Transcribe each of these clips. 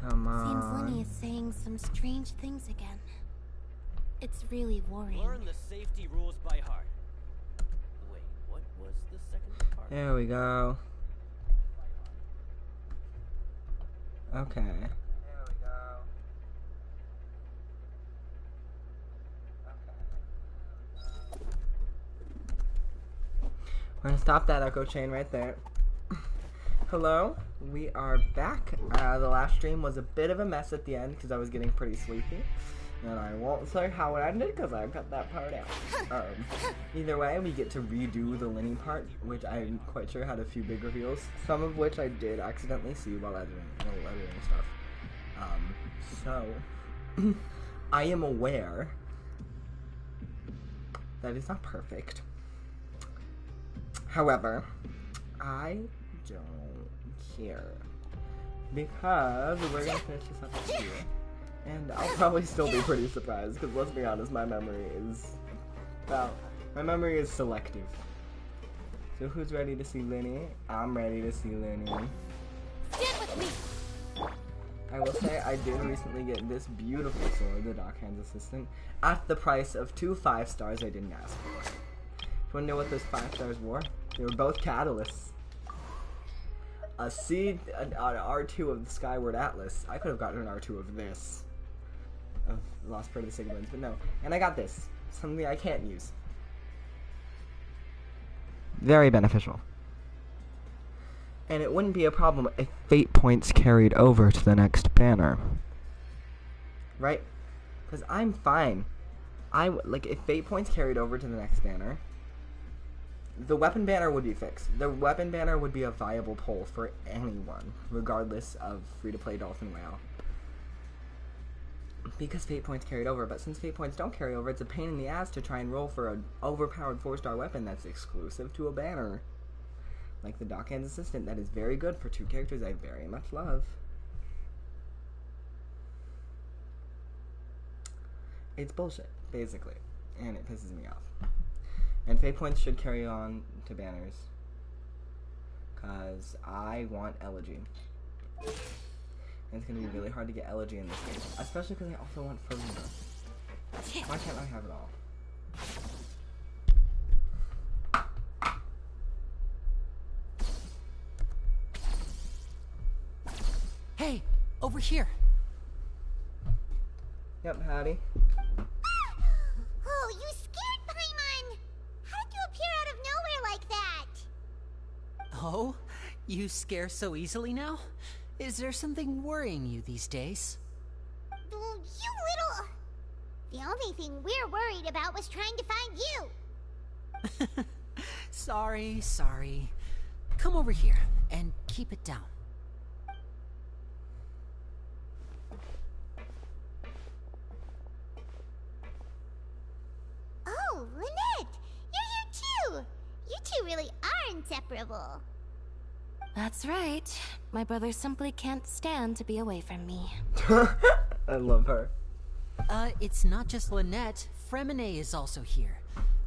Come on. Seems Lenny is saying some strange things again. It's really worrying. Learn the safety rules by heart. Wait, what was the second part? There we go. Okay. There we go. We're gonna stop that echo chain right there. Hello, we are back. The last stream was a bit of a mess at the end because I was getting pretty sleepy. And I won't say how it ended because I cut that part out. Either way, we get to redo the Lenny part, which I'm quite sure had a few big reveals. Some of which I did accidentally see while editing stuff. So, I am aware that it's not perfect. However, I don't care. Because we're gonna finish this up here. And I'll probably still be pretty surprised, because let's be honest, my memory is selective. So who's ready to see Lenny? I'm ready to see Lenny. Stand with me! I will say I did recently get this beautiful sword, the Dockhand's Assistant, at the price of 2 5-stars I didn't ask for. Do you want to know what those 5 stars were? They were both catalysts. An R2 of the Skyward Atlas. I could have gotten an R2 of this. Of Lost Part of the Sigmund, but no. And I got this. Something I can't use. Very beneficial. And it wouldn't be a problem if fate points carried over to the next banner. Right? Because I'm fine. If fate points carried over to the next banner, the weapon banner would be fixed. The weapon banner would be a viable pull for anyone, regardless of free-to-play Dolphin Whale. Because fate points carried over, but since fate points don't carry over, it's a pain in the ass to try and roll for an overpowered 4-star weapon that's exclusive to a banner. Like the Dockhand's Assistant, that is very good for 2 characters I very much love. It's bullshit, basically, and it pisses me off. And fate points should carry on to banners, cause I want Elegy. And it's gonna be really hard to get Elegy in this game, especially because I also want Farina. Why can't I have it all? Hey, over here. Yep, howdy. Oh, you scared Paimon! How did you appear out of nowhere like that? Oh, you scare so easily now? Is there something worrying you these days? You little... The only thing we're worried about was trying to find you. Sorry. Come over here and keep it down. Oh, Lynette! You're here too! You two really are inseparable. That's right. My brother simply can't stand to be away from me. I love her. It's not just Lynette. Fremine is also here.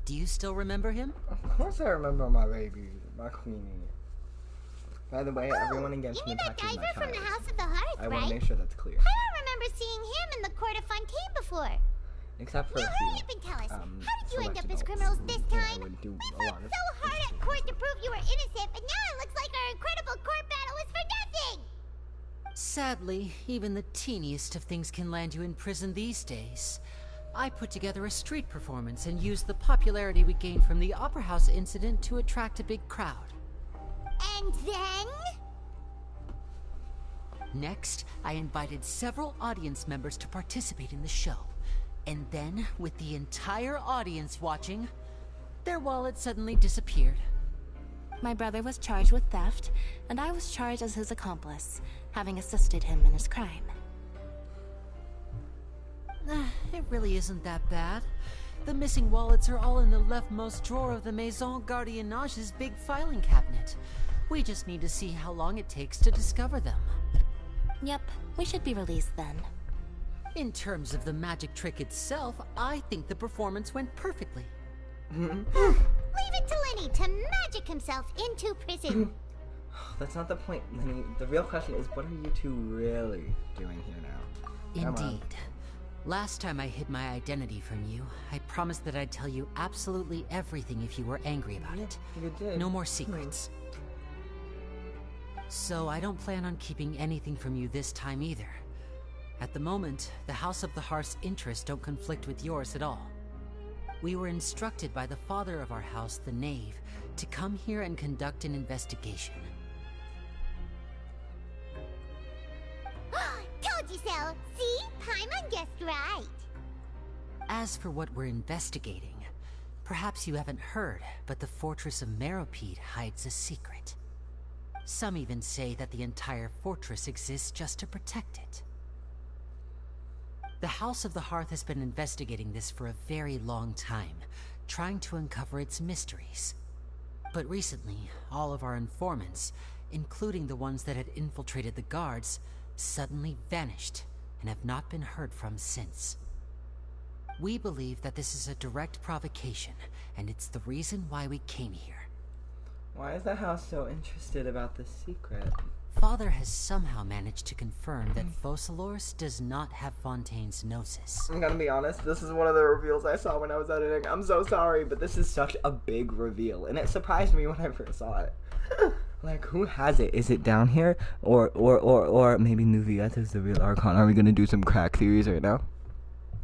Do you still remember him? Of course I remember my baby, my queenie. By the way, everyone in Genshin Impact is my child. From the House of the Hearth, I want to make sure that's clear. I don't remember seeing him in the Court of Fontaine before. Except for Now hurry up and tell us, how did you end up as criminals this time? We fought so hard at court to prove you were innocent, but now it looks like our incredible court battle was for nothing! Sadly, even the teeniest of things can land you in prison these days. I put together a street performance and used the popularity we gained from the Opera House incident to attract a big crowd. And then? Next, I invited several audience members to participate in the show. And then, with the entire audience watching, their wallet suddenly disappeared. My brother was charged with theft, and I was charged as his accomplice, having assisted him in his crime. It really isn't that bad. The missing wallets are all in the leftmost drawer of the Maison Gardiennage's big filing cabinet. We just need to see how long it takes to discover them. Yep, we should be released then. In terms of the magic trick itself, I think the performance went perfectly. Leave it to Lenny to magic himself into prison. That's not the point. The real question is, what are you two really doing here now? Come on. Indeed. Last time I hid my identity from you, I promised that I'd tell you absolutely everything if you were angry about it. You did. No more secrets. So I don't plan on keeping anything from you this time either. At the moment, the House of the Hearth's interests don't conflict with yours at all. We were instructed by the father of our house, the Knave, to come here and conduct an investigation. Told you so! See? Paimon guessed right! As for what we're investigating, perhaps you haven't heard, but the fortress of Meropide hides a secret. Some even say that the entire fortress exists just to protect it. The House of the Hearth has been investigating this for a very long time, trying to uncover its mysteries. But recently, all of our informants, including the ones that had infiltrated the guards, suddenly vanished and have not been heard from since. We believe that this is a direct provocation, and it's the reason why we came here. Why is the house so interested about the secret? Father has somehow managed to confirm that Focalors does not have Fontaine's Gnosis. I'm gonna be honest, this is one of the reveals I saw when I was editing. I'm so sorry, but this is such a big reveal, and it surprised me when I first saw it. Like, who has it? Is it down here? Or maybe Nuviet is the real Archon. Are we gonna do some crack theories right now?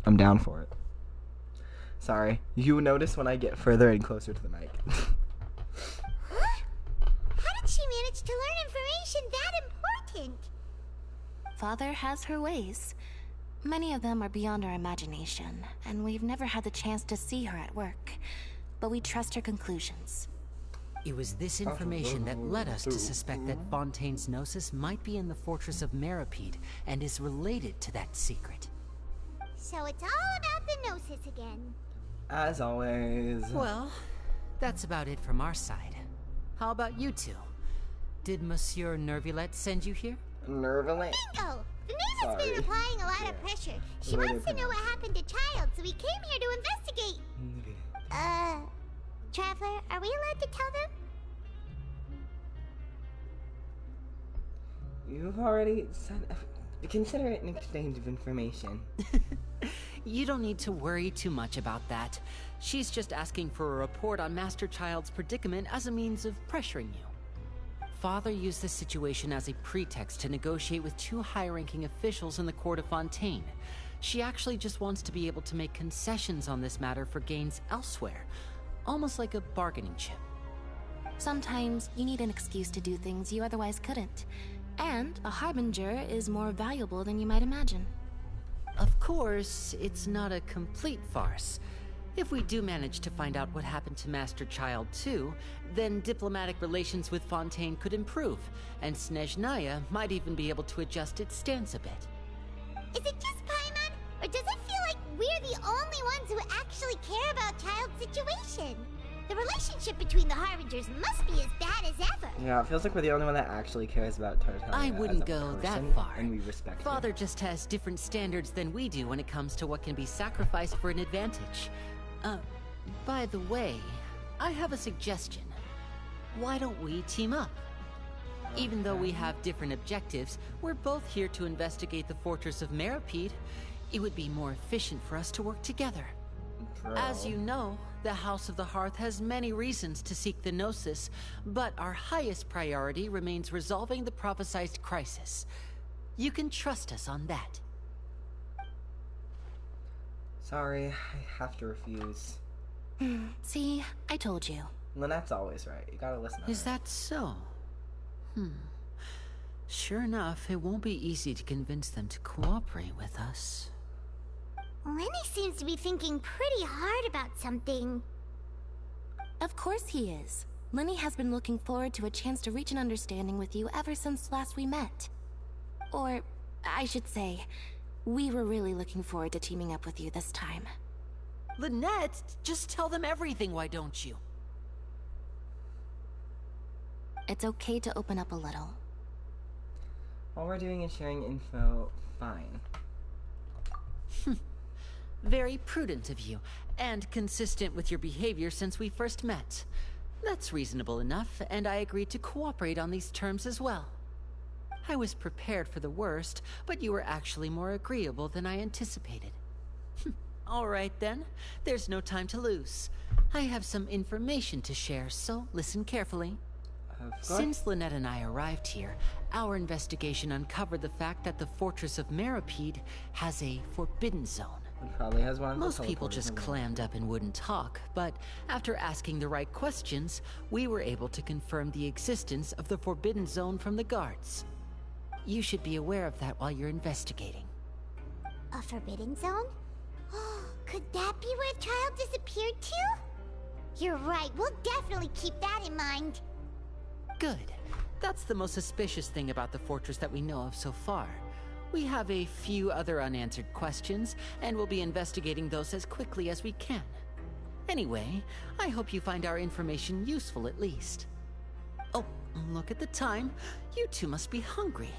I'm down for it. Sorry. You notice when I get further and closer to the mic. How did she manage to learn information that important? Father has her ways. Many of them are beyond our imagination, and we've never had the chance to see her at work. But we trust her conclusions. It was this information that led us to suspect that Fontaine's Gnosis might be in the fortress of Meropide and is related to that secret. So it's all about the Gnosis again. As always. Well, that's about it from our side. How about you two? Did Monsieur Nervulette send you here? Nervulette? Bingo! The name has been applying a lot of pressure. She Really wants to know what happened to Child, so we came here to investigate. Traveler, are we allowed to tell them? You've already said... Consider it an exchange of information. You don't need to worry too much about that. She's just asking for a report on Master Child's predicament as a means of pressuring you. Father used this situation as a pretext to negotiate with two high-ranking officials in the court of Fontaine. She actually just wants to be able to make concessions on this matter for gains elsewhere, almost like a bargaining chip. Sometimes you need an excuse to do things you otherwise couldn't. And a harbinger is more valuable than you might imagine. Of course, it's not a complete farce. If we do manage to find out what happened to Master Child too, then diplomatic relations with Fontaine could improve, and Snezhnaya might even be able to adjust its stance a bit. Is it just Paimon, or does it feel like we're the only ones who actually care about Child's situation? The relationship between the Harbingers must be as bad as ever. Yeah, it feels like we're the only one that actually cares about Tartaria. I wouldn't go that far. And we respect him. Father just has different standards than we do when it comes to what can be sacrificed for an advantage. By the way, I have a suggestion. Why don't we team up? Even though we have different objectives, we're both here to investigate the fortress of Meropide. It would be more efficient for us to work together. Bro. As you know, the House of the Hearth has many reasons to seek the Gnosis, but our highest priority remains resolving the prophesized crisis. You can trust us on that. Sorry, I have to refuse. See, I told you. Lynette's always right. You gotta listen to her. Is that so? Sure enough, it won't be easy to convince them to cooperate with us. Lenny seems to be thinking pretty hard about something. Of course he is. Lenny has been looking forward to a chance to reach an understanding with you ever since last we met. Or, I should say, we were really looking forward to teaming up with you this time. Lynette, just tell them everything, why don't you? It's okay to open up a little. All we're doing is sharing info. Fine. Very prudent of you, and consistent with your behavior since we first met. That's reasonable enough, and I agreed to cooperate on these terms as well. I was prepared for the worst, but you were actually more agreeable than I anticipated. All right then, there's no time to lose. I have some information to share, so listen carefully. Since Lynette and I arrived here, our investigation uncovered the fact that the Fortress of Meripede has a forbidden zone. It probably has one of the Most people just clammed up and wouldn't talk, but after asking the right questions, we were able to confirm the existence of the forbidden zone from the guards. You should be aware of that while you're investigating. A forbidden zone? Could that be where the child disappeared to? You're right, we'll definitely keep that in mind. Good. That's the most suspicious thing about the fortress that we know of so far. We have a few other unanswered questions, and we'll be investigating those as quickly as we can. Anyway, I hope you find our information useful at least. Oh, look at the time. You two must be hungry.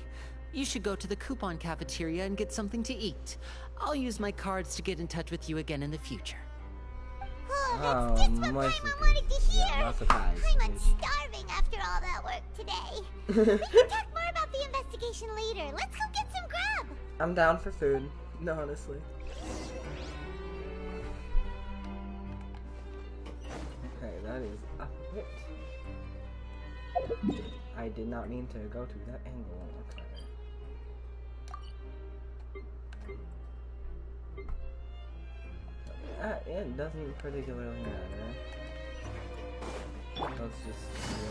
You should go to the coupon cafeteria and get something to eat. I'll use my cards to get in touch with you again in the future. Oh, that's just what Paimon wanted to hear! Yeah, not surprised. Paimon's starving after all that work today. We can talk more about the investigation later. Let's go get some grub! I'm down for food. No, honestly. Okay, that is a bit. I did not mean to go to that angle. Okay. It doesn't particularly matter. Let's just see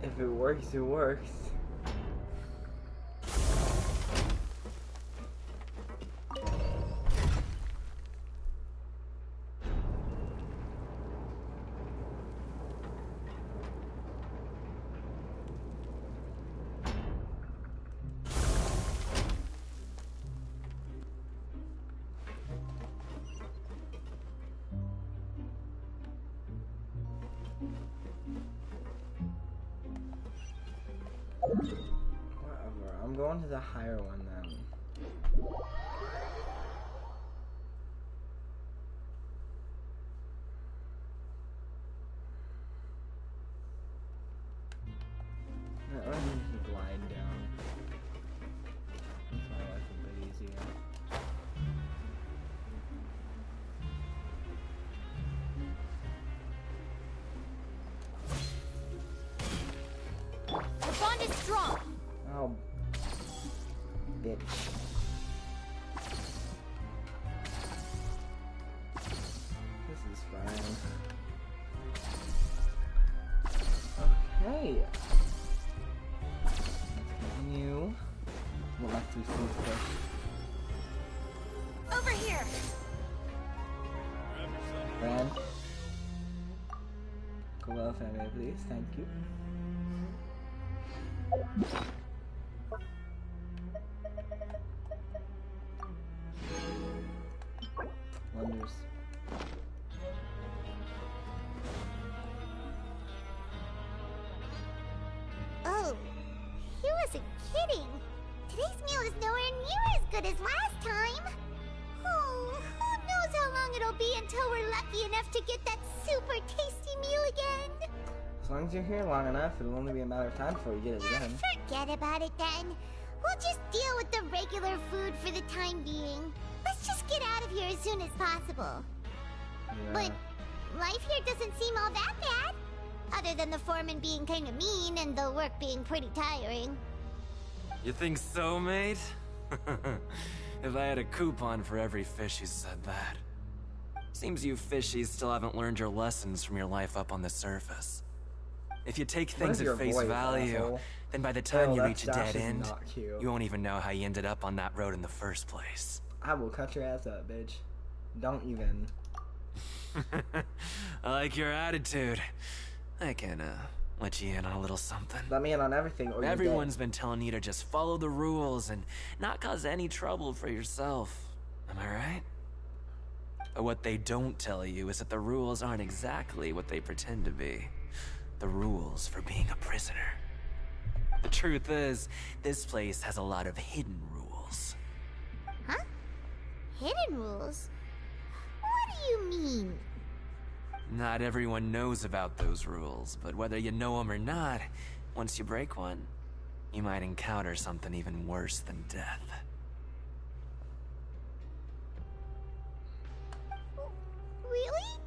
if it works, it works. Whatever, I'm going to the higher one then. That one needs to glide down. Makes my life a bit easier. The bond is strong. Oh, bitch. This is fine. Okay. Let's continue. We'll have to see first. Over here. Ran. Go well, family, please. Thank you. Wonders. Oh, he wasn't kidding. Today's meal is nowhere near as good as last time. Oh, who knows how long it'll be until we're lucky enough to get that super tasty meal again. As long as you're here long enough, it'll only be a matter of time before you get it again. Forget about it then. We'll just deal with the regular food for the time being. Let's just get out of here as soon as possible. Yeah. But life here doesn't seem all that bad. Other than the foreman being kind of mean and the work being pretty tiring. You think so, mate? If I had a coupon for every fish who said that. Seems you fishies still haven't learned your lessons from your life up on the surface. If you take things at face value, asshole? then by the time you reach a Dash dead is end, not cute. you won't even know how you ended up on that road in the first place. I will cut your ass up, bitch. Don't even. I like your attitude. I can, let you in on a little something. Let me in on everything, or you're Everyone's dead. been telling you to just follow the rules and not cause any trouble for yourself. Am I right? But what they don't tell you is that the rules aren't exactly what they pretend to be. The rules for being a prisoner. The truth is, this place has a lot of hidden rules. Huh? Hidden rules? What do you mean? Not everyone knows about those rules, but whether you know them or not, once you break one, you might encounter something even worse than death. Really?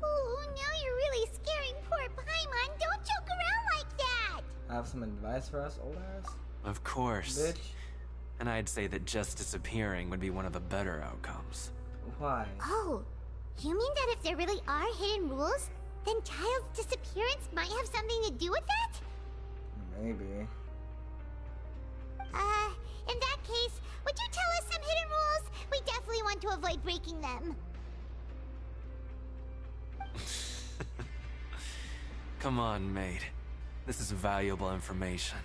Oh, now you're really scaring poor Paimon. Don't joke around like that! Have some advice for us, old ass? Of course. Bitch. And I'd say that just disappearing would be one of the better outcomes. Why? Oh, you mean that if there really are hidden rules, then Child's disappearance might have something to do with that? Maybe. In that case, would you tell us some hidden rules? We definitely want to avoid breaking them. Come on, mate. This is valuable information.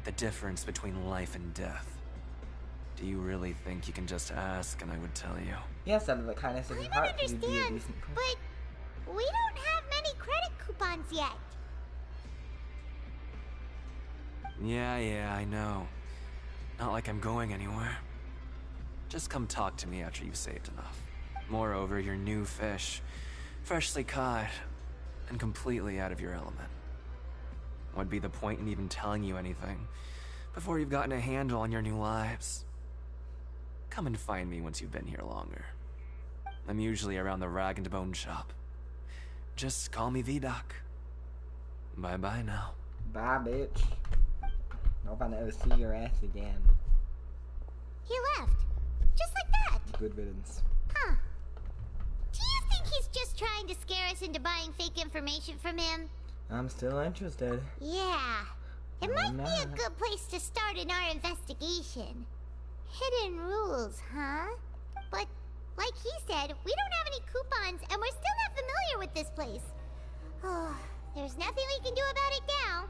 The difference between life and death. Do you really think you can just ask and I would tell you? Yes, out of the kindness of I your don't heart, you'd be a understand, decent person. but we don't have many credit coupons yet. Yeah, I know. Not like I'm going anywhere. Just come talk to me after you've saved enough. Moreover, you're new fish, freshly caught, and completely out of your element. What'd be the point in even telling you anything before you've gotten a handle on your new lives? Come and find me once you've been here longer. I'm usually around the rag and bone shop. Just call me V-Doc. Bye-bye now. Bye, bitch. Hope I never see your ass again. He left. Just like that. Good riddance. Huh. Do you think he's just trying to scare us into buying fake information from him? I'm still interested. Yeah. It Why might be a not? good place to start in our investigation. Hidden rules, huh? But, like he said, we don't have any coupons and we're still not familiar with this place. Oh, there's nothing we can do about it now.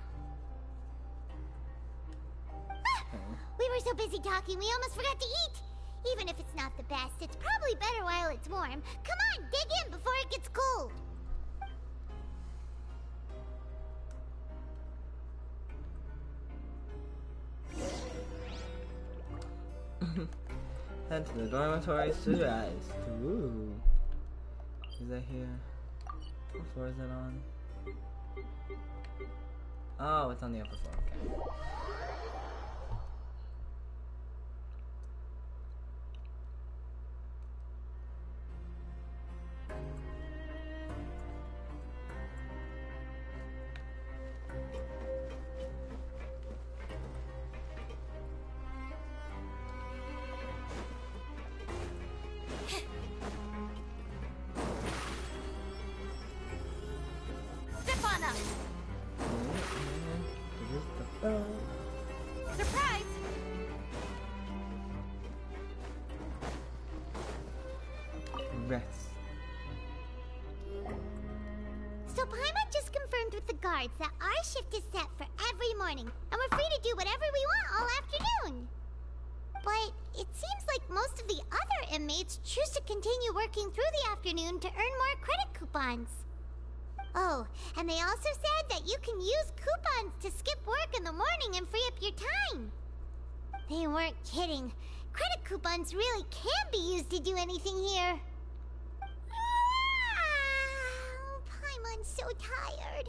We were so busy talking, we almost forgot to eat. Even if it's not the best, it's probably better while it's warm. Come on, dig in before it gets cold. Head to the dormitories to rest. Ooh. Is that here? What floor is it on? Oh, it's on the upper floor. Okay. Step on up! Surprise! Rest. So Paimon just confirmed with the guards that our shift is set for every morning, and we're free to do whatever we want all afternoon. But it seems like most of the other inmates choose to continue working through the afternoon to earn more credit coupons. Oh, and they also said that you can use coupons to skip work in the morning and free up your time. They weren't kidding. Credit coupons really can be used to do anything here. Paimon's so tired.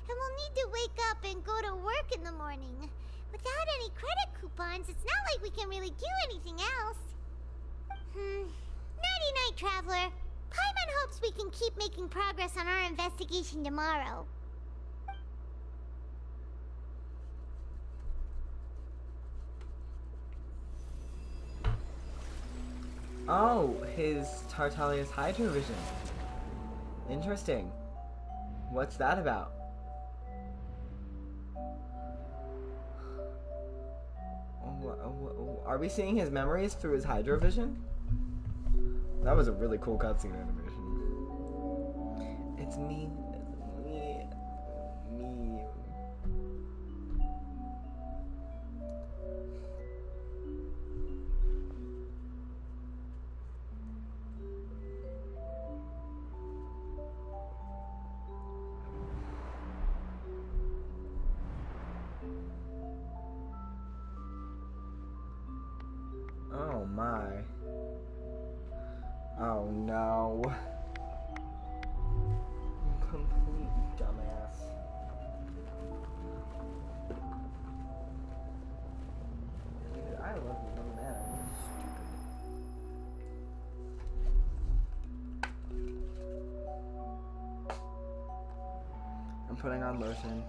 And we'll need to wake up and go to work in the morning. Without any credit coupons, it's not like we can really do anything else. Nighty-night, Traveler. Paimon hopes we can keep making progress on our investigation tomorrow. Oh, his Tartalia's Hydro Vision. Interesting. What's that about? Are we seeing his memories through his Hydro Vision? That was a really cool cutscene animation. It's me. Me. my. Oh no. Complete dumbass. Dude, I love you, little man. I'm putting on lotion,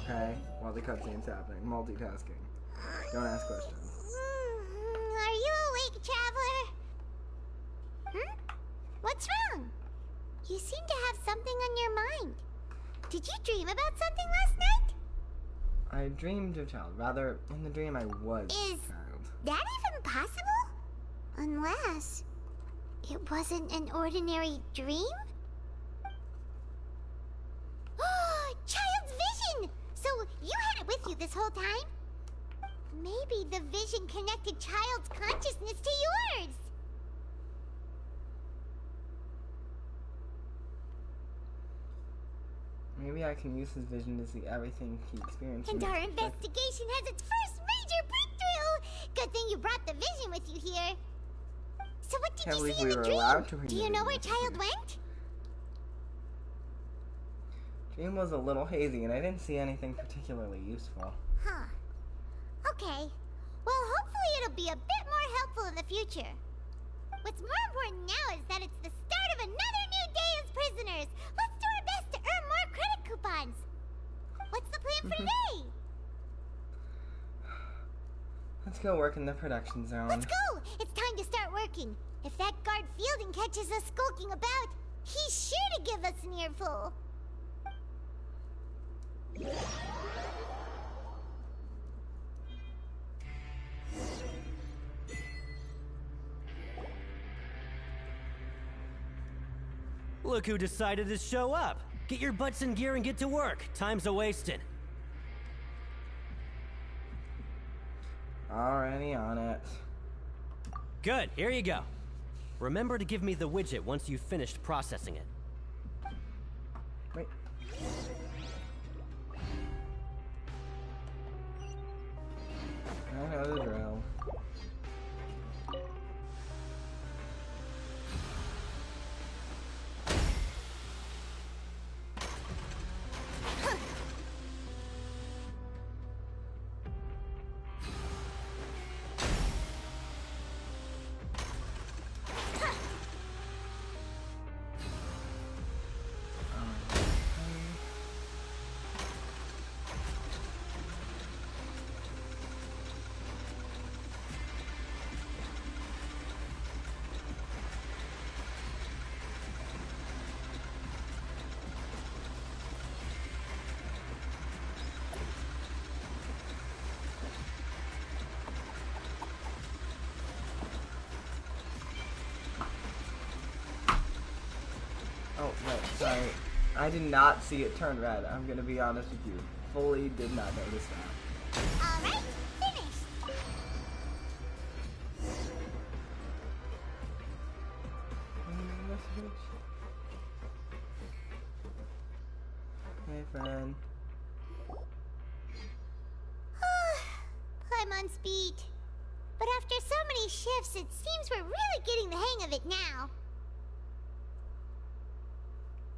okay, while the cutscene's happening. Multitasking. Don't ask questions. Are you awake, Traveler? What's wrong? You seem to have something on your mind. Did you dream about something last night? I dreamed of child. Rather, in the dream I was Is child. that even possible? Unless it wasn't an ordinary dream? Child's vision! So you had it with you this whole time? Maybe the vision connected Child's consciousness to yours. Maybe I can use his vision to see everything he experienced. And our investigation has its first major breakthrough! Good thing you brought the vision with you here. So what did Can't you believe see in we the were dream? allowed to read Do the you know where vision. Child went? Dream was a little hazy, and I didn't see anything particularly useful. Huh. Okay. Well, hopefully it'll be a bit more helpful in the future. What's more important now is that it's the start of another new day as prisoners. Let's do our best to earn more credit coupons. What's the plan for today? Let's go work in the production zone. Let's go! It's time to start working. If that guard Fielding catches us skulking about, he's sure to give us an earful. Look who decided to show up. Get your butts in gear and get to work. Time's a-wasting. Already on it. Good, here you go. Remember to give me the widget once you've finished processing it. Wait. I know the drill. Oh, right, sorry. I did not see it turn red. I'm gonna be honest with you. Fully did not notice that. Alright, finished. Hey, friend. I'm on speed. But after so many shifts, it seems we're really getting the hang of it now.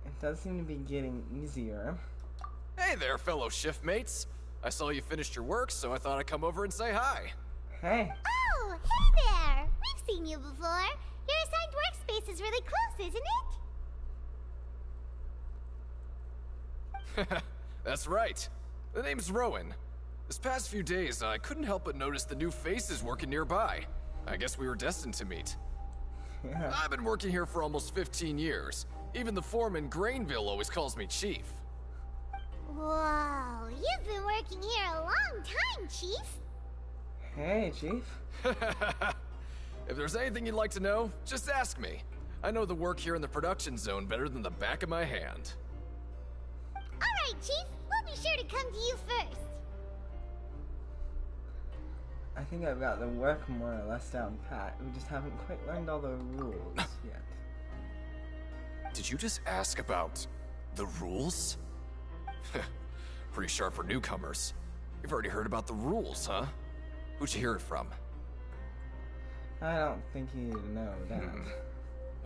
It does seem to be getting easier. Hey there, fellow shift mates. I saw you finished your work, so I thought I'd come over and say hi. Hey. Oh, hey there! We've seen you before. Your assigned workspace is really close, isn't it? That's right. The name's Rowan. This past few days, I couldn't help but notice the new faces working nearby. I guess we were destined to meet. Yeah. I've been working here for almost 15 years. Even the foreman, Grainville, always calls me Chief. Whoa, you've been working here a long time, Chief. Hey, Chief. If there's anything you'd like to know, just ask me. I know the work here in the production zone better than the back of my hand. Alright, Chief. We'll be sure to come to you first. I think I've got the work more or less down pat. We just haven't quite learned all the rules yet. Did you just ask about the rules? Pretty sharp for newcomers. You've already heard about the rules, huh? Who'd you hear it from? I don't think you need to know that.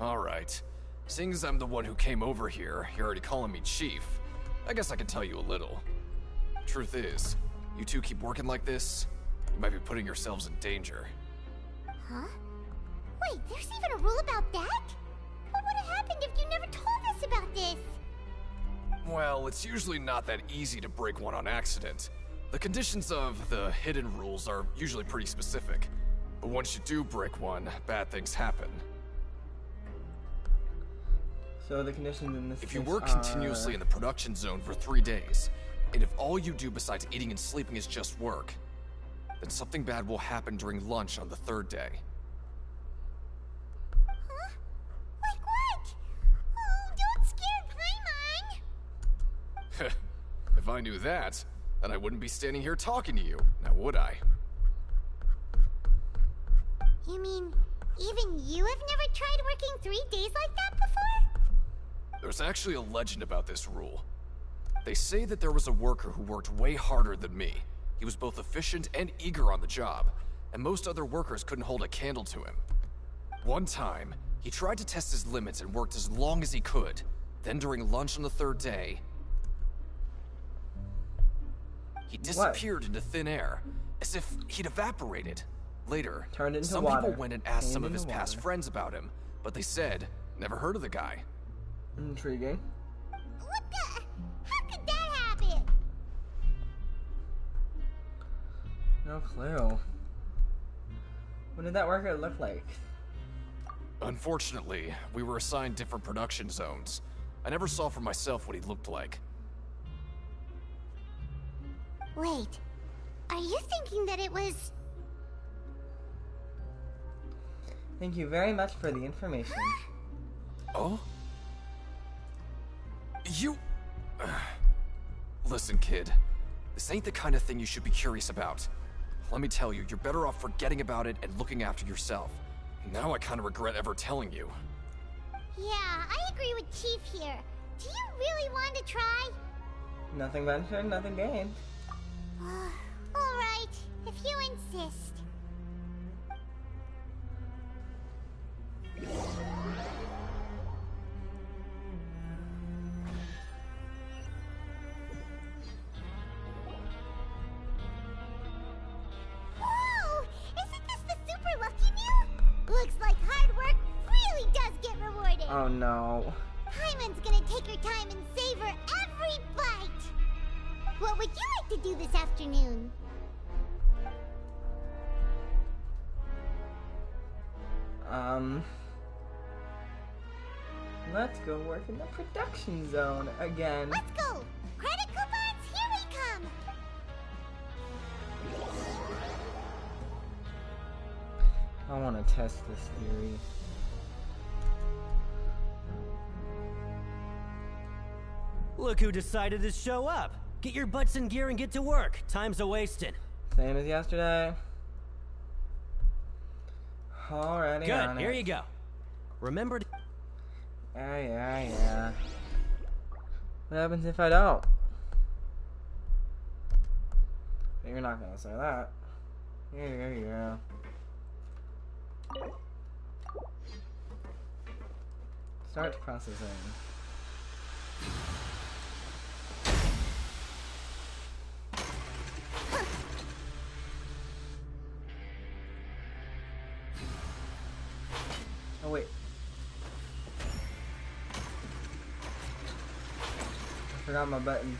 Alright. Seeing as I'm the one who came over here, you're already calling me Chief. I guess I can tell you a little. Truth is, you two keep working like this, you might be putting yourselves in danger. Huh? Wait, there's even a rule about that? What would have happened if you never told us about this? Well, it's usually not that easy to break one on accident. The conditions of the hidden rules are usually pretty specific. But once you do break one, bad things happen. So the conditions in this If you case work are... continuously in the production zone for 3 days, and if all you do besides eating and sleeping is just work, then something bad will happen during lunch on the 3rd day. Huh? Like what? Oh, don't scare Paimon! If I knew that, then I wouldn't be standing here talking to you, now would I? You mean, even you have never tried working 3 days like that before? There's actually a legend about this rule. They say that there was a worker who worked way harder than me. He was both efficient and eager on the job, and most other workers couldn't hold a candle to him. One time, he tried to test his limits and worked as long as he could. Then during lunch on the 3rd day, he disappeared into thin air, as if he'd evaporated. Later, Turned into some water. people went and asked some of Turned his into past water. friends about him, but they said, never heard of the guy. Intriguing. What the? How could that happen? No clue. What did that worker look like? Unfortunately, we were assigned different production zones. I never saw for myself what he looked like. Wait, are you thinking that it was... Thank you very much for the information. Oh? You... Listen, kid. This ain't the kind of thing you should be curious about. Let me tell you, you're better off forgetting about it and looking after yourself. Now I kind of regret ever telling you. Yeah, I agree with Chief here. Do you really want to try? Nothing ventured, nothing gained. Alright, if you insist. Whoa! Isn't this the super lucky meal? Looks like hard work really does get rewarded. Oh no. Hyman's gonna take her time and savor every bite. What would you like to do this afternoon? Let's go work in the production zone again. Let's go! Credit coupons, here we come! I want to test this theory. Look who decided to show up. Get your butts in gear and get to work. Time's a-wasting. Same as yesterday. Already on Good, it. here you go. Remember to... Yeah. What happens if I don't? You're not gonna say that. Yeah. Start processing. Oh wait. I forgot my buttons.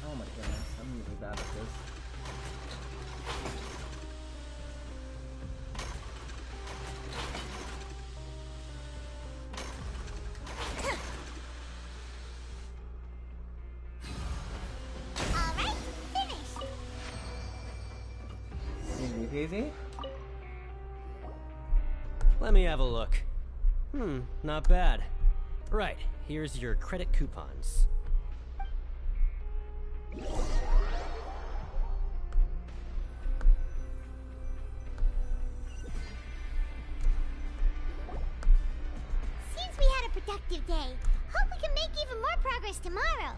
Oh my goodness, I'm really bad at this. Alright, finished! Easy peasy. Let me have a look. Not bad. Right, here's your credit coupons. Since we had a productive day. Hope we can make even more progress tomorrow.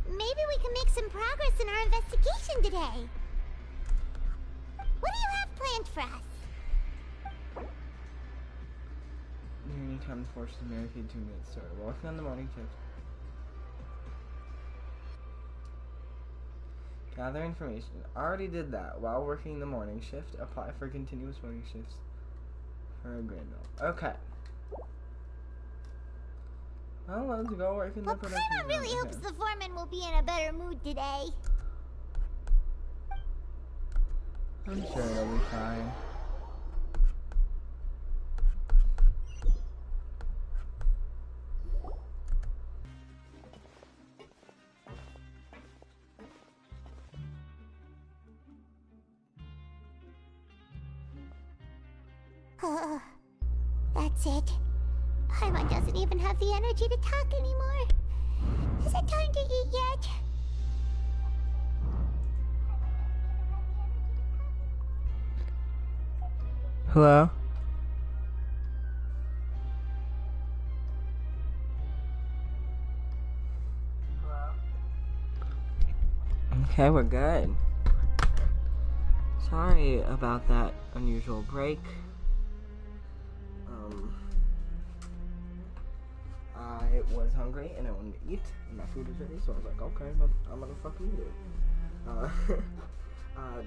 Maybe we can make some progress in our investigation today. What do you have planned for us? Nearing time to force the barricade 2 minutes. Sorry, walking on the morning shift. Gather information. Already did that. While working the morning shift, apply for continuous morning shifts for a grand mal. Okay. Well, let's go work in the production. Paimon really hopes the foreman will be in a better mood today. I'm sure it'll be fine. That's it. Paimon doesn't even have the energy to talk anymore. Is it time to eat yet? Hello? Okay, we're good. Sorry about that unusual break. I was hungry and I wanted to eat, and my food was ready, so I was like, okay, but I'm gonna fucking eat it.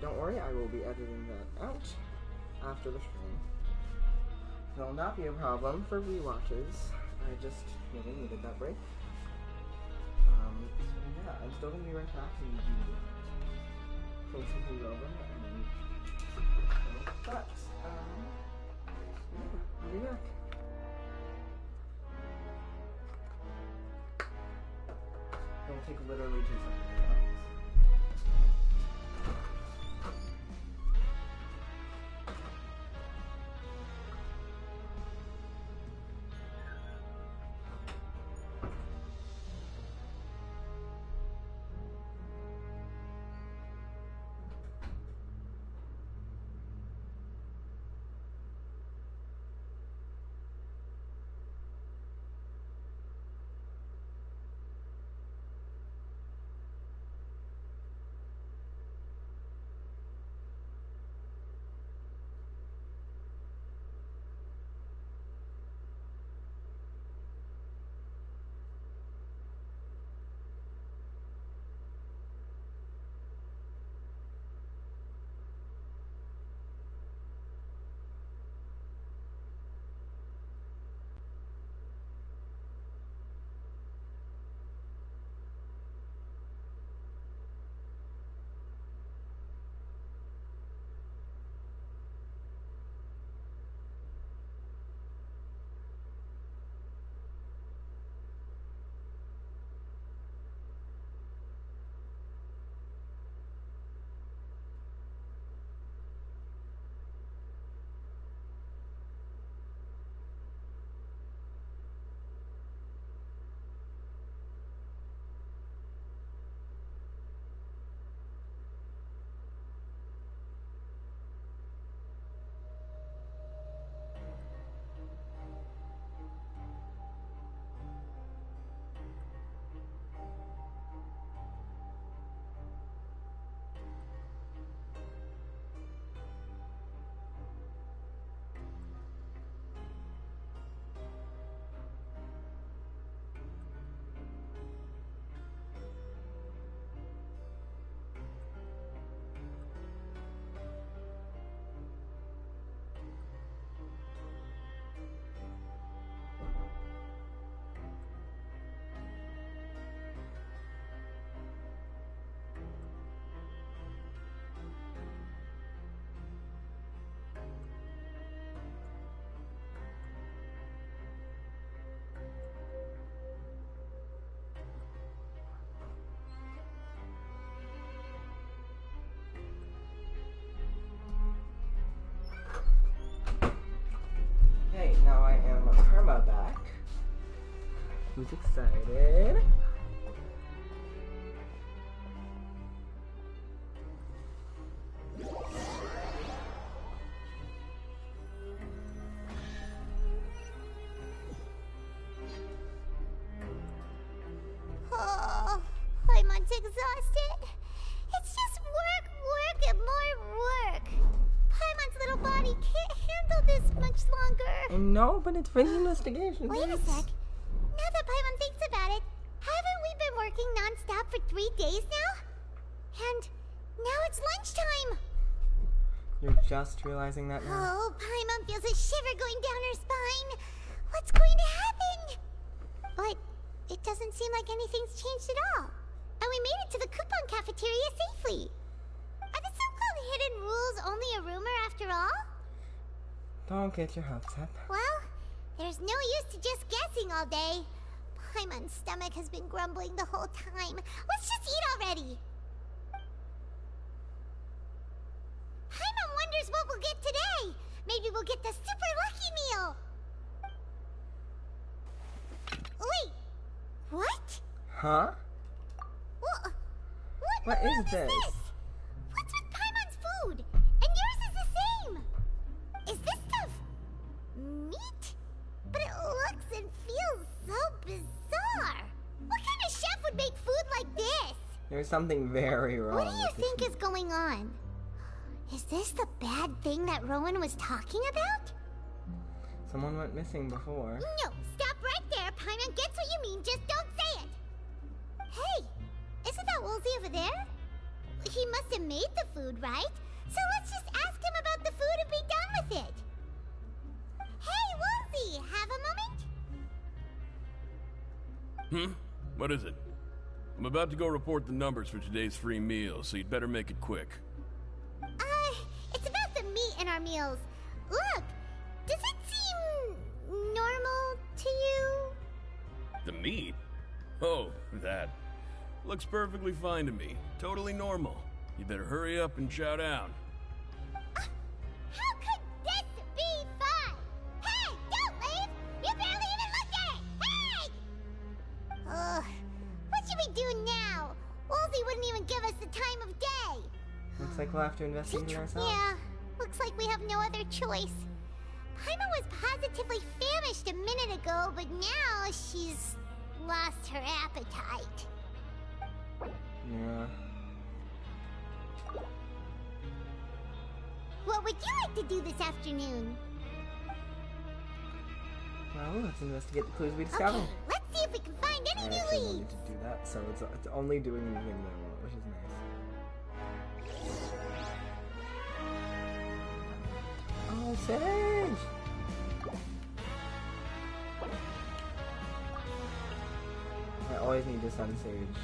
Don't worry, I will be editing that out after the stream. It will not be a problem for rewatches. I just really needed that break. So yeah, I'm still gonna be right back and do close the food over and but yeah, I'll be back. It'll take literally 2 seconds. Now I am Karma back. Who's excited? Paimon's exhausted. It's just work, and more work. Paimon's little body can't handle this much longer. No, but it's for the investigation. Wait a sec. Now that Paimon thinks about it, haven't we been working non-stop for 3 days now? And now it's lunchtime. You're just realizing that now? Oh, Paimon feels a shiver going down her spine. What's going to happen? But it doesn't seem like anything's changed at all. And we made it to the coupon cafeteria safely. Are the so-called hidden rules only a rumor after all? Don't get your hopes up. Well, there's no use to just guessing all day. Paimon's stomach has been grumbling the whole time. Let's just eat already. Paimon wonders what we'll get today. Maybe we'll get the super lucky meal. Wait, what? Huh? What is this? What's with Paimon's food? And yours is the same. Is this stuff meat? But it looks and feels so bizarre. What kind of chef would make food like this? There's something very wrong. What do you think is going on? Is this the bad thing that Rowan was talking about? Someone went missing before. No, stop right there. Paimon gets what you mean, just don't say it. Hey, isn't that Woolsey over there? He must have made the food, right? So let's just ask him about the food and be done with it. Hey, Woolsey, have a moment? What is it? I'm about to go report the numbers for today's free meal, so you'd better make it quick. It's about the meat in our meals. Look, does it seem normal to you? The meat? Oh, that. Looks perfectly fine to me. Totally normal. You better hurry up and chow down. How could this be fun? Hey, don't leave! You barely even looked at it! Hey! Ugh, what should we do now? Woolsey wouldn't even give us the time of day. Looks like we'll have to investigate ourselves. Yeah, looks like we have no other choice. Paimon was positively famished a minute ago, but now she's lost her appetite. Yeah. What would you like to do this afternoon? Well, let's investigate the clues we discovered. Okay, let's see if we can find any I new actually leads. wanted to do that, so it's only doing the thing that I want, which is nice. Oh, Sage! I always need to send Sage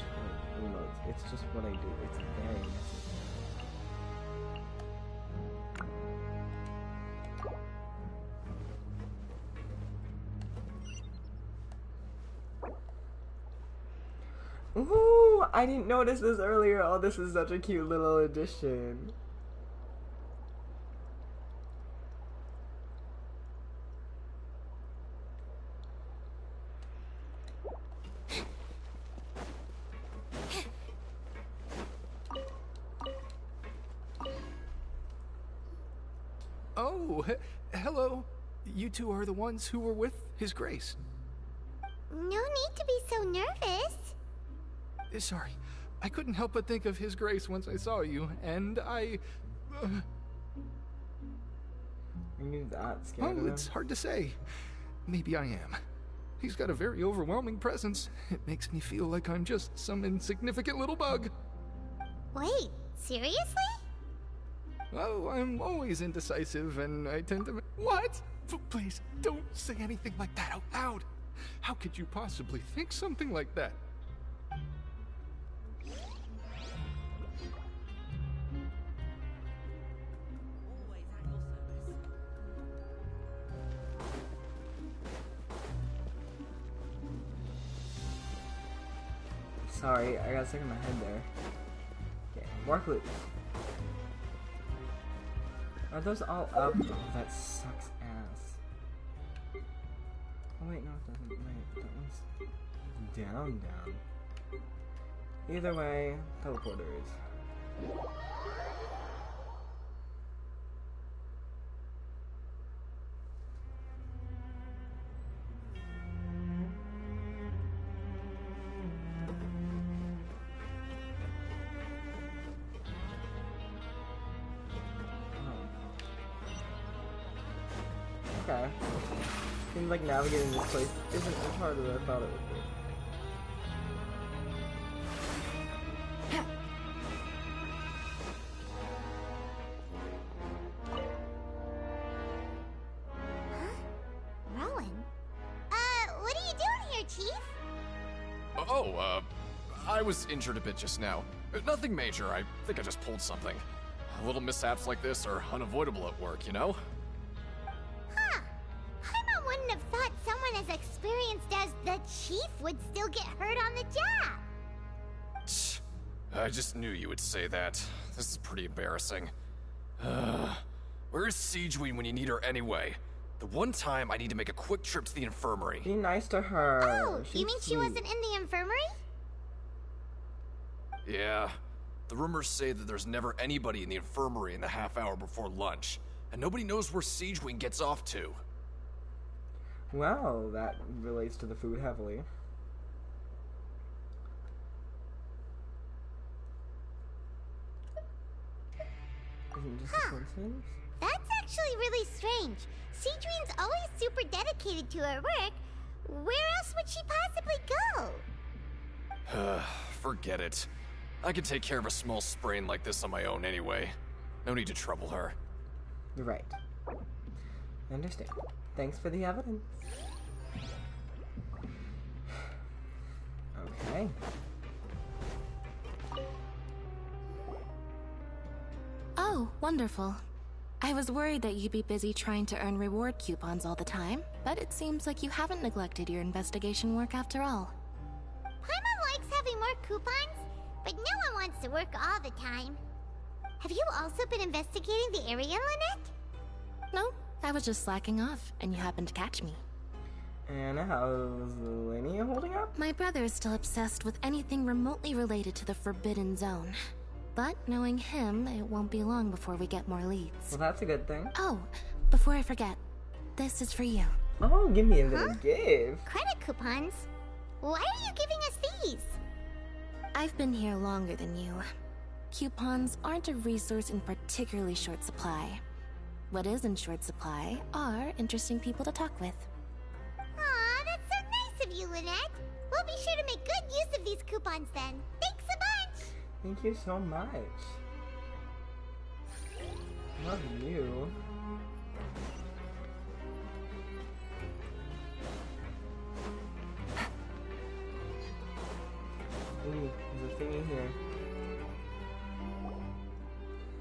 emotes. It's just what I do. It's very necessary. Ooh, I didn't notice this earlier. Oh, this is such a cute little addition. Oh, hello. You two are the ones who were with His Grace. No need to be so nervous. Sorry, I couldn't help but think of His Grace once I saw you, and I... Are you that scared of Oh, him? it's hard to say. Maybe I am. He's got a very overwhelming presence. It makes me feel like I'm just some insignificant little bug. Wait, seriously? Oh, I'm always indecisive, and I tend to... What? Please, don't say anything like that out loud. How could you possibly think something like that? Sorry, I got stuck in my head there. Okay, more clues. Are those all up? Oh, that sucks ass. Oh wait, no it doesn't. Wait, that one's down. Either way, teleporters. Okay. Seems like navigating this place isn't as hard as I thought it would be. Rowan? What are you doing here, Chief? I was injured a bit just now. Nothing major, I think I just pulled something. Little mishaps like this are unavoidable at work, you know? Huh. Paimon wouldn't have thought someone as experienced as the Chief would still get hurt on the job. Tch, I just knew you would say that. This is pretty embarrassing. Where's Siegeween when you need her anyway? The one time I need to make a quick trip to the infirmary. Be nice to her. Oh, She's you mean she sweet. wasn't in the infirmary? Yeah. The rumors say that there's never anybody in the infirmary in the half hour before lunch, and nobody knows where Siegeween gets off to. Well, that relates to the food heavily. Isn't just a coincidence? That's actually really strange. Siegeween's always super dedicated to her work. Where else would she possibly go? Forget it. I can take care of a small sprain like this on my own anyway. No need to trouble her. You're right. I understand. Thanks for the evidence. Okay. Oh, wonderful. I was worried that you'd be busy trying to earn reward coupons all the time, but it seems like you haven't neglected your investigation work after all. Paimon likes having more coupons, but no one wants to work all the time. Have you also been investigating the area, Lynette? No, I was just slacking off, and you happened to catch me. And how's Lenny holding up? My brother is still obsessed with anything remotely related to the Forbidden Zone. But knowing him, it won't be long before we get more leads. Well, that's a good thing. Oh, before I forget, this is for you. Oh, give me a little gift. Credit coupons? Why are you giving us these? I've been here longer than you. Coupons aren't a resource in particularly short supply. What is in short supply are interesting people to talk with. Aw, that's so nice of you, Lynette. We'll be sure to make good use of these coupons then. Thanks a bunch! Thank you so much. Love you. Ooh, there's a thingy here.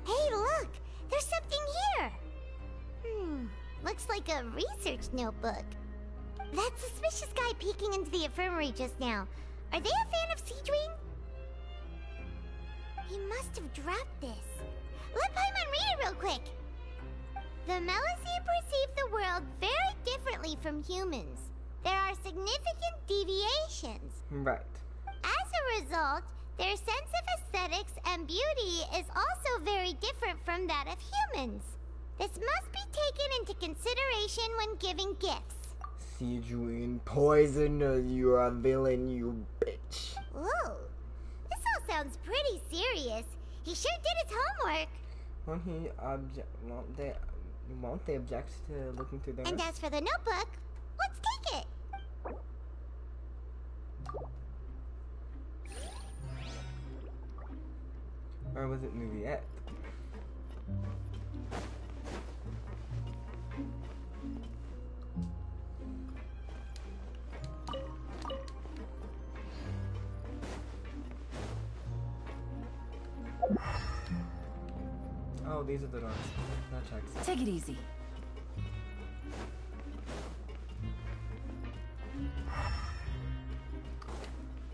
Hey, look! There's something here! Looks like a research notebook. That suspicious guy peeking into the infirmary just now. Are they a fan of Siegeween? He must have dropped this. Let Paimon read it real quick. The Melissy perceive the world very differently from humans. There are significant deviations. Right. As a result, their sense of aesthetics and beauty is also very different from that of humans. This must be taken into consideration when giving gifts. Siegeween, poison, you're a villain, you bitch. Ooh, this all sounds pretty serious. He sure did his homework. Won't they object to looking through theirs? And as for the notebook, let's take it. Or was it Movie-ette? Oh, these are the doors. That checks. Take it easy.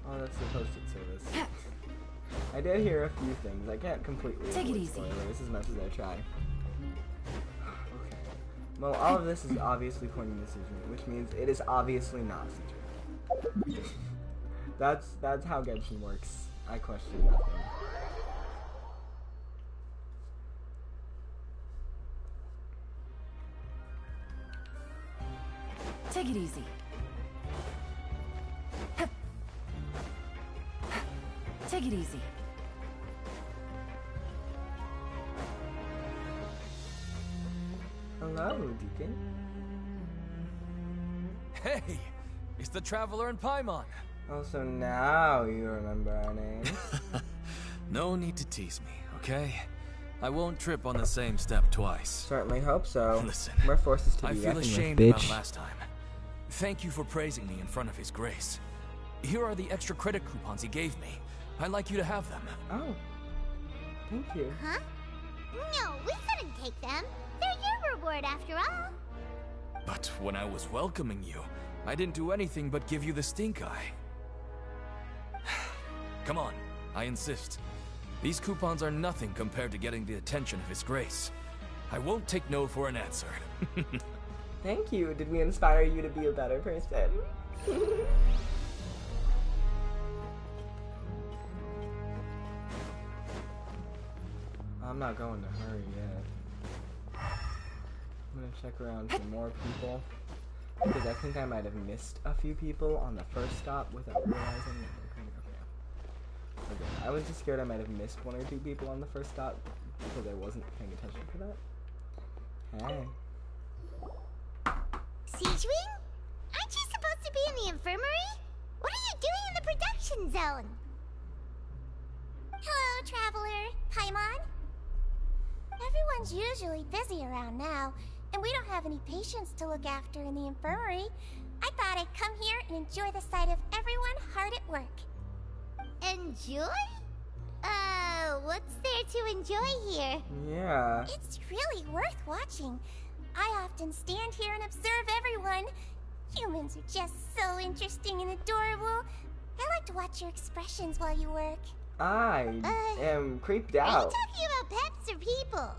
Oh, that's the posted service. I did hear a few things. I can't completely Take it avoid easy. spoilers as much as I try. Okay. Well, all of this is obviously pointing to Siegeween, which means it is obviously not Siegeween. That's how Genshin works. I question nothing. Take it easy. Take it easy. Hello, Deacon. Hey, it's the Traveler and Paimon. Oh, so now you remember our names. No need to tease me, okay? I won't trip on the same step twice. Certainly hope so. Listen, we're forces to be I feel reckoned ashamed with, about bitch. last time. Thank you for praising me in front of His Grace. Here are the extra credit coupons he gave me. I'd like you to have them. Oh, thank you. Huh? No, we couldn't take them. They're your reward after all. But when I was welcoming you, I didn't do anything but give you the stink eye. Come on, I insist. These coupons are nothing compared to getting the attention of His Grace. I won't take no for an answer. Thank you. Did we inspire you to be a better person? I'm not going to hurry yet. I'm gonna check around for more people. Because I think I might have missed a few people on the first stop without realizing. Okay. I was just scared I might have missed one or two people on the first stop because I wasn't paying attention to that. Hey. Siegewing? Aren't you supposed to be in the infirmary? What are you doing in the production zone? Hello, Traveler. Paimon? Everyone's usually busy around now, and we don't have any patients to look after in the infirmary. I thought I'd come here and enjoy the sight of everyone hard at work. Enjoy? What's there to enjoy here? Yeah. It's really worth watching. I often stand here and observe everyone. Humans are just so interesting and adorable. I like to watch your expressions while you work. I am creeped Are you out. talking about pets or people?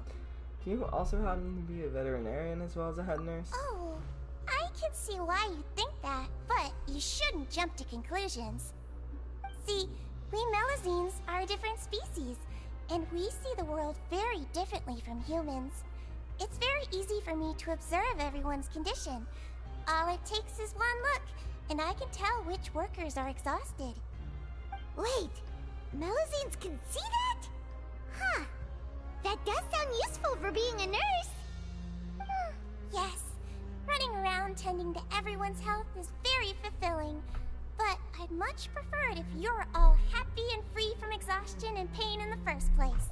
Do you also happen to be a veterinarian as well as a head nurse? Oh, I can see why you think that, but you shouldn't jump to conclusions. See, we Melazines are a different species, and we see the world very differently from humans. It's very easy for me to observe everyone's condition. All it takes is one look, and I can tell which workers are exhausted. Wait, Melazines can see that? Huh. That does sound useful for being a nurse. Yes, running around tending to everyone's health is very fulfilling. But I'd much prefer it if you're all happy and free from exhaustion and pain in the first place.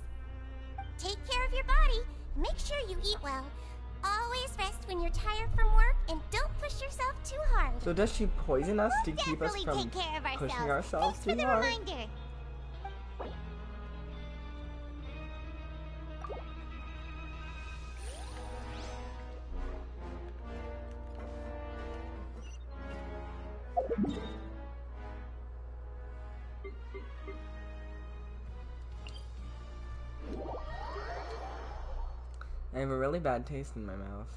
Take care of your body, and make sure you eat well. Always rest when you're tired from work, and don't push yourself too hard. So does she poison us to We'll keep us definitely from take care of pushing ourselves Thanks too for the hard? reminder. I have a really bad taste in my mouth.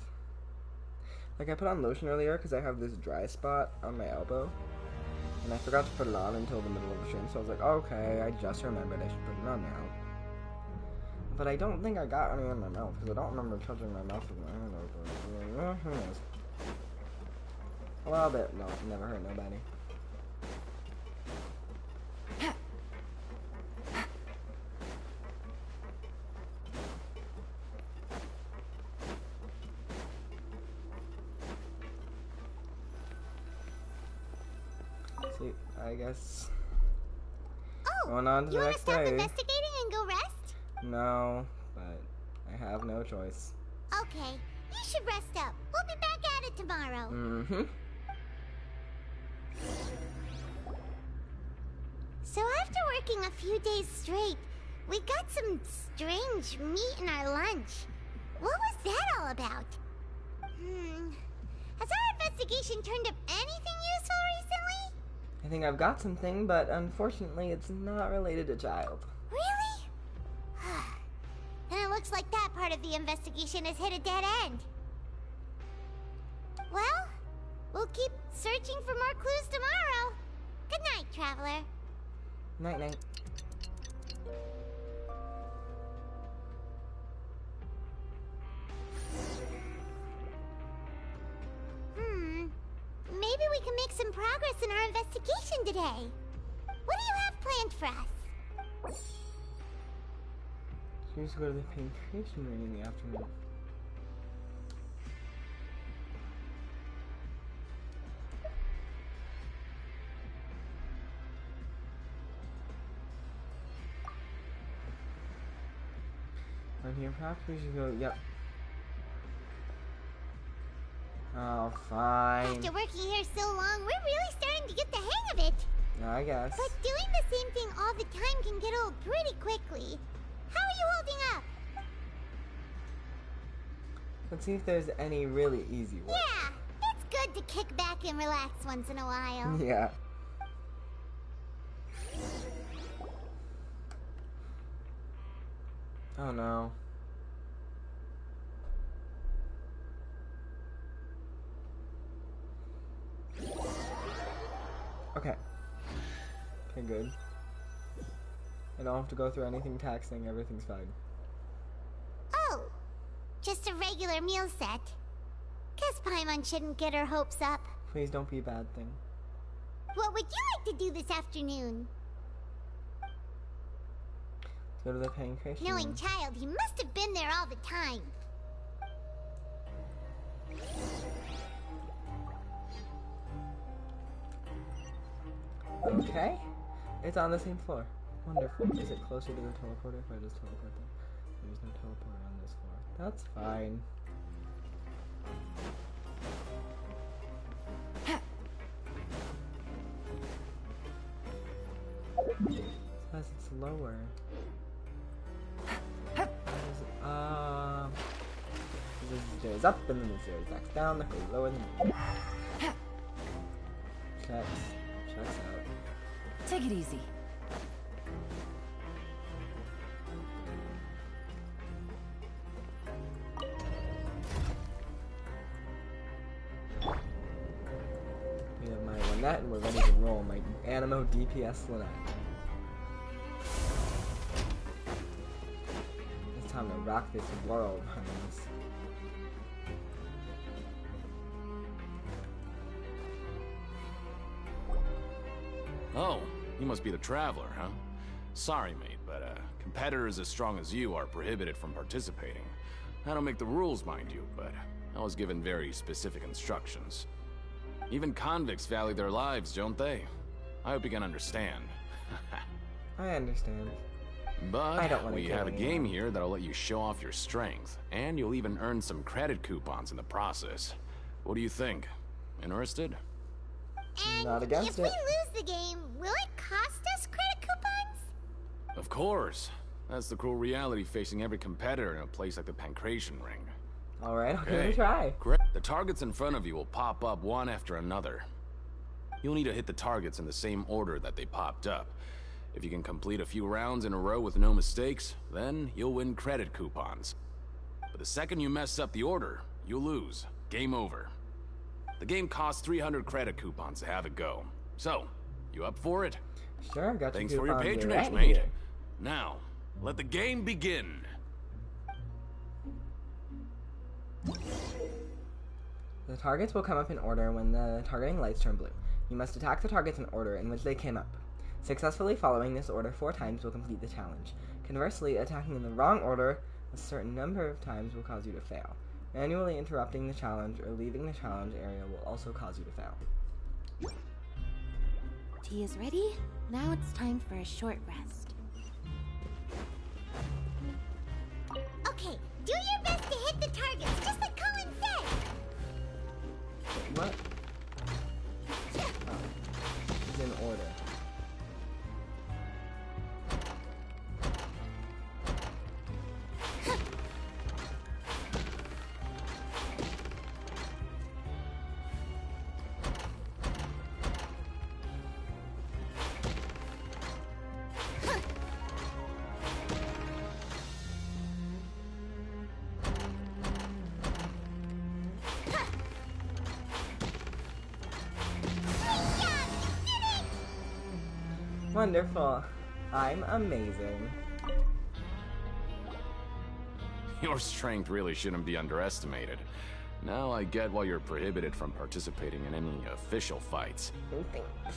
Like, I put on lotion earlier because I have this dry spot on my elbow. And I forgot to put it on until the middle of the stream, so I was like, okay, I just remembered I should put it on now. But I don't think I got any in my mouth, because I don't remember touching my mouth with my hand open. Who knows? A little bit. No, never hurt nobody. I guess. Oh, going on to you the want to next stop day. investigating and go rest? No, but I have no choice. Okay, you should rest up. We'll be back at it tomorrow. Mm-hmm. So after working a few days straight, we got some strange meat in our lunch. What was that all about? Has our investigation turned up anything useful recently? I think I've got something, but unfortunately it's not related to child. Really? Then it looks like that part of the investigation has hit a dead end. Well, we'll keep searching for more clues tomorrow. Good night, Traveler. Night-night. Maybe we can make some progress in our investigation today. What do you have planned for us? She used to go to the pancreation ring in the afternoon. Right here, perhaps we should go. Yep. Oh, fine. After working here so long, we're really starting to get the hang of it. I guess. But doing the same thing all the time can get old pretty quickly. How are you holding up? Let's see if there's any really easy ones. Yeah, it's good to kick back and relax once in a while. Yeah. Oh no. Okay. Okay, good. I don't have to go through anything taxing, everything's fine. Oh, just a regular meal set. Guess Paimon shouldn't get her hopes up. Please don't be a bad thing. What would you like to do this afternoon? Go to the pancreation. Knowing child, he must have been there all the time. Okay. It's on the same floor. Wonderful. Is it closer to the teleporter if I just teleport there? There's no teleporter on this floor. That's fine. It says it's lower. This is up and then this is X down, that goes lower than checks out. Take it easy. We have my Lynette and we're ready to roll my Animo DPS Lynette. It's time to rock this world, honeys. Oh, you must be the Traveler, huh? Sorry, mate, but competitors as strong as you are prohibited from participating. I don't make the rules, mind you, but I was given very specific instructions. Even convicts value their lives, don't they? I hope you can understand. I understand. But I don't want we have a game here that'll let you show off your strength, and you'll even earn some credit coupons in the process. What do you think? Interested? And not against if it. we lose the game, will it cost us credit coupons? Of course. That's the cruel reality facing every competitor in a place like the Pancration Ring. Alright, I'll give it a try. Great. The targets in front of you will pop up one after another. You'll need to hit the targets in the same order that they popped up. If you can complete a few rounds in a row with no mistakes, then you'll win credit coupons. But the second you mess up the order, you'll lose. Game over. The game costs 300 credit coupons to have it go. So, you up for it? Sure, got Thanks your for your coupons patronage, right mate. here. Now, let the game begin. The targets will come up in order when the targeting lights turn blue. You must attack the targets in order in which they came up. Successfully following this order 4 times will complete the challenge. Conversely, attacking in the wrong order a certain number of times will cause you to fail. Manually interrupting the challenge or leaving the challenge area will also cause you to fail. Tea is ready. Now it's time for a short rest. Okay, do your best to hit the targets, just like Colin said. What? Oh. It's in order. Wonderful. I'm amazing. Your strength really shouldn't be underestimated. Now I get why you're prohibited from participating in any official fights.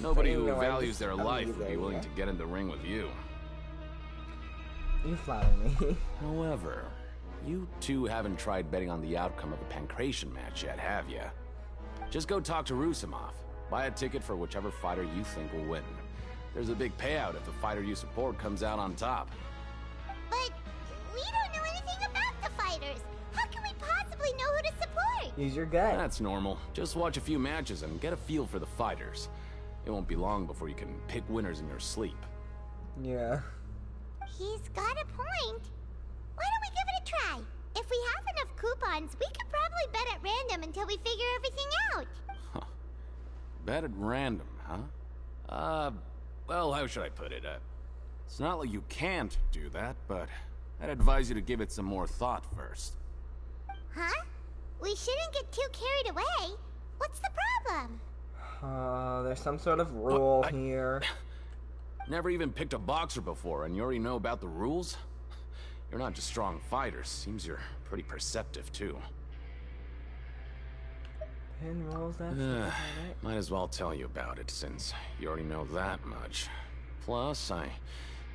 Nobody who values their life would be willing to get in the ring with you. You flatter me. However, you two haven't tried betting on the outcome of a Pancration match yet, have ya? Just go talk to Rusimov. Buy a ticket for whichever fighter you think will win. There's a big payout if the fighter you support comes out on top. But we don't know anything probably know who to support. Use your gut. That's normal. Just watch a few matches and get a feel for the fighters. It won't be long before you can pick winners in your sleep. Yeah. He's got a point. Why don't we give it a try? If we have enough coupons, we could probably bet at random until we figure everything out. Huh. Bet at random, huh? Well, how should I put it? It's not like you can't do that, but I'd advise you to give it some more thought first. Huh? We shouldn't get too carried away. What's the problem? There's some sort of rule here. Never even picked a boxer before, and you already know about the rules? You're not just strong fighters. Seems you're pretty perceptive, too. Pin rolls, that's Might as well tell you about it, since you already know that much. Plus, I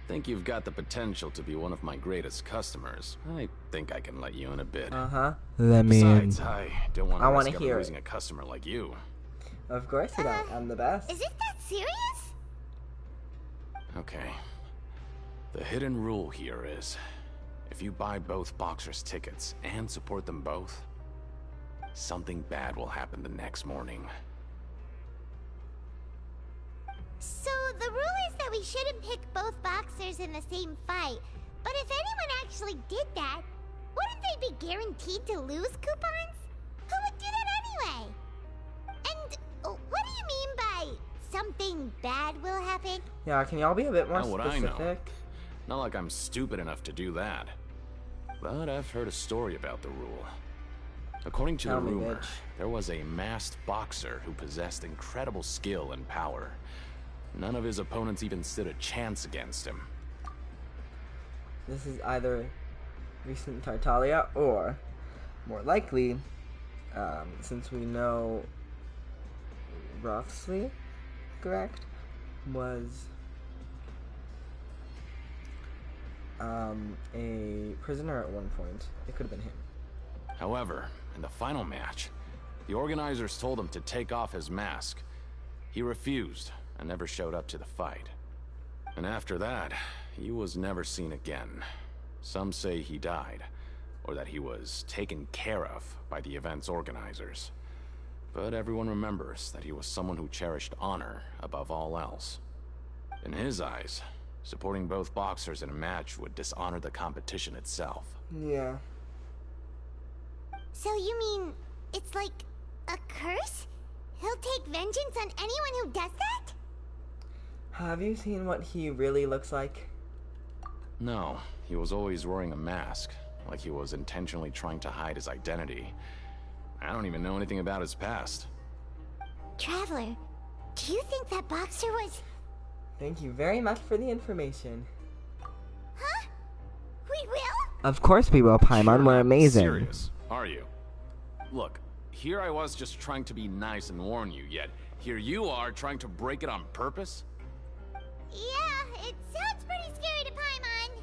think you've got the potential to be one of my greatest customers. I think I can let you in a bit. Let me in. Besides, I don't want to risk ever losing a customer like you. Of course you don't. I'm the best. Is it that serious? Okay. The hidden rule here is, if you buy both boxers' tickets and support them both, something bad will happen the next morning. So the rule is that we shouldn't pick both boxers in the same fight. But if anyone actually did that, wouldn't they be guaranteed to lose coupons? Who would do that anyway? And what do you mean by something bad will happen? Yeah, can y'all be a bit more Not what specific? I know. Not like I'm stupid enough to do that. But I've heard a story about the rule. According to the rumor, there was a masked boxer who possessed incredible skill and power. None of his opponents even stood a chance against him. This is either recent Tartaglia or, more likely, since we know roughly correct, was a prisoner at one point. It could have been him. However, in the final match, the organizers told him to take off his mask. He refused and never showed up to the fight. And after that, he was never seen again. Some say he died, or that he was taken care of by the event's organizers. But everyone remembers that he was someone who cherished honor above all else. In his eyes, supporting both boxers in a match would dishonor the competition itself. Yeah. So you mean it's like a curse? He'll take vengeance on anyone who does that? Have you seen what he really looks like? No, he was always wearing a mask, like he was intentionally trying to hide his identity. I don't even know anything about his past. Traveler, do you think that boxer was... Thank you very much for the information. Huh? We will? Of course we will, Paimon. We're amazing. Serious, are you? Look, here I was just trying to be nice and warn you, yet here you are trying to break it on purpose? Yeah, it sounds pretty scary to Paimon.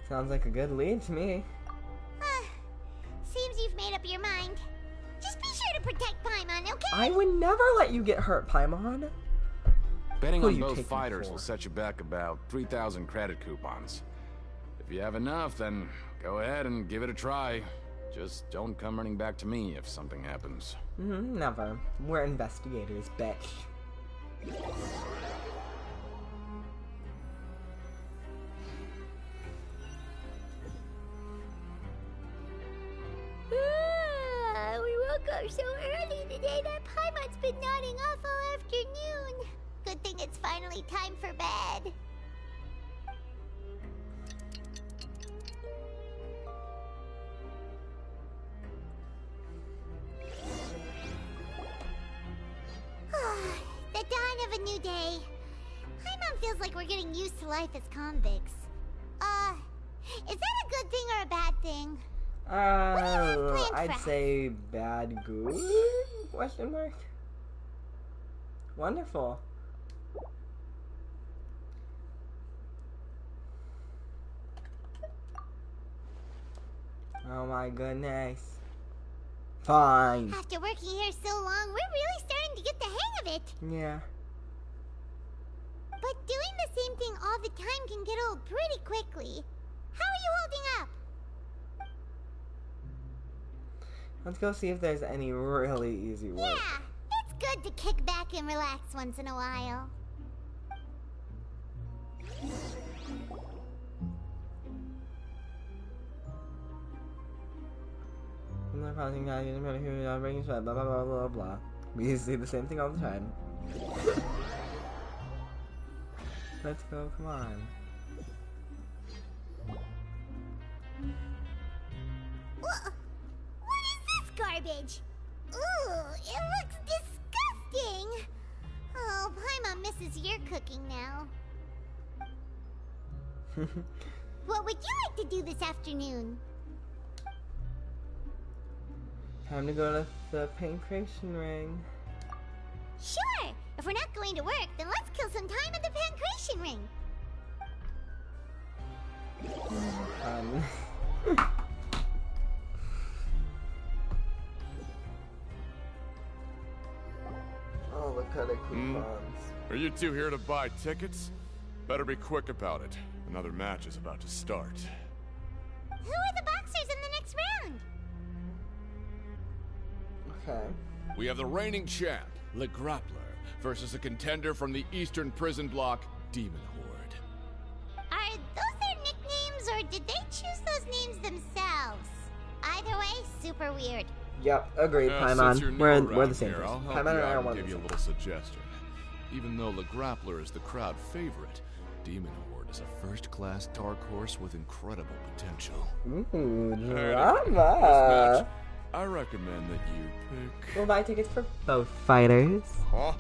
Sounds like a good lead to me. Seems you've made up your mind. Just be sure to protect Paimon, okay? I would never let you get hurt, Paimon. Betting Who are on you both taking fighters for? will set you back about 3,000 credit coupons. If you have enough, then go ahead and give it a try. Just don't come running back to me if something happens. Never. We're investigators, bitch. We woke up so early today that Paimon's been nodding off all afternoon. Good thing it's finally time for bed. The dawn of a new day. Paimon feels like we're getting used to life as convicts. Is that a good thing or a bad thing? I'd say bad goo? Question mark? Wonderful. Oh my goodness. Fine. After working here so long, we're really starting to get the hang of it. Yeah. But doing the same thing all the time can get old pretty quickly. How are you holding up? Let's go see if there's any really easy work. Yeah, it's good to kick back and relax once in a while. Blah blah blah blah blah. We see the same thing all the time. Let's go, come on. What is this garbage? Ooh, it looks disgusting. Oh, Paimon misses your cooking now. What would you like to do this afternoon? Time to go to the pancreation ring. Sure! If we're not going to work, then let's kill some time at the pancreation ring. Oh, look at the coupons. Are you two here to buy tickets? Better be quick about it. Another match is about to start. Who are the boxers in the next round? Okay. We have the reigning champ, Le Grappler, versus a contender from the Eastern Prison Block, Demon Horde. Are those their nicknames, or did they choose those names themselves? Either way, super weird. Yep, agreed, Paimon. We're the same here, person. I'll help Paimon and you I are out one and of give the you a same. little suggestion. Even though Le Grappler is the crowd favorite, Demon Horde is a first-class dark horse with incredible potential. Ooh, This drama. match, I recommend that you pick... We'll buy tickets for both fighters. Huh?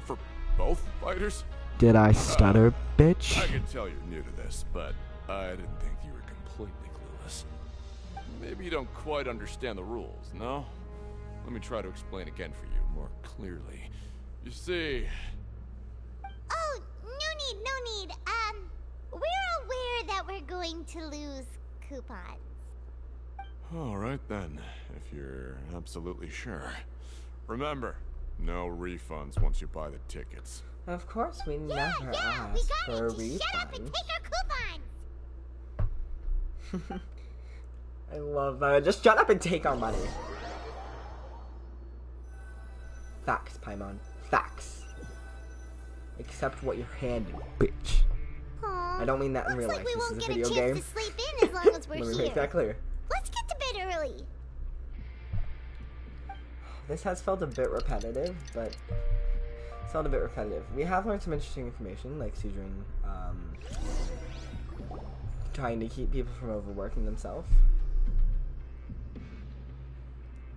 For both fighters? Did I stutter, bitch? I can tell you're new to this, but I didn't think you were completely clueless. Maybe you don't quite understand the rules, no? Let me try to explain again for you more clearly. You see... Oh, no need. We're aware that we're going to lose coupons. Alright then, if you're absolutely sure. Remember, no refunds once you buy the tickets. Of course, we never We ask got for it. Just shut up and refunds. take our coupons. I love that. Just shut up and take our money. Facts, Paimon. Facts. Accept what you're handed, bitch. Aww, I don't mean that in real looks life. like we This won't is a get video a game. chance to sleep in as long as we're Let me here. make that clear. Let's get to bed early. This has felt a bit repetitive, but it's felt a bit repetitive. We have learned some interesting information, like Seedring, trying to keep people from overworking themselves.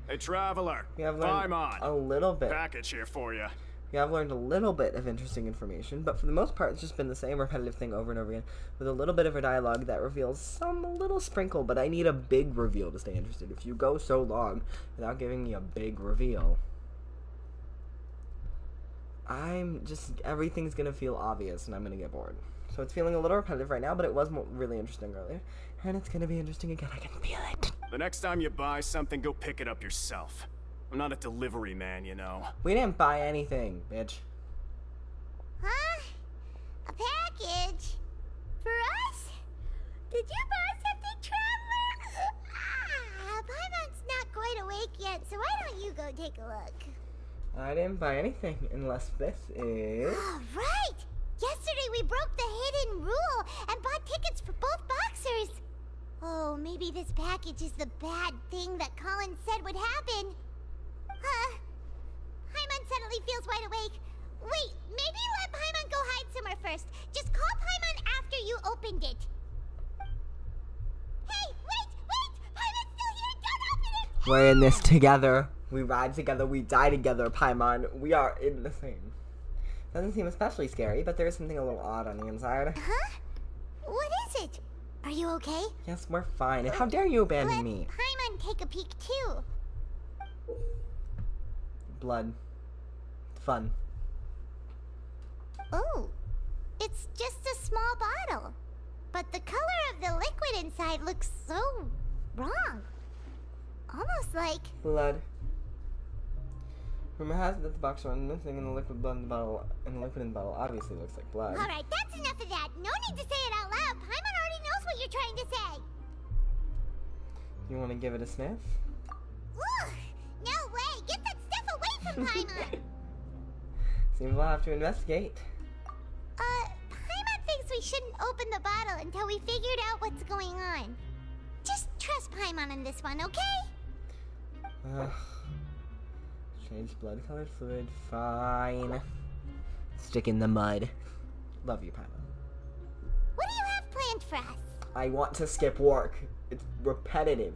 Hey, Traveler. We have learned a little bit. Package here for you. We have learned a little bit of interesting information, but for the most part, it's just been the same repetitive thing over and over again, with a little bit of a dialogue that reveals some little sprinkle, but I need a big reveal to stay interested. If you go so long without giving me a big reveal, everything's gonna feel obvious, and I'm gonna get bored. So it's feeling a little repetitive right now, but it was really interesting earlier, and it's gonna be interesting again. I can feel it. The next time you buy something, go pick it up yourself. I'm not a delivery man, you know. We didn't buy anything, bitch. Huh? A package? For us? Did you buy something, Traveler? Paimon's not quite awake yet, so why don't you go take a look? I didn't buy anything, unless this is... Right! Yesterday we broke the hidden rule and bought tickets for both boxers. Oh, maybe this package is the bad thing that Colin said would happen. Paimon suddenly feels wide awake. Wait, maybe let Paimon go hide somewhere first. Just call Paimon after you opened it. Hey, wait! Paimon's still here! Don't open it! We're in this together. We ride together, we die together, Paimon. We are in the same. Doesn't seem especially scary, but there is something a little odd on the inside. Huh? What is it? Are you okay? Yes, we're fine. And how dare you abandon me? Let Paimon take a peek too. Blood. Fun. Oh, it's just a small bottle. But the color of the liquid inside looks so wrong. Almost like... Blood. Rumor has it that the box went missing and the liquid blood in the bottle, and the liquid in the bottle obviously looks like blood. Alright, that's enough of that. No need to say it out loud. Paimon already knows what you're trying to say. You want to give it a sniff? Ugh! No way! Get that stuff away from Paimon! Seems we'll have to investigate. Paimon thinks we shouldn't open the bottle until we figured out what's going on. Just trust Paimon on this one, okay? Change blood-colored fluid. Fine. Stick in the mud. Love you, Paimon. What do you have planned for us? I want to skip work. It's repetitive.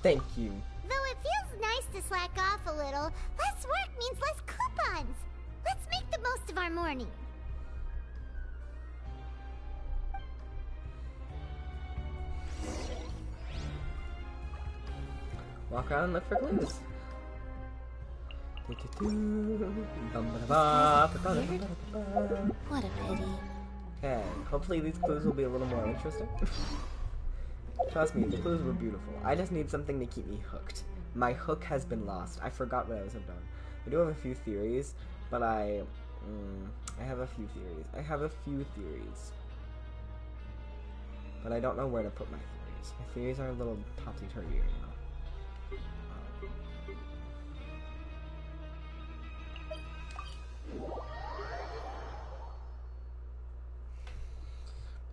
Thank you. Though it feels nice to slack off a little, less work means less coupons. Let's make the most of our morning. Walk around and look for clues. What a pity. Okay, hopefully these clues will be a little more interesting. Trust me, the clues were beautiful. I just need something to keep me hooked. My hook has been lost. I forgot what I was hooked on. I do have a few theories, but I have a few theories. But I don't know where to put my theories. My theories are a little topsy-turvy right now.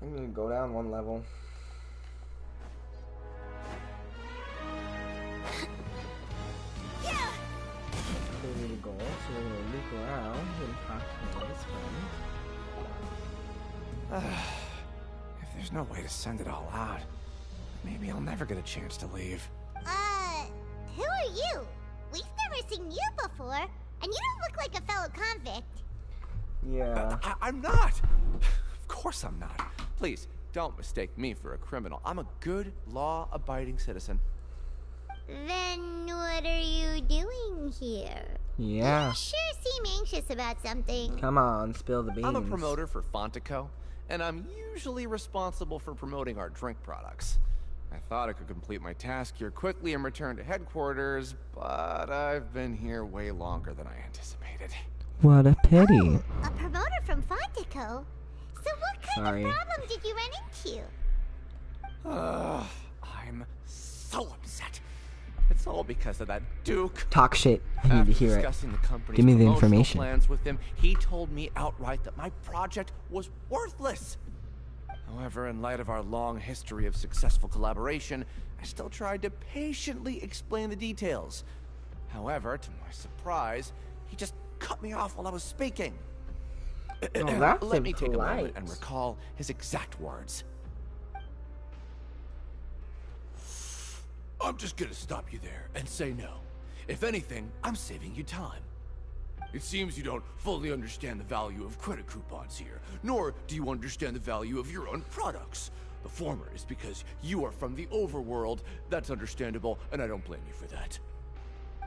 I'm gonna go down one level. Clearly the goal, so we're gonna loop around and talk to this friend. If there's no way to send it all out, maybe I'll never get a chance to leave. Who are you? We've never seen you before, and you don't look like a fellow convict. Yeah. I'm not! Of course I'm not. Please, don't mistake me for a criminal. I'm a good, law-abiding citizen. Then what are you doing here? Yeah. You sure seem anxious about something. Come on, spill the beans. I'm a promoter for Fontico, and I'm usually responsible for promoting our drink products. I thought I could complete my task here quickly and return to headquarters, but I've been here way longer than I anticipated. What a pity. Oh, a promoter from Fontico? So what kind of problem did you run into? I'm so upset. It's all because of that Duke. Talk shit. I need to hear it. Discussing the company's Give me the promotional information. plans with him, he told me outright that my project was worthless. However, in light of our long history of successful collaboration, I still tried to patiently explain the details. However, to my surprise, he just cut me off while I was speaking. That's Let me take a moment impolite. and recall his exact words. I'm just gonna stop you there and say no. If anything, I'm saving you time. It seems you don't fully understand the value of credit coupons here, nor do you understand the value of your own products. The former is because you are from the overworld. That's understandable, and I don't blame you for that.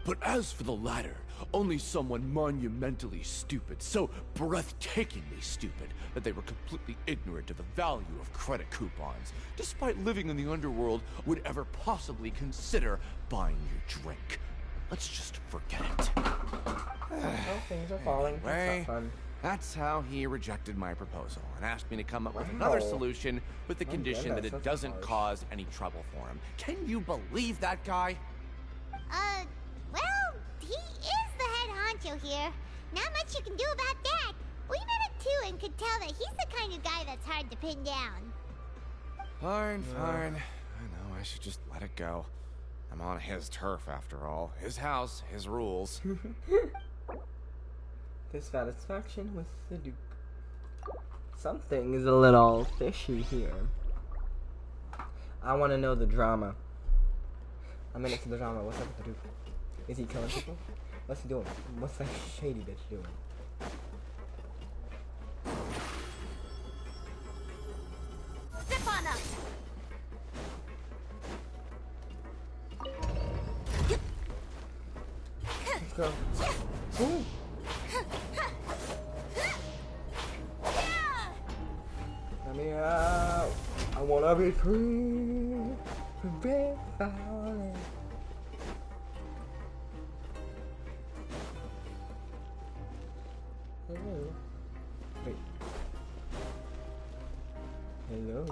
But as for the latter, only someone monumentally stupid, so breathtakingly stupid, that they were completely ignorant of the value of credit coupons, despite living in the underworld, would ever possibly consider buying your drink. Let's just forget it. Oh, things are falling. Anyway, That's not fun. that's how he rejected my proposal and asked me to come up with another Wow. solution with the My condition that goodness, it that's doesn't harsh. cause any trouble for him. Can you believe that guy? Well, he is the head honcho here. Not much you can do about that. We met him too and could tell that he's the kind of guy that's hard to pin down. Fine. I know, I should just let it go. I'm on his turf after all. His house, his rules. Dissatisfaction with the Duke. Something is a little fishy here. I want to know the drama. I'm in it for the drama. What's up with the Duke? Is he killing people? What's he doing? What's that shady bitch doing? Zip on up! Let's go. Ooh. Let me out. I wanna be free. Red violet. Hello. Wait. Hello.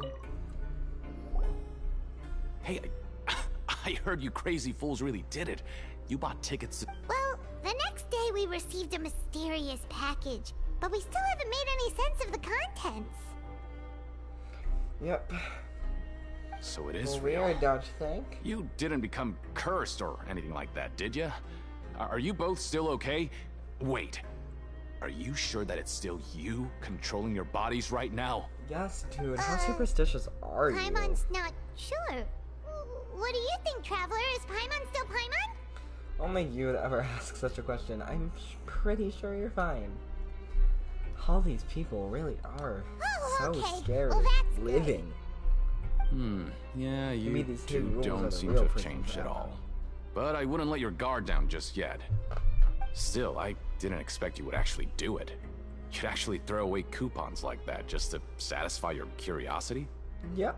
Hey, I I heard you crazy fools really did it. You bought tickets. Well, the next day we received a mysterious package, but we still haven't made any sense of the contents. Yep. So it is Well, real. weird, don't you think? You didn't become cursed or anything like that, did you? Are you both still okay? Wait. Are you sure that it's still you controlling your bodies right now? Yes, dude. How superstitious are you? Paimon's not sure. What do you think, Traveler? Is Paimon still Paimon? Only you would ever ask such a question. I'm pretty sure you're fine. All these people really are so scary living. Yeah, To me, you these two rules are don't the seem real to have prison changed at forever. all. But I wouldn't let your guard down just yet. Still, I didn't expect you would actually do it. You'd actually throw away coupons like that just to satisfy your curiosity? Yep.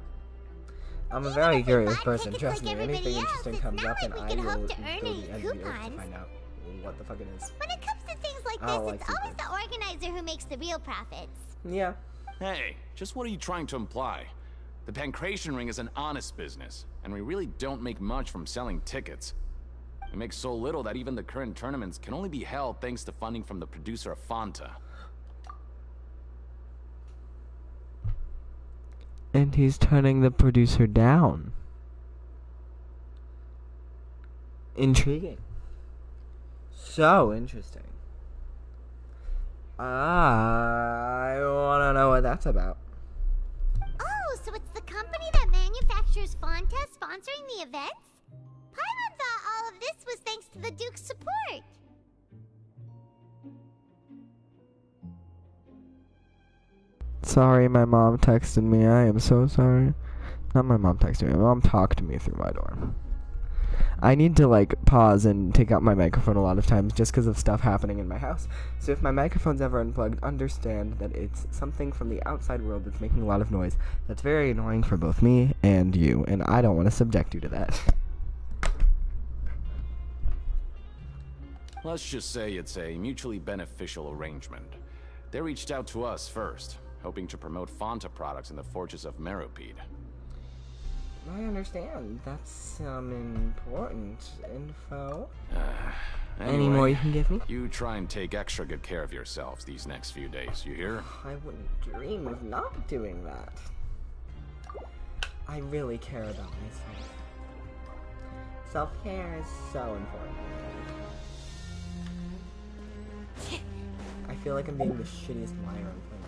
I'm a very curious person, tickets trust like me. Anything everybody else, interesting it's comes not up and like I we can will hope go to to earn the any end of the earth to coupons. find out what the fuck it is. When it comes to things like I don't this, like it's always secrets. the organizer who makes the real profits. Yeah. Hey, just what are you trying to imply? The Pancration Ring is an honest business, and we really don't make much from selling tickets. We make so little that even the current tournaments can only be held thanks to funding from the producer of Fanta. And he's turning the producer down. Intriguing. So interesting. I wanna know what that's about. Oh, so it's the company that manufactures Fanta sponsoring the events? Paimon thought all of this was thanks to the Duke's support. Sorry, my mom texted me. I am so sorry. Not my mom texted me. My mom talked to me through my door. I need to, like, pause and take out my microphone a lot of times just because of stuff happening in my house. So if my microphone's ever unplugged, understand that it's something from the outside world that's making a lot of noise. That's very annoying for both me and you, and I don't want to subject you to that. Let's just say it's a mutually beneficial arrangement. They reached out to us first, hoping to promote Fanta products in the Fortress of Meropide. I understand. That's some important info. Anyway, Any more you can give me? You try and take extra good care of yourselves these next few days, you hear? I wouldn't dream of not doing that. I really care about myself. Self-care is so important. I feel like I'm being the shittiest liar on planet.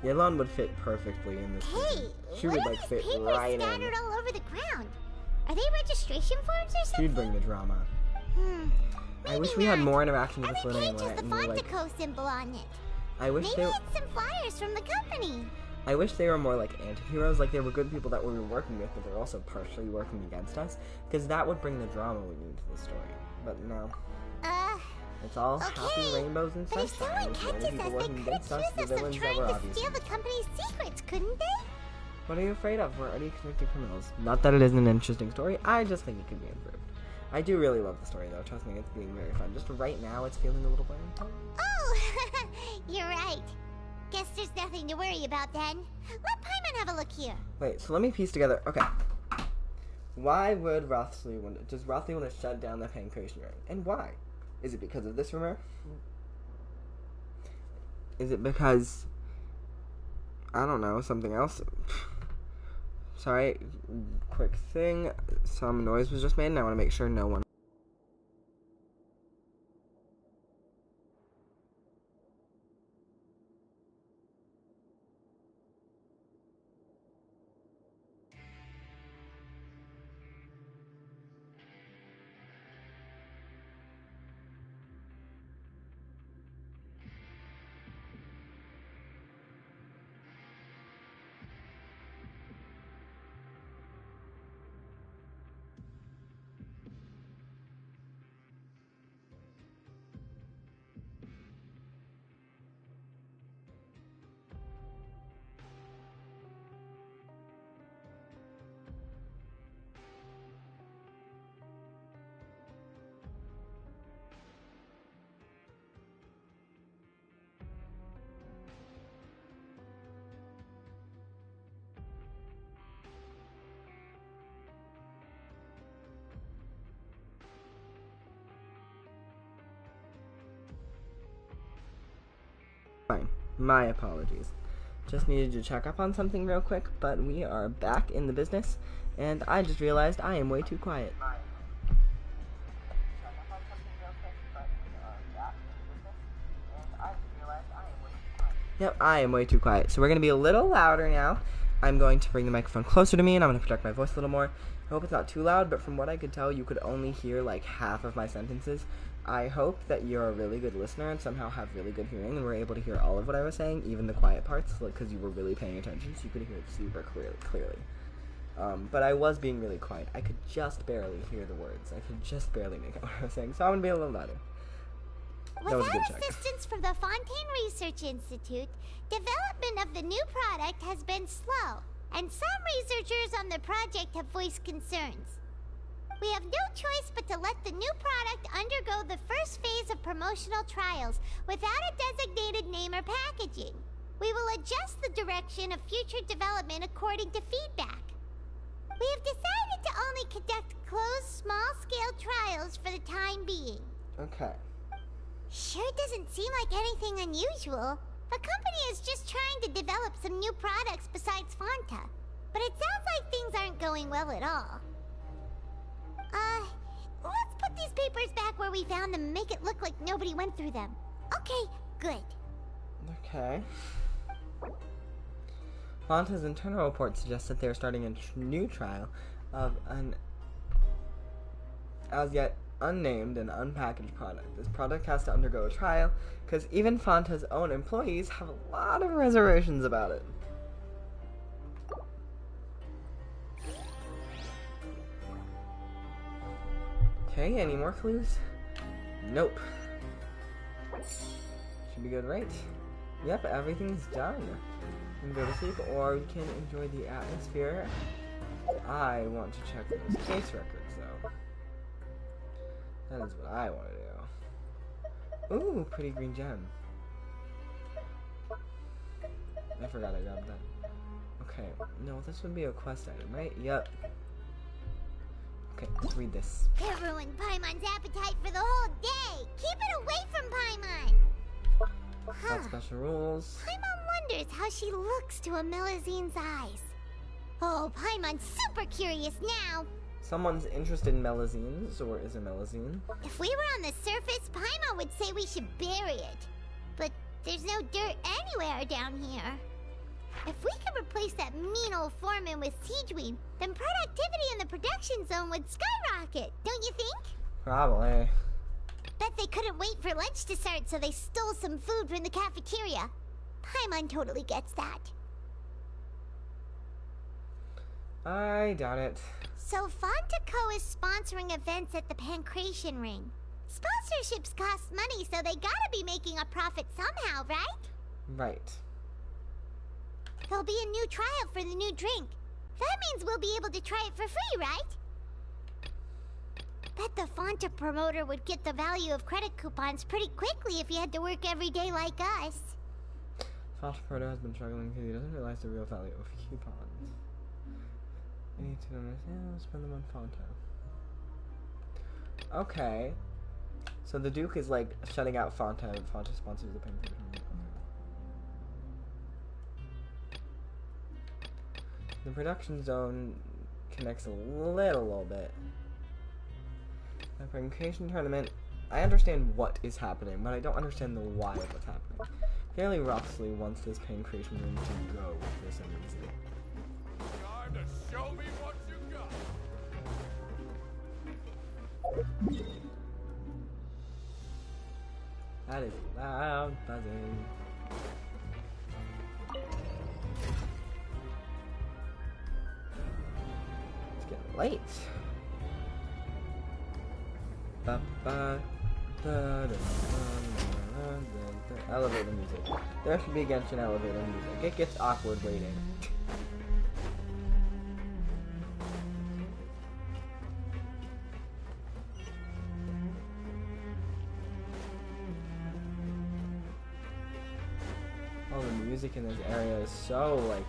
Yelon would fit perfectly in this. Hey, She what would are like these fit papers right scattered in. all over the ground? Are they registration forms or something? She'd bring the drama. I wish we had more interaction with this Every Lene page and has the Rhett, and like, Fontaco symbol on it. I wish Maybe they. it's some flyers from the company. I wish they were more like anti-heroes, like they were good people that we were working with, but they're also partially working against us, because that would bring the drama we need to the story. But no. It's all happy rainbows and But if sunshine. someone The only catches people us, they working could against us, accuse the us of villains that trying were to obvious. steal the company's secrets, couldn't they? What are you afraid of? We're already convicted criminals. Not that it isn't an interesting story, I just think it could be improved. I do really love the story, though. Trust me, it's being very fun. Just right now, it's feeling a little bland. Oh, you're right. Guess there's nothing to worry about then. Let Paimon have a look here. Wait, so let me piece together. Okay. Why would Rothsley want to... Does Rothsley want to shut down the Pancration Ring? And why? Is it because of this rumor? Is it because... I don't know, something else? Sorry, quick thing. Some noise was just made, and I want to make sure no one... My apologies. Just needed to check up on something real quick, but we are back in the business, and I just realized I am way too quiet. Yep, I am way too quiet. So we're going to be a little louder now. I'm going to bring the microphone closer to me, and I'm going to project my voice a little more. I hope it's not too loud, but from what I could tell, you could only hear like half of my sentences. I hope that you're a really good listener and somehow have really good hearing and were able to hear all of what I was saying, even the quiet parts, because you were really paying attention, so you could hear it super clearly. But I was being really quiet. I could just barely hear the words. I could just barely make out what I was saying, so I'm going to be a little louder. Without assistance from the Fontaine Research Institute, development of the new product has been slow, and some researchers on the project have voiced concerns. We have no choice but to let the new product undergo the first phase of promotional trials without a designated name or packaging. We will adjust the direction of future development according to feedback. We have decided to only conduct closed, small-scale trials for the time being. Okay. Sure doesn't seem like anything unusual. The company is just trying to develop some new products besides Fanta. But it sounds like things aren't going well at all. Let's put these papers back where we found them and make it look like nobody went through them. Okay, good. Okay. Fanta's internal report suggests that they're starting a new trial of an as yet unnamed and unpackaged product. This product has to undergo a trial because even Fanta's own employees have a lot of reservations about it. Okay, any more clues? Nope. Should be good, right? Yep, everything's done. We can go to sleep or we can enjoy the atmosphere. I want to check those case records though. That is what I want to do. Ooh, pretty green gem. I forgot I grabbed that. Okay, no, this would be a quest item, right? Yep. Okay, let's read this. It ruined Paimon's appetite for the whole day. Keep it away from Paimon. Got special rules. Paimon wonders how she looks to a Melizine's eyes. Oh, Paimon's super curious now. Someone's interested in Melazines, or is a Melazine? If we were on the surface, Paimon would say we should bury it. But there's no dirt anywhere down here. If we could replace that mean old foreman with Siegeween, then productivity in the production zone would skyrocket, don't you think? Probably. Bet they couldn't wait for lunch to start, so they stole some food from the cafeteria. Paimon totally gets that. I doubt it. So Fontaco is sponsoring events at the Pancration Ring. Sponsorships cost money, so they gotta be making a profit somehow, right? Right. There'll be a new trial for the new drink. That means we'll be able to try it for free, right? Bet the Fanta promoter would get the value of credit coupons pretty quickly if he had to work every day like us. Fanta promoter has been struggling because he doesn't realize the real value of coupons. You need to understand, spend them on Fanta. Okay. So the Duke is like shutting out Fanta, and Fanta sponsors the Pancration. The production zone connects a little bit. The Pancration tournament, I understand what is happening, but I don't understand the why of what's happening. Fairly roughly wants this Pancration room to go for some reason. Time to show me what you got. That is loud buzzing. It's getting late. Elevator music. There should be a Genshin elevator music. It gets awkward waiting. Oh, the music in this area is so, like,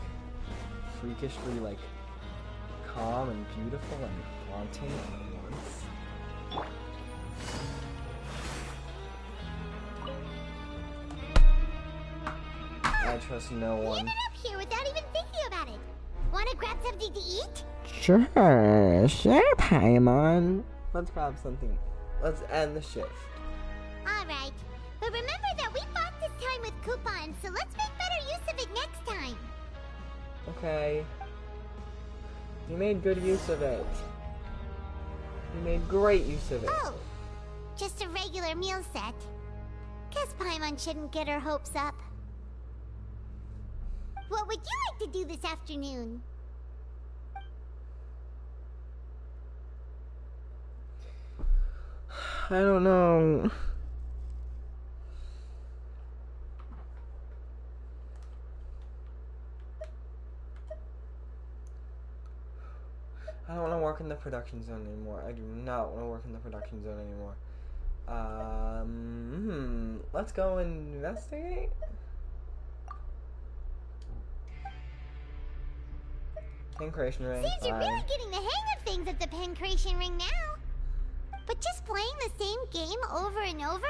freakishly, like, calm and beautiful and haunting all at once. trust no He one. ended up here without even thinking about it. Wanna grab something to eat? Sure, Paimon. Let's grab something. Let's end the shift. Alright. But remember that we bought this time with coupons, so let's make better use of it next time. Okay. You made good use of it. You made great use of it. Oh, just a regular meal set. Guess Paimon shouldn't get her hopes up. What would you like to do this afternoon? I don't know. I don't want to work in the production zone anymore. I do not want to work in the production zone anymore. Let's go investigate. Pancreation ring. Seems you're fine. really getting the hang of things at the Pancreation ring now. But just playing the same game over and over?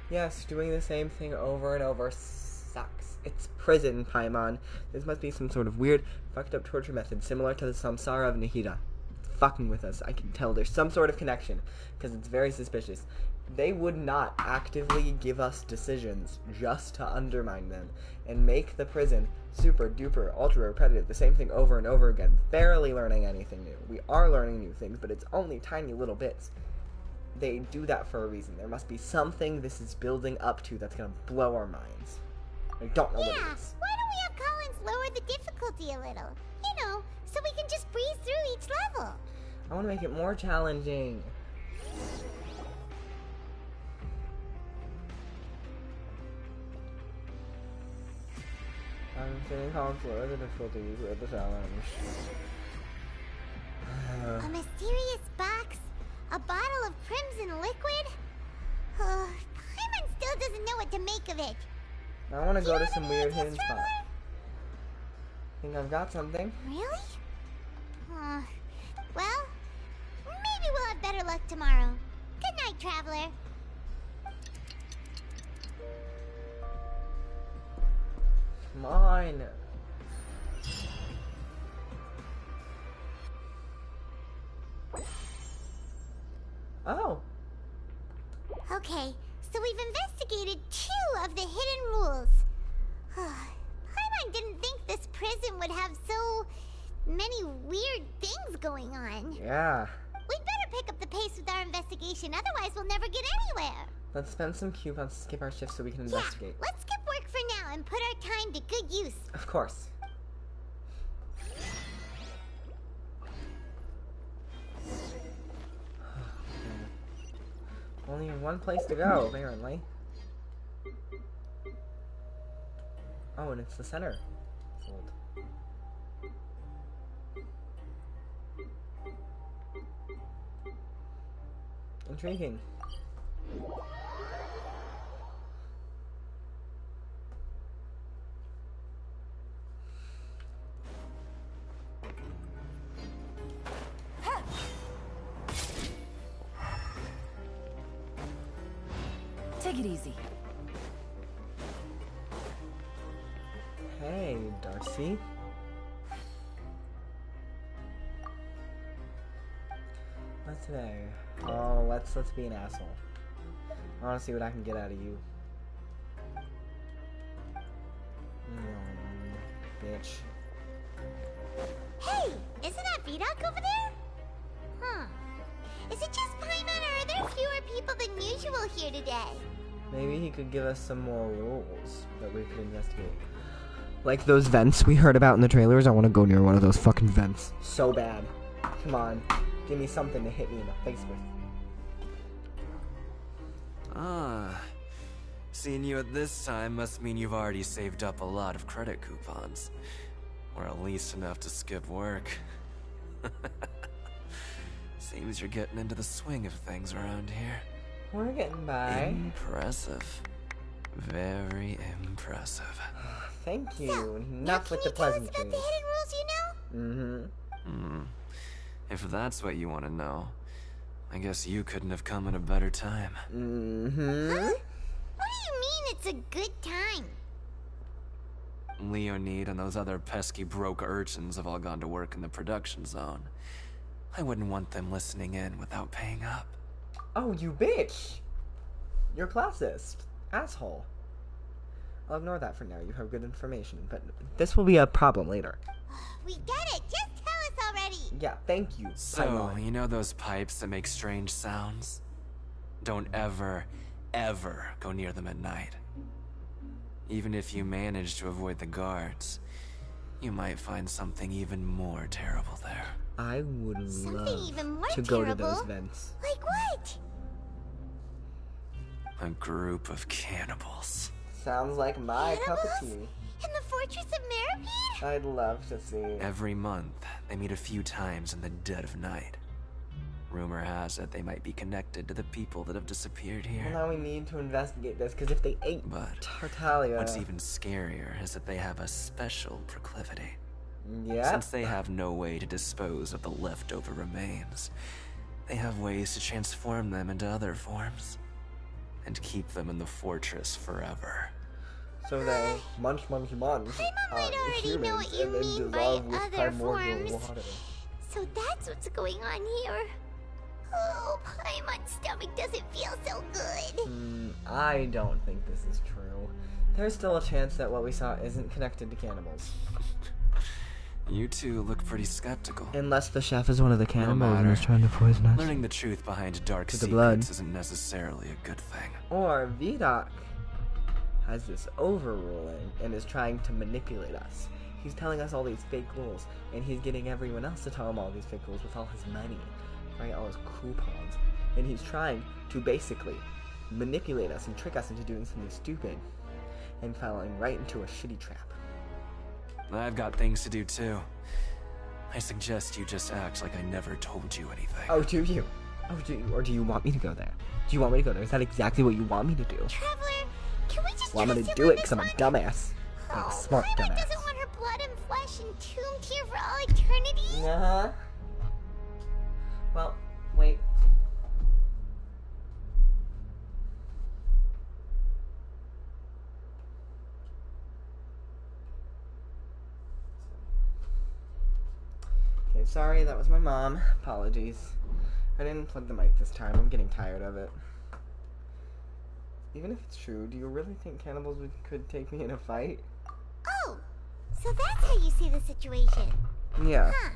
Yes, doing the same thing over and over sucks. It's prison, Paimon. This must be some sort of weird, fucked up torture method similar to the samsara of Nahida. It's fucking with us. I can tell there's some sort of connection, because it's very suspicious. They would not actively give us decisions just to undermine them and make the prison super duper ultra repetitive, the same thing over and over again, barely learning anything new. We are learning new things, but it's only tiny little bits. They do that for a reason. There must be something this is building up to that's gonna blow our minds. I don't know what it is. Why don't we have Collins lower the difficulty a little? You know, so we can just breeze through each level. I want to make it more challenging. I'm feeling Collins lower the difficulties with the challenge. A mysterious box? A bottle of crimson liquid? Paimon still doesn't know what to make of it. I want to go to some weird hidden spot. Think I've got something. Really? Well, maybe we'll have better luck tomorrow. Good night, Traveler. Come on. Oh. Okay, so we've investigated 2 of the hidden rules. Paimon didn't think this prison would have so many weird things going on. Yeah. We'd better pick up the pace with our investigation, otherwise we'll never get anywhere. Let's spend some coupons to skip our shift so we can investigate. Let's skip work for now and put our time to good use. Of course. Only one place to go, apparently. Oh, and it's the center. Sold. Intriguing. Take it easy. Hey, Darcy. What's today? Oh, let's be an asshole. I want to see what I can get out of you. Bitch. Hey, isn't that Vidocq over there? Is it just Paimon, or are there fewer people than usual here today? Maybe he could give us some more rules that we could investigate. Like those vents we heard about in the trailers. I want to go near one of those fucking vents. So bad. Come on. Give me something to hit me in the face with. Seeing you at this time must mean you've already saved up a lot of credit coupons. Or at least enough to skip work. Seems you're getting into the swing of things around here. We're getting by. Impressive. Very impressive. Thank you. So, Enough with the pleasantries. About the hidden rules, you know? If that's what you want to know, I guess you couldn't have come at a better time. Huh? What do you mean it's a good time. Leonid and those other pesky broke urchins have all gone to work in the production zone. I wouldn't want them listening in without paying up. Oh, you bitch! You're classist. Asshole. I'll ignore that for now. You have good information, but this will be a problem later. We get it! Just tell us already! Yeah, thank you. So, you know those pipes that make strange sounds? Don't ever, ever go near them at night. Even if you manage to avoid the guards, you might find something even more terrible there. I would Something even more love to go to terrible? those vents. Like what? A group of cannibals. Sounds like my cup of tea. In the Fortress of Meripede? I'd love to see. Every month, they meet a few times in the dead of night. Rumor has it they might be connected to the people that have disappeared here. Well, now we need to investigate this, because if they ate Tartaglia... What's even scarier is that they have a special proclivity. Yeah. Since they have no way to dispose of the leftover remains, they have ways to transform them into other forms and keep them in the fortress forever. So they munch on Paimon might already know what you mean by other forms. So that's what's going on here. Oh, Paimon's stomach doesn't feel so good. I don't think this is true. There's still a chance that what we saw isn't connected to cannibals. You two look pretty skeptical. Unless the chef is one of the cannibals No and is trying to poison us. Learning the truth behind dark To the secrets blood. isn't necessarily a good thing. Or Vidoc has this overruling and is trying to manipulate us. He's telling us all these fake rules, and he's getting everyone else to tell him all these fake rules with all his money, right? All his coupons. And he's trying to basically manipulate us and trick us into doing something stupid and falling right into a shitty trap. I've got things to do too. I suggest you just act like I never told you anything. Oh, do you? Oh, do you? Or do you want me to go there? Do you want me to go there? Is that exactly what you want me to do? Traveler, can we just Well, I'm gonna trust him do on it because I'm a this dumbass. I'm a smart Paimon dumbass. doesn't want her blood and flesh entombed here for all eternity? Uh-huh. Well, wait. Okay, sorry, that was my mom. Apologies. I didn't plug the mic this time. I'm getting tired of it. Even if it's true, do you really think cannibals could take me in a fight? Oh, so that's how you see the situation. Yeah. Huh.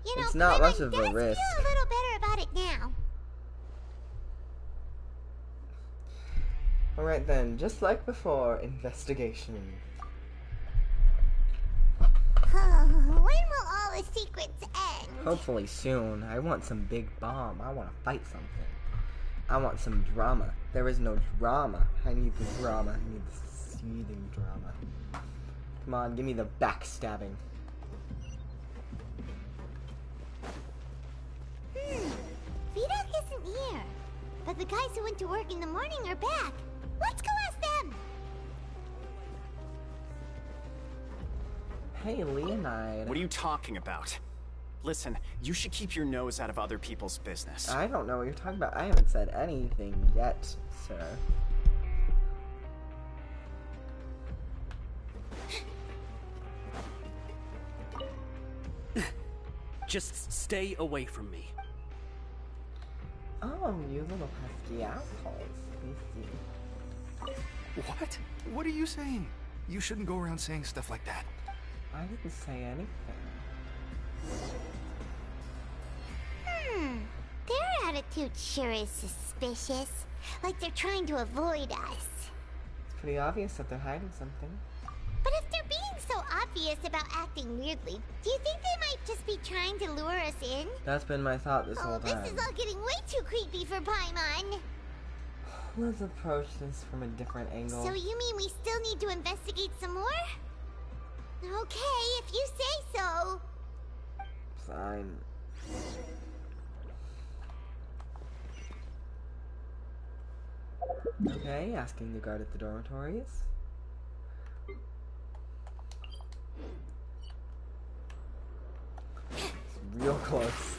You know, It's not Paimon much of a does risk. feel a little better about it now. Alright then, just like before, investigation. When will all the secrets end? Hopefully soon. I want some big bomb. I want to fight something. I want some drama. There is no drama. I need the drama. I need the seething drama. Come on, give me the backstabbing. Vidoc isn't here. But the guys who went to work in the morning are back. Let's go ask them. Hey, Leonide. What are you talking about? Listen, you should keep your nose out of other people's business. I don't know what you're talking about. I haven't said anything yet, sir. Just stay away from me. Oh, you little pesky assholes. Let me see. What? What are you saying? You shouldn't go around saying stuff like that. I didn't say anything. Their attitude sure is suspicious. Like they're trying to avoid us. It's pretty obvious that they're hiding something. But if they're being so obvious about acting weirdly, do you think they might just be trying to lure us in? That's been my thought this whole time. This is all getting way too creepy for Paimon. Let's approach this from a different angle. So you mean we still need to investigate some more? Okay, if you say so. Fine. Okay, asking the guard at the dormitories. It's real close.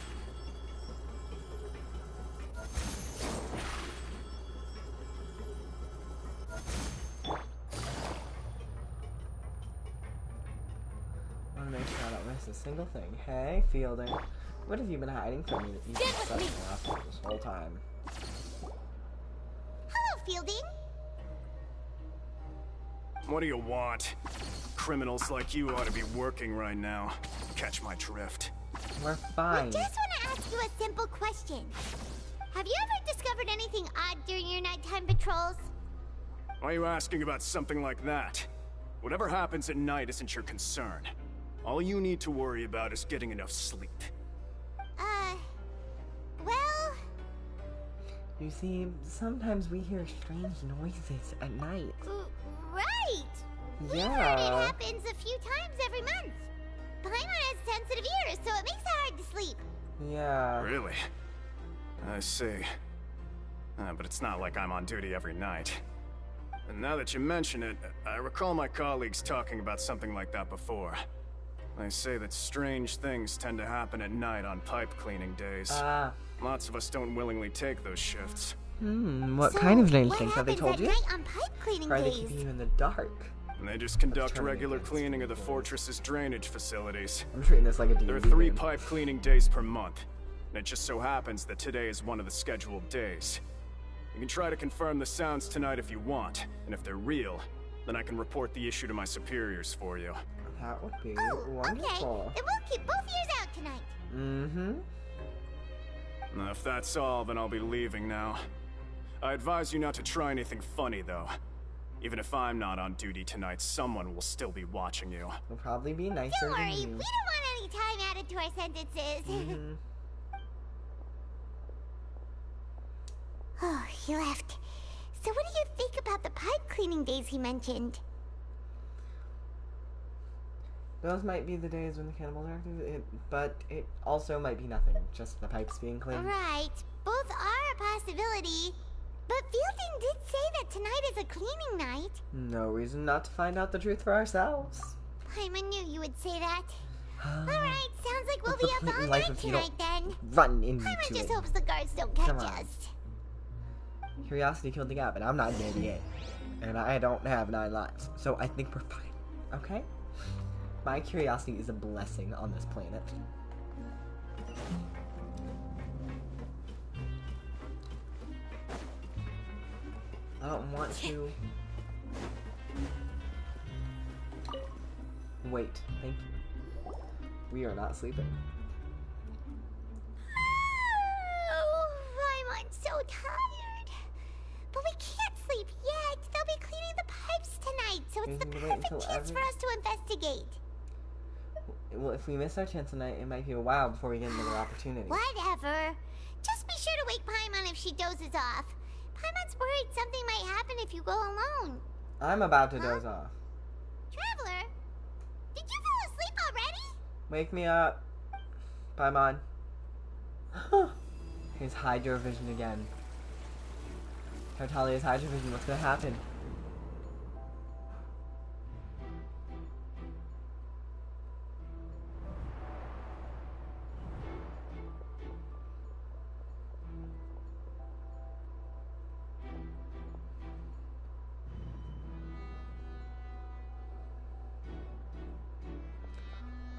make sure I don't miss a single thing. Hey, Fielding. What have you been hiding from me that you've been such an asshole this whole time? Hello, Fielding. What do you want? Criminals like you ought to be working right now. Catch my drift. We're fine. I just want to ask you a simple question. Have you ever discovered anything odd during your nighttime patrols? Why are you asking about something like that? Whatever happens at night isn't your concern. All you need to worry about is getting enough sleep. Well... You see, sometimes we hear strange noises at night. Right! Yeah. We've heard it happens a few times every month. Paimon has sensitive ears, so it makes it hard to sleep. Yeah. Really? I see. But it's not like I'm on duty every night. And now that you mention it, I recall my colleagues talking about something like that before. They say that strange things tend to happen at night on pipe cleaning days. Lots of us don't willingly take those shifts. What kind of strange things have they told you? On pipe cleaning Or are they days? keeping you in the dark? And they just conduct regular cleaning of the fortress's drainage facilities. I'm treating this like a D&D There are 3 game. pipe cleaning days per month. And it just so happens that today is one of the scheduled days. You can try to confirm the sounds tonight if you want. And if they're real, then I can report the issue to my superiors for you. That would be wonderful. Okay. Then we'll keep both ears out tonight. Now, if that's all, then I'll be leaving now. I advise you not to try anything funny, though. Even if I'm not on duty tonight, someone will still be watching you. We'll probably be nicer Don't worry, than you. we don't want any time added to our sentences. Oh, he left. So what do you think about the pipe cleaning days he mentioned? Those might be the days when the cannibals are active, but it also might be nothing. Just the pipes being cleaned. Right. Both are a possibility. But Fielding did say that tonight is a cleaning night. No reason not to find out the truth for ourselves. Paimon knew you would say that. Alright, sounds like we'll What's be the up point in all life night if you tonight don't then. run into Paimon just it? hopes the guards don't catch Come on. us. Curiosity killed the cat, but I'm not dead yet. And I don't have 9 lives. So I think we're fine. Okay? My curiosity is a blessing on this planet. I don't want to... Wait, thank you. We are not sleeping. Oh, Paimon's so tired. But we can't sleep yet. They'll be cleaning the pipes tonight, so it's the perfect chance for us to investigate. Well, if we miss our chance tonight, it might be a while before we get another opportunity. Whatever. Just be sure to wake Paimon if she dozes off. Paimon's worried something might happen if you go alone. I'm about to doze off. Traveler, did you fall asleep already? Wake me up. Paimon. His Hydro Vision again. Tartalia's Hydro Vision, what's gonna happen?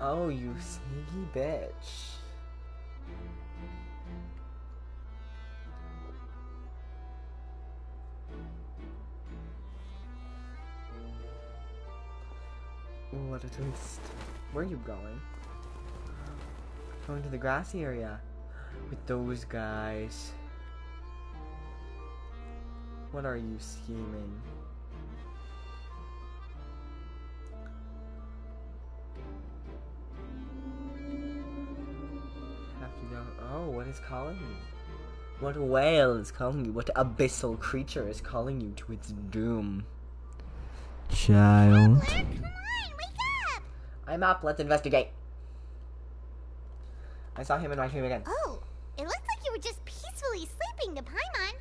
Oh, you sneaky bitch. What a twist. Where are you going? Going to the grassy area with those guys. What are you scheming? Oh, what is calling you? What whale is calling you? What abyssal creature is calling you to its doom? Child. Come on, wake up! I'm up, let's investigate. I saw him in my dream again. Oh, it looked like you were just peacefully sleeping to Paimon.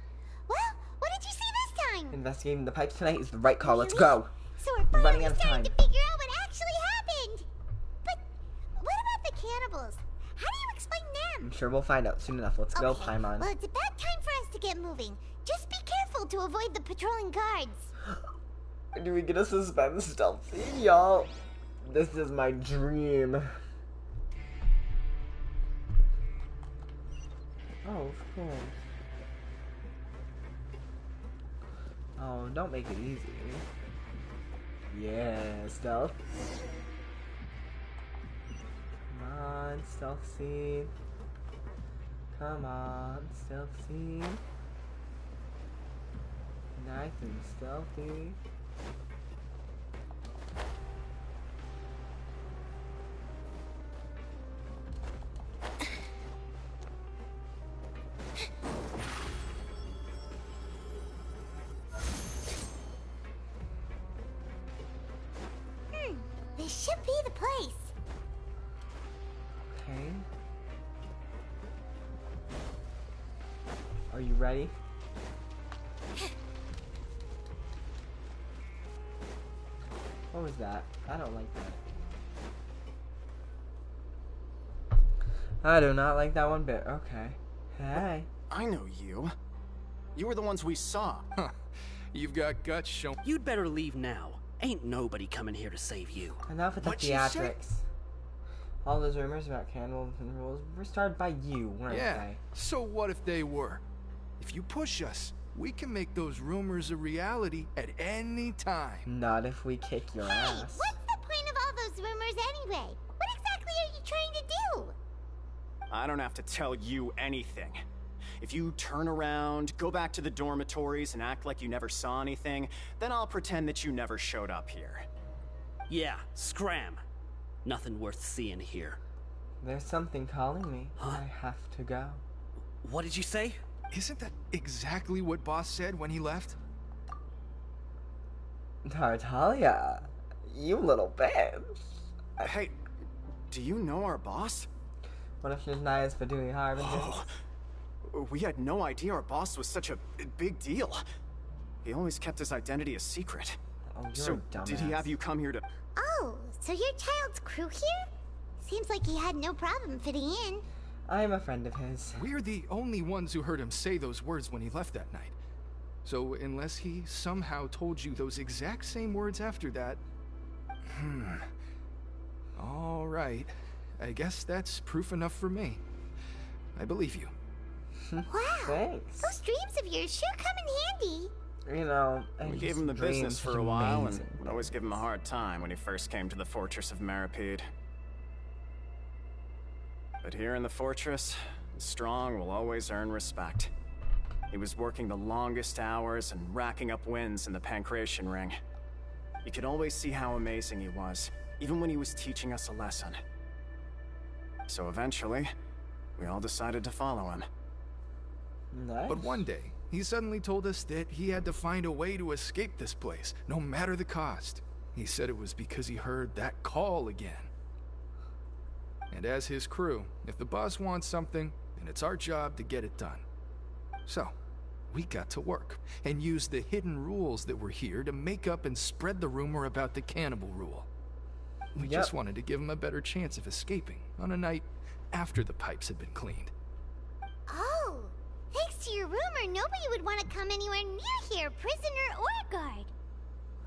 Well, what did you see this time? Investigating the pipes tonight is the right call, let's go. So we're finally Running out of starting time. to figure out what actually happened. But what about the cannibals? How do you explain them? I'm sure we'll find out soon enough. Let's go, Paimon. Well, it's about time for us to get moving. Just be careful to avoid the patrolling guards. Do we get a suspense stealth scene, y'all? This is my dream. Oh, of course. Oh, don't make it easy. Yeah, stealth. Come on, stealth scene. Come on, stealth scene. Nice and stealthy. This should be the place. Okay. Are you ready? What was that? I don't like that. I do not like that one bit. Okay. Hey. I know you. You were the ones we saw. Huh. You've got guts, show. You'd better leave now. Ain't nobody coming here to save you. Enough with the theatrics. All those rumors about candles and rules were started by you, weren't they? So what if they were? If you push us, we can make those rumors a reality at any time. Not if we kick your ass. What's the point of all those rumors anyway? What exactly are you trying to do? I don't have to tell you anything. If you turn around, go back to the dormitories, and act like you never saw anything, then I'll pretend that you never showed up here. Yeah, scram. Nothing worth seeing here. There's something calling me. Huh? I have to go. What did you say? Isn't that exactly what Boss said when he left? Tartaglia, you little bitch. Hey, do you know our boss? What if she's nice for doing harm? Oh, we had no idea our boss was such a big deal. He always kept his identity a secret. Oh, you're so, a dumbass. Did he have you come here to... Oh, so your child's crew here? Seems like he had no problem fitting in. I'm a friend of his. We're the only ones who heard him say those words when he left that night. So, unless he somehow told you those exact same words after that... All right. I guess that's proof enough for me. I believe you. Wow. Thanks. Those dreams of yours sure come in handy. You know, we gave him the business for a while and would always give him a hard time when he first came to the fortress of Maripede. But here in the fortress, the strong will always earn respect. He was working the longest hours and racking up wins in the Pancration Ring. You could always see how amazing he was, even when he was teaching us a lesson. So eventually, we all decided to follow him. Nice. But one day, he suddenly told us that he had to find a way to escape this place, no matter the cost. He said it was because he heard that call again. And as his crew, if the boss wants something, then it's our job to get it done. So, we got to work, and used the hidden rules that were here to make up and spread the rumor about the cannibal rule. We just wanted to give him a better chance of escaping on a night after the pipes had been cleaned. Oh, thanks to your rumor, nobody would want to come anywhere near here, prisoner or guard.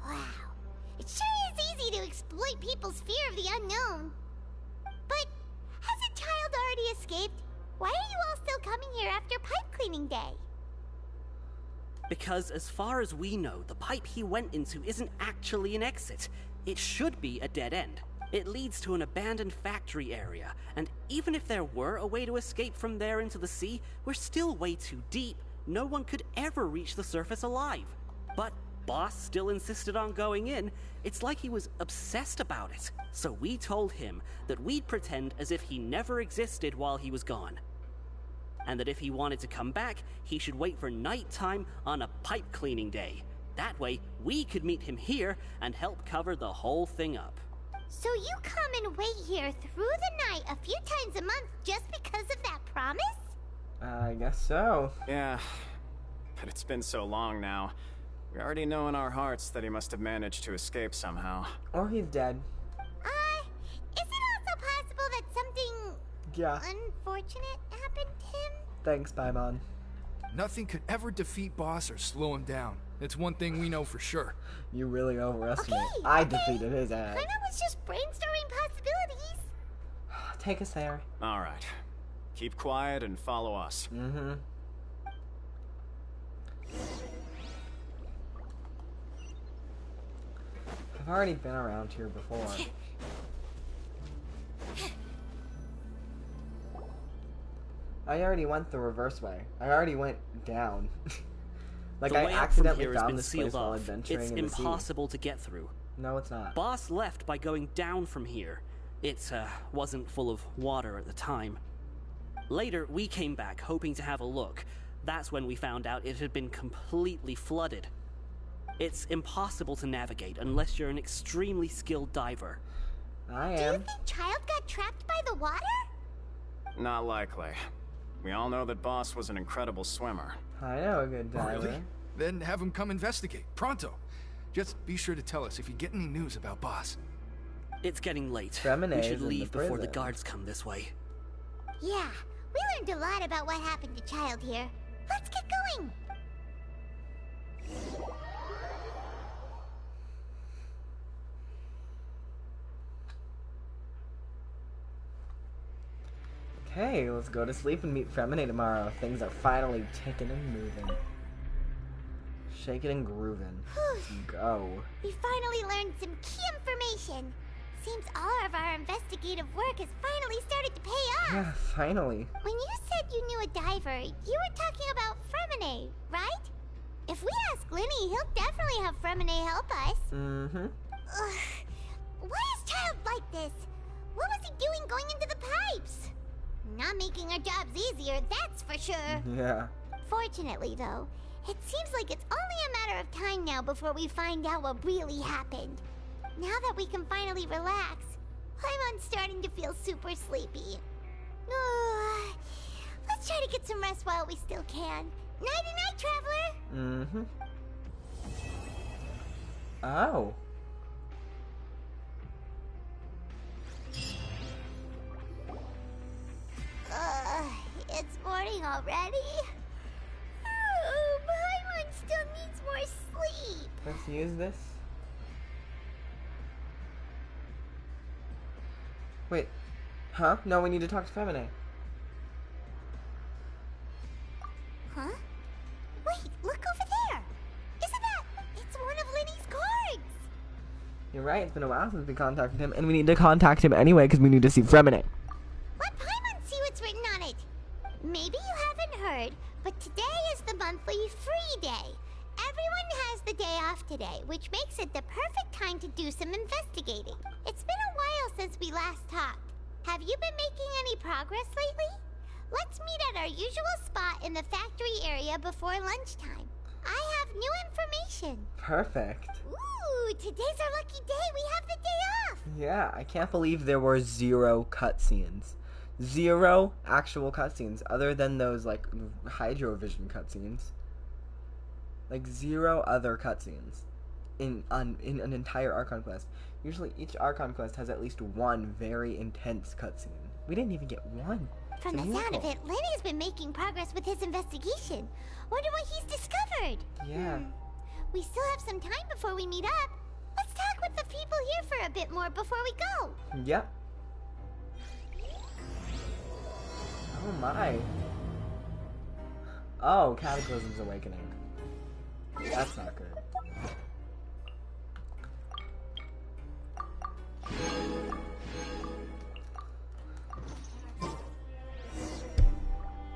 Wow, it sure is easy to exploit people's fear of the unknown. But has a child already escaped? Why are you all still coming here after pipe cleaning day? Because as far as we know, the pipe he went into isn't actually an exit. It should be a dead end. It leads to an abandoned factory area, and even if there were a way to escape from there into the sea, we're still way too deep. No one could ever reach the surface alive. But Boss still insisted on going in. It's like he was obsessed about it. So we told him that we'd pretend as if he never existed while he was gone. And that if he wanted to come back, he should wait for nighttime on a pipe cleaning day. That way, we could meet him here and help cover the whole thing up. So you come and wait here through the night a few times a month just because of that promise? I guess so. Yeah, but it's been so long now. We already know in our hearts that he must have managed to escape somehow. Or he's dead. Is it also possible that something unfortunate happened to him? Thanks, Paimon. Nothing could ever defeat Boss or slow him down. It's one thing we know for sure. You really overestimate. I defeated his ass. Paimon was just brainstorming possibilities. Take us there. All right. Keep quiet and follow us. Mm-hmm. I've already been around here before. I already went the reverse way. I already went down. Like the I way up from accidentally here has found been this sealed place while off. adventuring It's in the sea. impossible to get through. No, it's not. Boss left by going down from here. It wasn't full of water at the time. Later, we came back hoping to have a look. That's when we found out it had been completely flooded. It's impossible to navigate unless you're an extremely skilled diver. I Do you think Child got trapped by the water? Not likely. We all know that Boss was an incredible swimmer. I know a good diver. Really? Then have him come investigate. Pronto. Just be sure to tell us if you get any news about Boss. It's getting late. Feminine We should is in leave the before the prison. guards come this way. Yeah, we learned a lot about what happened to Child here. Let's get going. Okay, let's go to sleep and meet Femine tomorrow. Things are finally ticking and moving. Shaking and grooving. Let's go. We finally learned some key information. Seems all of our investigative work has finally started to pay off. Yeah, finally. When you said you knew a diver, you were talking about Fremine, right? If we ask Linny, he'll definitely have Fremine help us. Mm-hmm. Ugh. Why is Child like this? What was he doing going into the pipes? Not making our jobs easier, that's for sure. Yeah. Fortunately, though, it seems like it's only a matter of time now before we find out what really happened. Now that we can finally relax, I'm starting to feel super sleepy. Let's try to get some rest while we still can. Nighty-night, traveler! Mm-hmm. Oh. It's morning already? Paimon still needs more sleep. Let's use this. Wait. Huh? No, we need to talk to Femine. Huh? Wait, look over there! Isn't that... It's one of Linny's cards! You're right, it's been a while since we contacted him, and we need to contact him anyway because we need to see Femine. Let Paimon see what's written on it. Maybe you haven't heard, but today is the monthly free day. Everyone has the day off today, which makes it the perfect time to do some investigating. It's been a while since we last talked. Have you been making any progress lately? Let's meet at our usual spot in the factory area before lunchtime. I have new information. Perfect. Ooh, today's our lucky day. We have the day off. Yeah, I can't believe there were 0 cutscenes. 0 actual cutscenes, other than those, like, Hydrovision cutscenes. Like, 0 other cutscenes in an entire Archon Quest. Usually each Archon Quest has at least one very intense cutscene. We didn't even get one. From the sound of it, Lenny's been making progress with his investigation. Wonder what he's discovered. Yeah. We still have some time before we meet up. Let's talk with the people here for a bit more before we go. Yep. Oh my. Oh, Cataclysm's awakening. That's not good.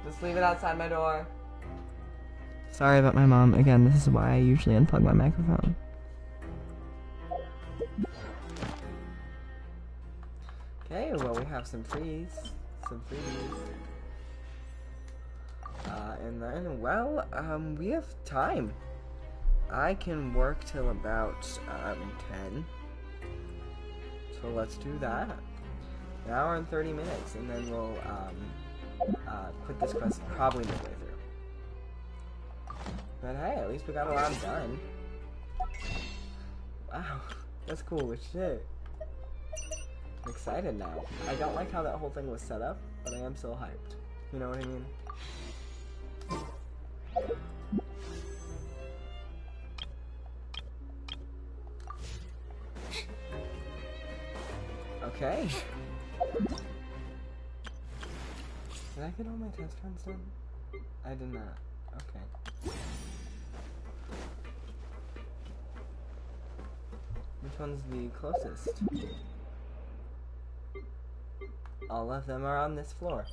Just leave it outside my door. Sorry about my mom. Again, this is why I usually unplug my microphone. Okay, well we have some freeze. Some freebies. And then, well, we have time. I can work till about, 10. So let's do that. An hour and 30 minutes, and then we'll, quit this quest probably midway through. But hey, at least we got a lot done. Wow, that's cool as shit. I'm excited now. I don't like how that whole thing was set up, but I am still hyped. You know what I mean? Okay. Did I get all my test runs done? I did not. Okay. Which one's the closest? All of them are on this floor.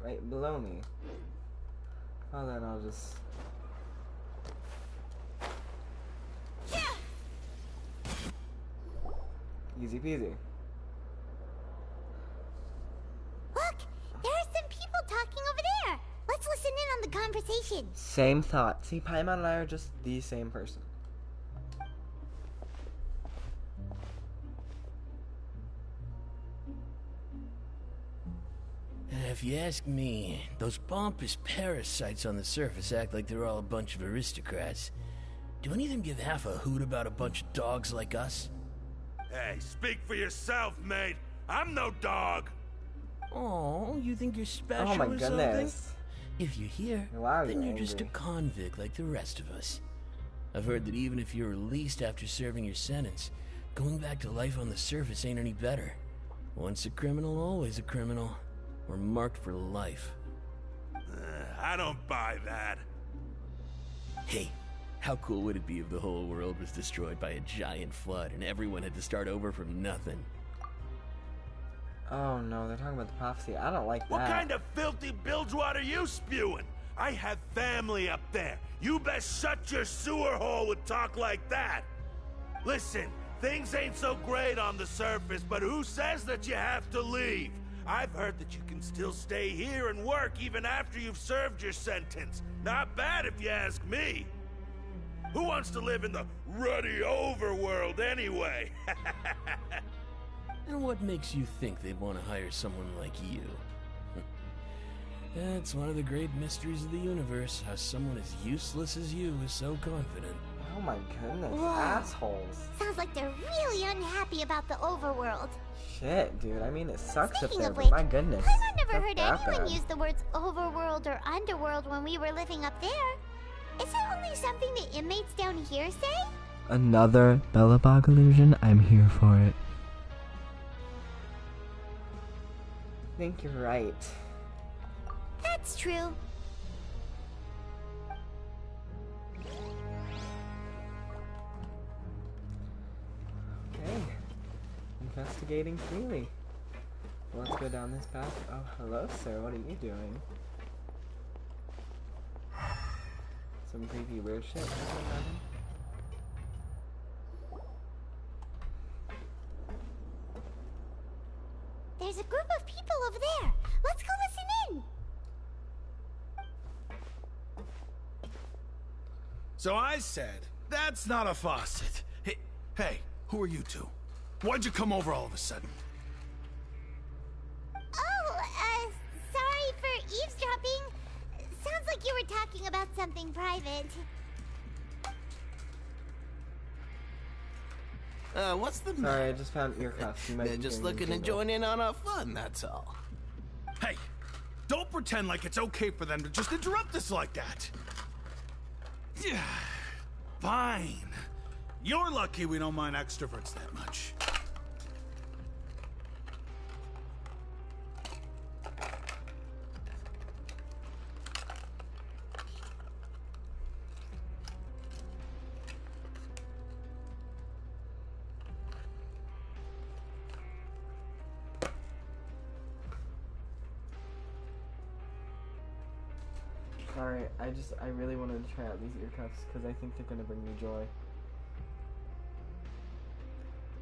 Right below me. Well then I'll just... Easy peasy. Look! There are some people talking over there! Let's listen in on the conversation. Same thought. See, Paimon and I are just the same person. If you ask me, those pompous parasites on the surface act like they're all a bunch of aristocrats. Do any of them give half a hoot about a bunch of dogs like us? Hey, speak for yourself, mate. I'm no dog. Oh, you think you're special Oh my or goodness. something? If you're here, Wow, then you're you're just a angry. convict like the rest of us. I've heard that even if you're released after serving your sentence, going back to life on the surface ain't any better. Once a criminal, always a criminal. We're marked for life. I don't buy that. Hey, how cool would it be if the whole world was destroyed by a giant flood and everyone had to start over from nothing? Oh no, they're talking about the prophecy. I don't like that. What kind of filthy bilgewater are you spewing? I have family up there. You best shut your sewer hole with talk like that. Listen, things ain't so great on the surface, but who says that you have to leave? I've heard that you can still stay here and work even after you've served your sentence. Not bad if you ask me. Who wants to live in the ruddy overworld anyway? And what makes you think they'd want to hire someone like you? That's one of the great mysteries of the universe, how someone as useless as you is so confident. Oh my goodness, Whoa. assholes. Sounds like they're really unhappy about the overworld. Shit, dude, I mean it sucks up Speaking there, of but which, my goodness. I've never Not heard that anyone bad. use the words overworld or underworld when we were living up there. Is it only something the inmates down here say? Another Bellabog illusion? I'm here for it. I think you're right. That's true. Okay. Investigating freely. Well, let's go down this path. Oh, hello, sir. What are you doing? Some creepy weird shit. There's a group of people over there. Let's go listen in. So I said, that's not a faucet. Hey, who are you two? Why'd you come over all of a sudden? Oh, sorry for eavesdropping. Sounds like you were talking about something private. What's the matter? Sorry, I just found ear cuffs. You might They're be just hearing looking them to jingle. join in on our fun, that's all. Hey, don't pretend like it's okay for them to just interrupt us like that. Yeah, fine. You're lucky we don't mind extroverts that much. Sorry, I really wanted to try out these ear cuffs because I think they're gonna bring me joy.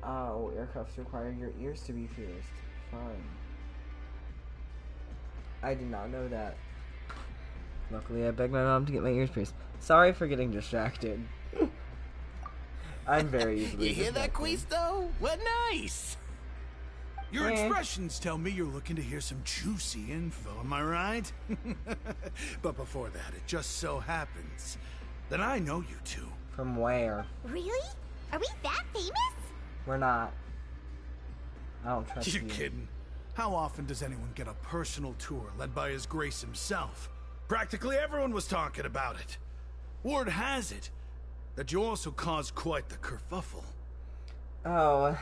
Oh, ear cuffs require your ears to be pierced. Fun. I did not know that. Luckily, I begged my mom to get my ears pierced. Sorry for getting distracted. I'm very easily You hear that, distracted. Quisto? What nice! Your expressions tell me you're looking to hear some juicy info, am I right? But before that, it just so happens that I know you two. From where? Really? Are we that famous? We're not. I don't trust you. You're kidding. How often does anyone get a personal tour led by His Grace himself? Practically everyone was talking about it. Word has it that you also caused quite the kerfuffle. Oh,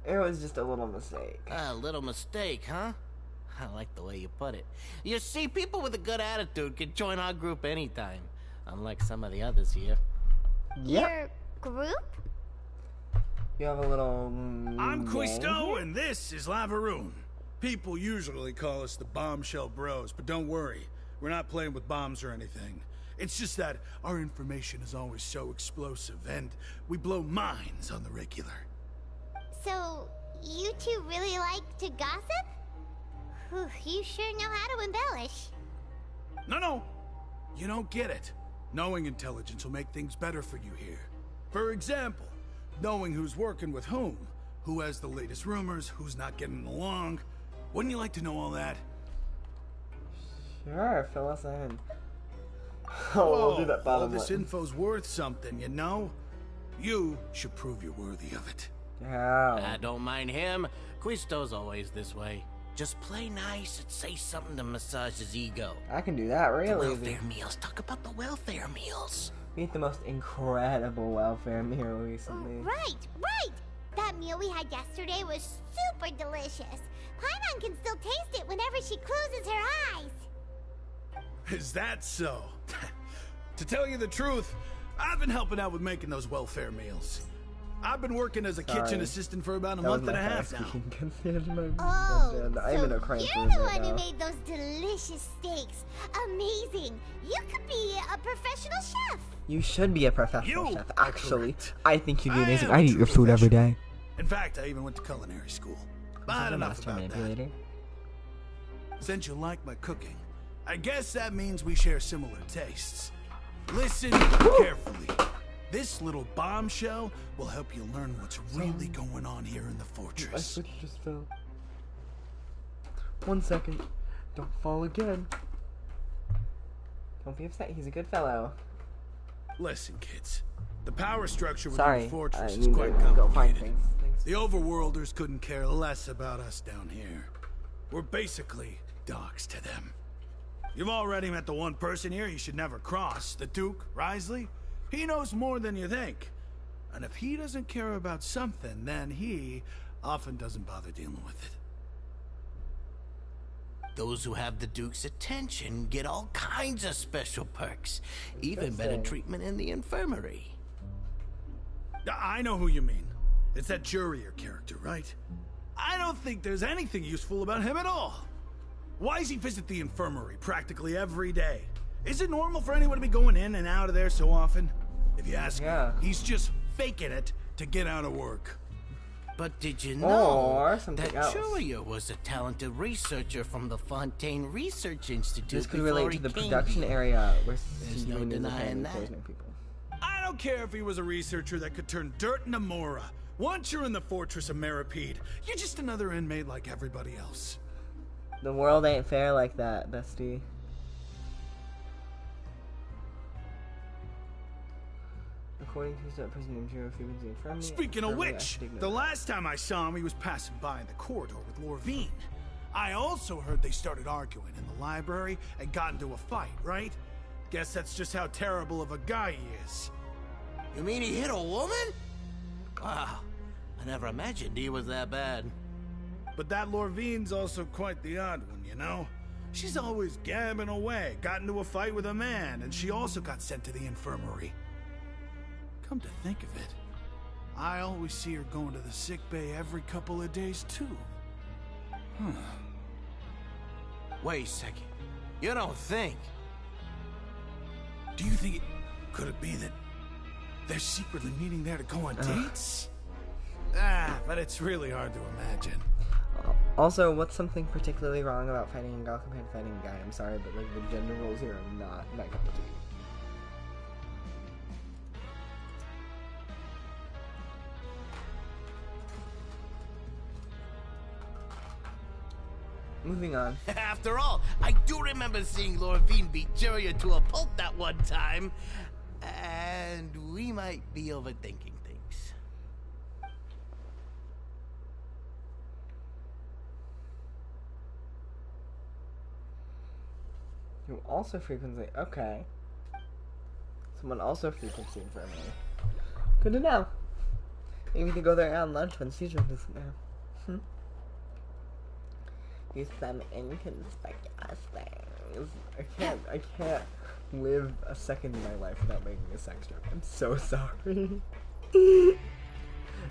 It was just a little mistake. A little mistake, huh? I like the way you put it. You see, people with a good attitude can join our group anytime. Unlike some of the others here. Your group? You have a little... I'm Quisto, and this is Lavaroon. People usually call us the Bombshell Bros, but don't worry. We're not playing with bombs or anything. It's just that our information is always so explosive, and we blow minds on the regular. So, you two really like to gossip? Whew, you sure know how to embellish. No. You don't get it. Knowing intelligence will make things better for you here. For example, knowing who's working with whom, who has the latest rumors, who's not getting along. Wouldn't you like to know all that? Sure, fill us in. We'll do that bottom all this one. info's worth something, you know? You should prove you're worthy of it. Yeah. I don't mind him. Quisto's always this way. Just play nice and say something to massage his ego. I can do that really The easy. welfare meals. Talk about the welfare meals. We ate the most incredible welfare meal recently. Right. That meal we had yesterday was super delicious. Paimon can still taste it whenever she closes her eyes. Is that so? To tell you the truth, I've been helping out with making those welfare meals. I've been working as a kitchen assistant for about a month and a half now. Oh, I'm in a so cramp you're room the right one who now. made those delicious steaks. Amazing. You could be a professional chef. You should be a professional You chef, are actually. correct. I think you'd be I amazing. am I'd a eat your true food every day. In fact, I even went to culinary school. But enough Master about that. manipulator. Since you like my cooking, I guess that means we share similar tastes. Listen carefully. This little bombshell will help you learn what's really going on here in the My fortress. switch just fell. 1 second. Don't fall again. Don't be upset. He's a good fellow. Listen, kids. The power structure within Sorry, the fortress I is need quite to go find complicated. things. The overworlders couldn't care less about us down here. We're basically dogs to them. You've already met the one person here you should never cross, the Duke, Risley. He knows more than you think. And if he doesn't care about something, then he often doesn't bother dealing with it. Those who have the Duke's attention get all kinds of special perks. Even better treatment in the infirmary. I know who you mean. It's that Jurier character, right? I don't think there's anything useful about him at all. Why does he visit the infirmary practically every day? Is it normal for anyone to be going in and out of there so often? If you ask me, he's just faking it to get out of work. But did you know Or that something else. Jurier was a talented researcher from the Fontaine Research Institute? This could before relate he to the came production here? area where There's no Steven is denying apparently that. poisoning people. I don't care if he was a researcher that could turn dirt into Mora. Once you're in the fortress of Meripede, you're just another inmate like everybody else. The world ain't fair like that, bestie. According to the person named Jiro Frequency in front of me. Speaking of which, the last time I saw him, he was passing by in the corridor with Lorvine. I also heard they started arguing in the library and got into a fight, right? Guess that's just how terrible of a guy he is. You mean he hit a woman? Wow, I never imagined he was that bad. But that Lorvine's also quite the odd one, you know? She's always gabbing away, got into a fight with a man, and she also got sent to the infirmary. Come to think of it, I always see her going to the sick bay every couple of days, too. Huh. Wait a second. You don't think? Do you think could it be that they're secretly meeting there to go on dates? But it's really hard to imagine. Also, what's something particularly wrong about fighting a girl compared to fighting a guy? I'm sorry, but like the gender roles here are not my cup of tea. Moving on. After all, I do remember seeing Lorvine beat Jurier to a pulp that one time. And we might be overthinking things. You also frequency. Okay. Someone also frequency infirmary. Good to know. Maybe to go there on lunch when Caesar isn't there. Do some inconspicuous things. I can't live a second in my life without making a sex joke. I'm so sorry.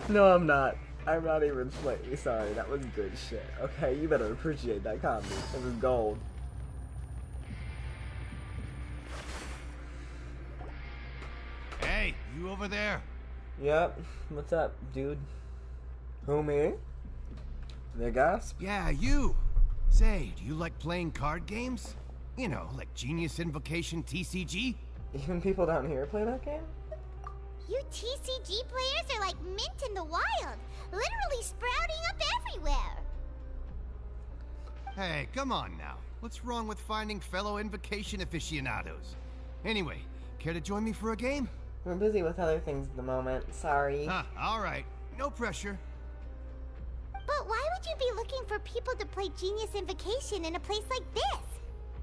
No, I'm not. I'm not even slightly sorry. That was good shit. Okay, you better appreciate that comedy. It was gold. Hey, you over there? Yep. What's up, dude? Who, me? The gasp? Yeah, you. Say, do you like playing card games? You know, like Genius Invocation TCG? Even people down here play that game? You TCG players are like mint in the wild, literally sprouting up everywhere. Hey, come on now. What's wrong with finding fellow Invocation aficionados? Anyway, care to join me for a game? We're busy with other things at the moment. Sorry. Alright. No pressure. But why would you be looking for people to play Genius Invocation in a place like this?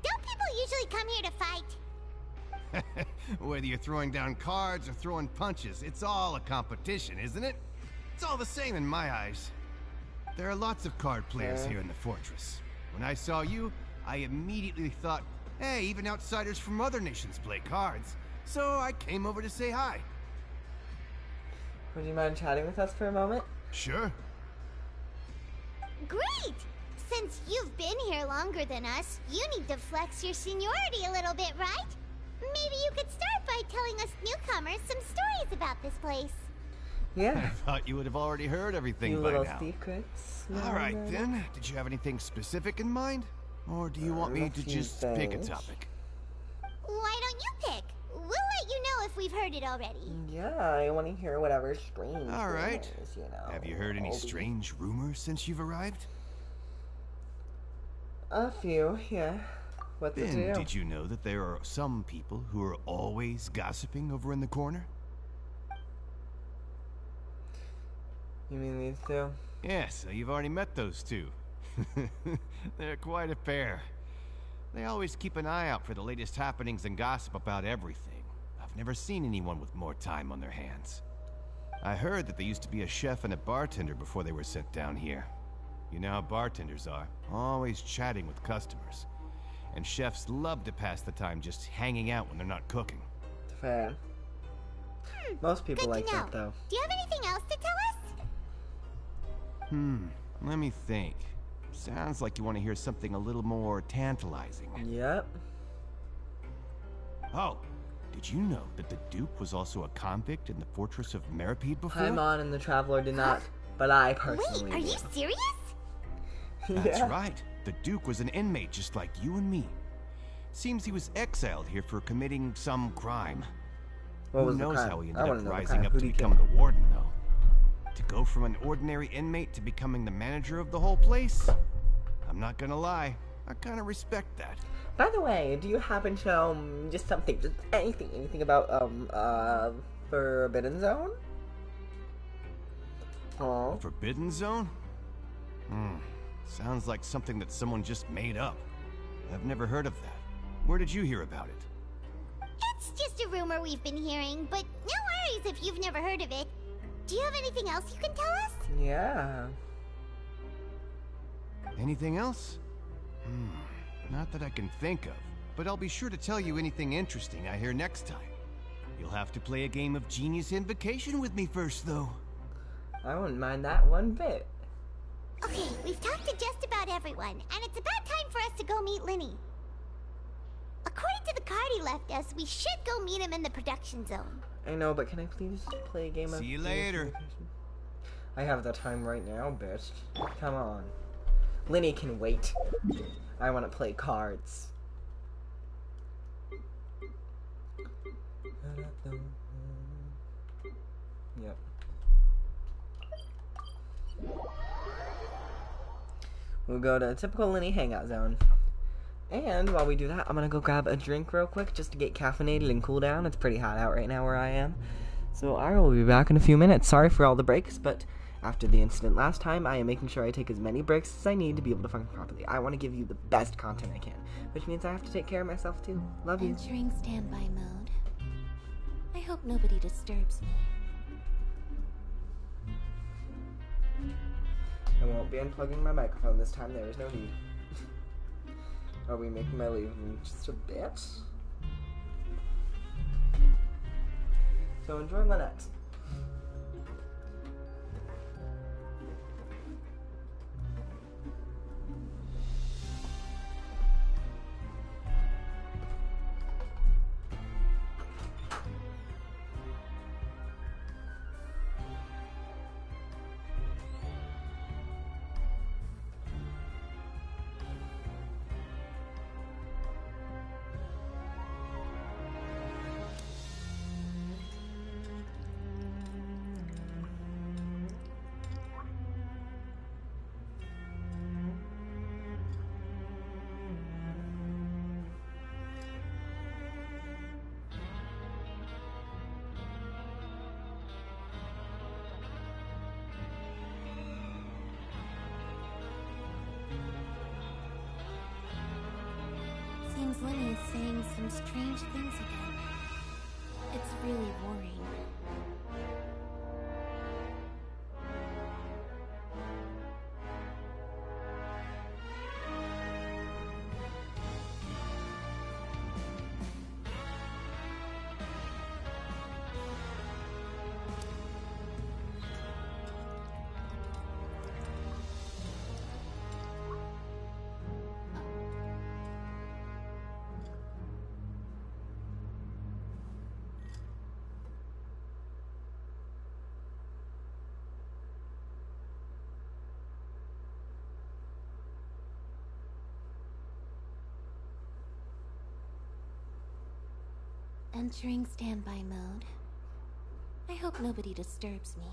Don't people usually come here to fight? Whether you're throwing down cards or throwing punches, it's all a competition, isn't it? It's all the same in my eyes. There are lots of card players here in the fortress. When I saw you, I immediately thought, hey, even outsiders from other nations play cards. So I came over to say hi. Would you mind chatting with us for a moment? Sure. Great! Since you've been here longer than us, you need to flex your seniority a little bit, right? Maybe you could start by telling us newcomers some stories about this place. Yeah. I thought you would have already heard everything Few by little now. secrets. Alright then, did you have anything specific in mind? Or do you want me to just pick a topic? Why don't you pick? We'll let you know if we've heard it already. Yeah, I want to hear whatever strange Alright. rumors, you know. Have you heard any strange rumors since you've arrived? A few, yeah. What to do? Did you know that there are some people who are always gossiping over in the corner? You mean these two? Yeah, so you've already met those two. They're quite a pair. They always keep an eye out for the latest happenings and gossip about everything. I've never seen anyone with more time on their hands. I heard that they used to be a chef and a bartender before they were sent down here. You know how bartenders are, always chatting with customers. And chefs love to pass the time just hanging out when they're not cooking. Fair. Most people Good like to know. that, though. Do you have anything else to tell us? Let me think. Sounds like you want to hear something a little more tantalizing. Yep. Oh, did you know that the Duke was also a convict in the fortress of Meripede before? Paimon and the Traveler did not, but I personally Wait, are you serious? That's right. The Duke was an inmate just like you and me. Seems he was exiled here for committing some crime. What was Who the knows crime? how he I ended wanna up know the rising crime. up Who'd to he become kill? the warden, though. To go from an ordinary inmate to becoming the manager of the whole place? I'm not gonna lie, I kinda respect that. By the way, do you happen to know just something, just anything about Forbidden Zone? Oh. Forbidden Zone? Sounds like something that someone just made up. I've never heard of that. Where did you hear about it? It's just a rumor we've been hearing, but no worries if you've never heard of it. Do you have anything else you can tell us? Yeah. Anything else? Not that I can think of, but I'll be sure to tell you anything interesting I hear next time. You'll have to play a game of Genius Invocation with me first, though. I wouldn't mind that one bit. Okay, we've talked to just about everyone, and it's about time for us to go meet Linny. According to the card he left us, we should go meet him in the production zone. I know, but can I please play a game of... See you later. I have the time right now, bitch. Come on. Linny can wait. I want to play cards. Yep. We'll go to a typical Linny hangout zone. And while we do that, I'm gonna go grab a drink real quick just to get caffeinated and cool down. It's pretty hot out right now where I am. So I will be back in a few minutes. Sorry for all the breaks, but after the incident last time, I am making sure I take as many breaks as I need to be able to function properly. I want to give you the best content I can, which means I have to take care of myself too. Love you. Entering standby mode. I hope nobody disturbs me. I won't be unplugging my microphone this time. There is no need. Are we making my leave just a bit? So enjoy the next. Seems Lenny is saying some strange things again. It's really worrying. Entering standby mode. I hope nobody disturbs me.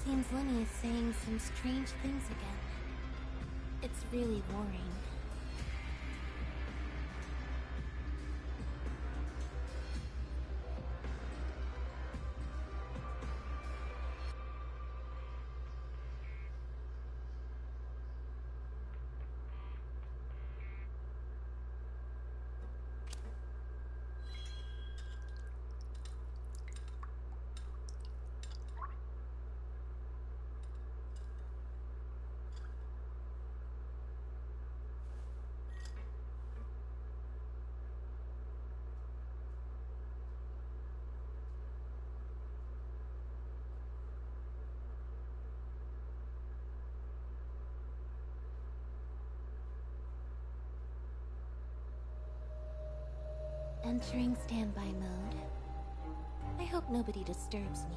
Seems Lenny is saying some strange things again. It's really worrying. Entering standby mode. I hope nobody disturbs me.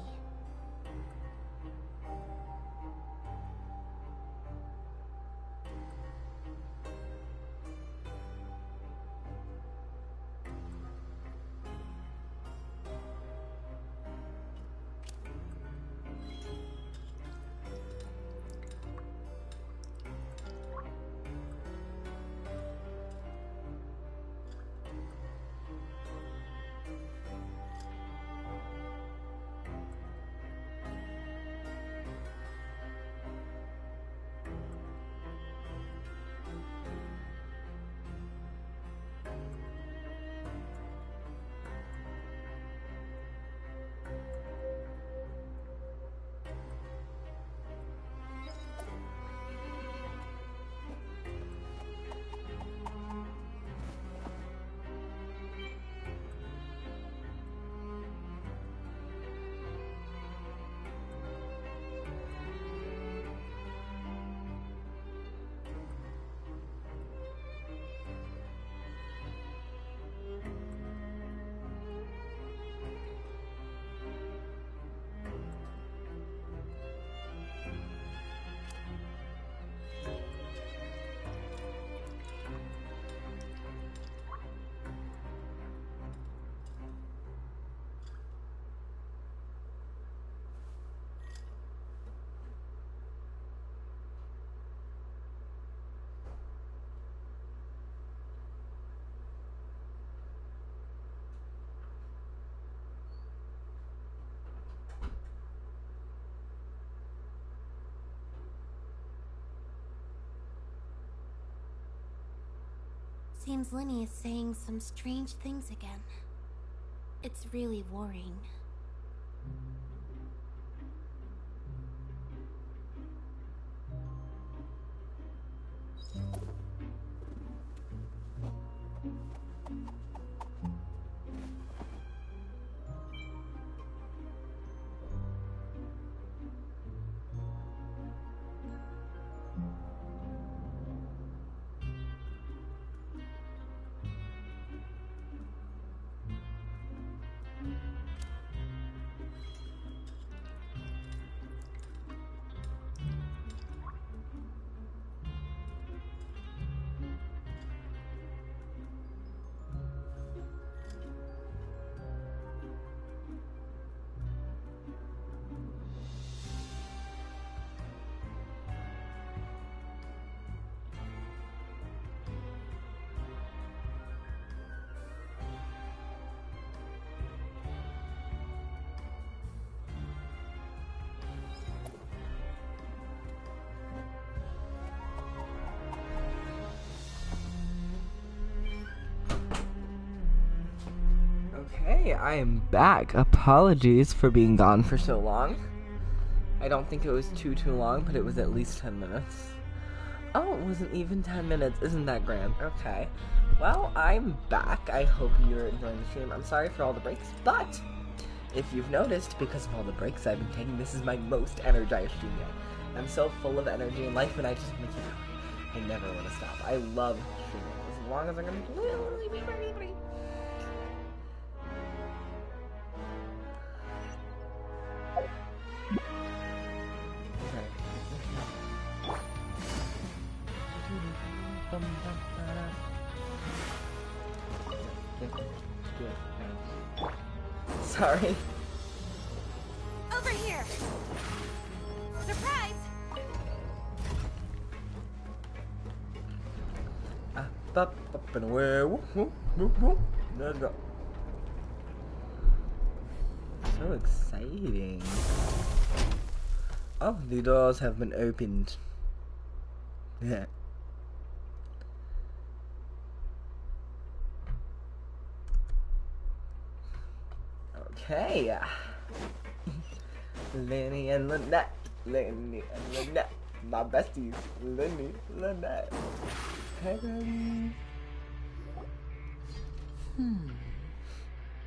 Seems Lenny is saying some strange things again. It's really worrying. Okay, I am back. Apologies for being gone for so long. I don't think it was too long, but it was at least 10 minutes. Oh, it wasn't even 10 minutes. Isn't that grand? Okay. Well, I'm back. I hope you're enjoying the stream. I'm sorry for all the breaks, but if you've noticed, because of all the breaks I've been taking, this is my most energized stream yet. I'm so full of energy and life, and I just make it out. I never want to stop. I love streaming. As long as I'm going to be Sorry. Over here! Surprise! Up and away. Whoop, whoop, whoop, whoop. Let's go. So exciting. Oh, the doors have been opened. Yeah. Okay. Lenny and Lynette. Lenny and Lynette. My besties. Lenny, Lynette. Hey, baby.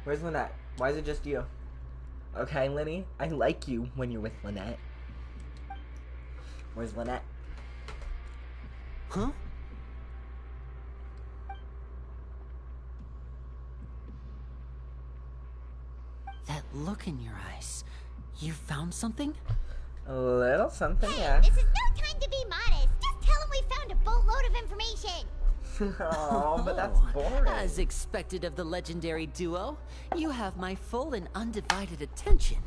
Where's Lynette? Why is it just you? Okay, Lenny, I like you when you're with Lynette. Where's Lynette? Huh? That look in your eyes. You found something? A little something, Hey, yeah. this is no time to be modest. Just tell him we found a boatload of information. Oh, but that's boring. As expected of the legendary duo, you have my full and undivided attention.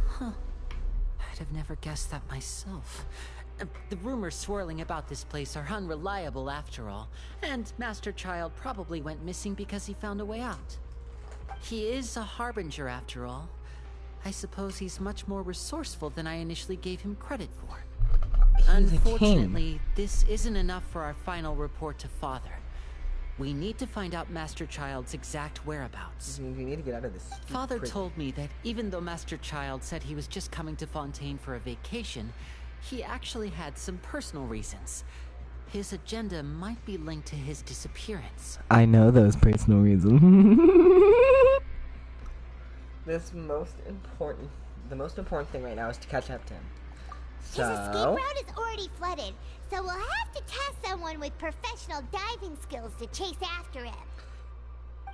Huh. I'd have never guessed that myself. The rumors swirling about this place are unreliable after all, and Master Child probably went missing because he found a way out. He is a harbinger after all. I suppose he's much more resourceful than I initially gave him credit for. Unfortunately, this isn't enough for our final report to Father. We need to find out Master Child's exact whereabouts. We need to get out of this. Father told me that even though Master Child said he was just coming to Fontaine for a vacation, he actually had some personal reasons. His agenda might be linked to his disappearance. I know those personal reasons. The most important thing right now is to catch up to him. His escape route is already flooded, so we'll have to task someone with professional diving skills to chase after him.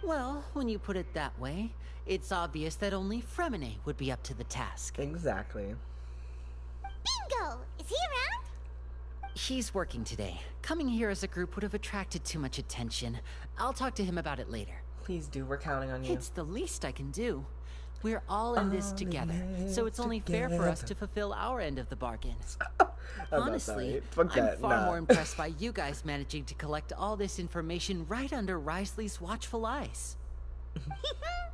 Well, when you put it that way, it's obvious that only Fremine would be up to the task. Exactly. Bingo! Is he around? He's working today. Coming here as a group would have attracted too much attention. I'll talk to him about it later. Please do, we're counting on you. It's the least I can do. We're all in this together, so it's only fair for us to fulfill our end of the bargain. Honestly, I'm far more impressed by you guys managing to collect all this information right under Risley's watchful eyes.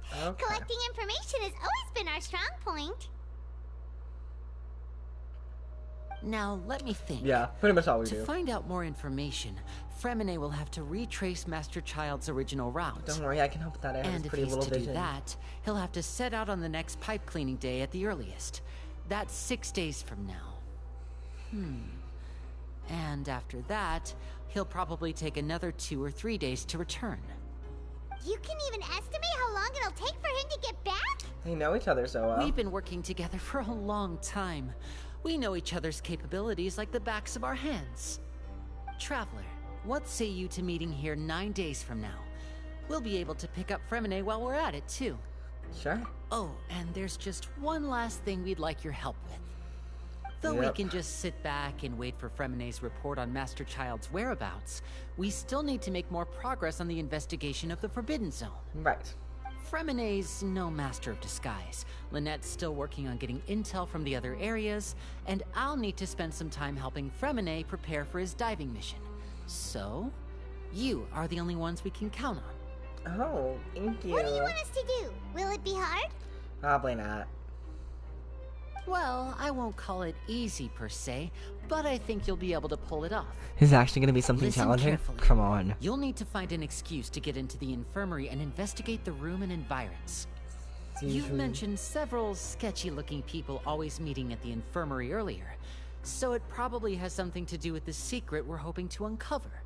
Collecting information has always been our strong point. Now, let me think. Yeah, pretty much all we do. To find out more information, Fremine will have to retrace Master Child's original route. Don't worry, I can help with that. I have And this if pretty he's little to vision. do that, he'll have to set out on the next pipe cleaning day at the earliest. That's 6 days from now. And after that, he'll probably take another 2 or 3 days to return. You can even estimate how long it'll take for him to get back? They know each other so well. We've been working together for a long time. We know each other's capabilities like the backs of our hands. Traveler, what say you to meeting here 9 days from now? We'll be able to pick up Fremine while we're at it, too. Sure. Oh, and there's just one last thing we'd like your help with. Though we can just sit back and wait for Fremine's report on Master Child's whereabouts, we still need to make more progress on the investigation of the Forbidden Zone. Right. Fremine's no master of disguise. Lynette's still working on getting intel from the other areas, and I'll need to spend some time helping Fremine prepare for his diving mission. So, you are the only ones we can count on. Oh, thank you. What do you want us to do? Will it be hard? Probably not. Well, I won't call it easy per se, but I think you'll be able to pull it off. Is it actually going to be something Listen challenging? carefully. Come on. You'll need to find an excuse to get into the infirmary and investigate the room and environs. You've mentioned several sketchy-looking people always meeting at the infirmary earlier, so it probably has something to do with the secret we're hoping to uncover.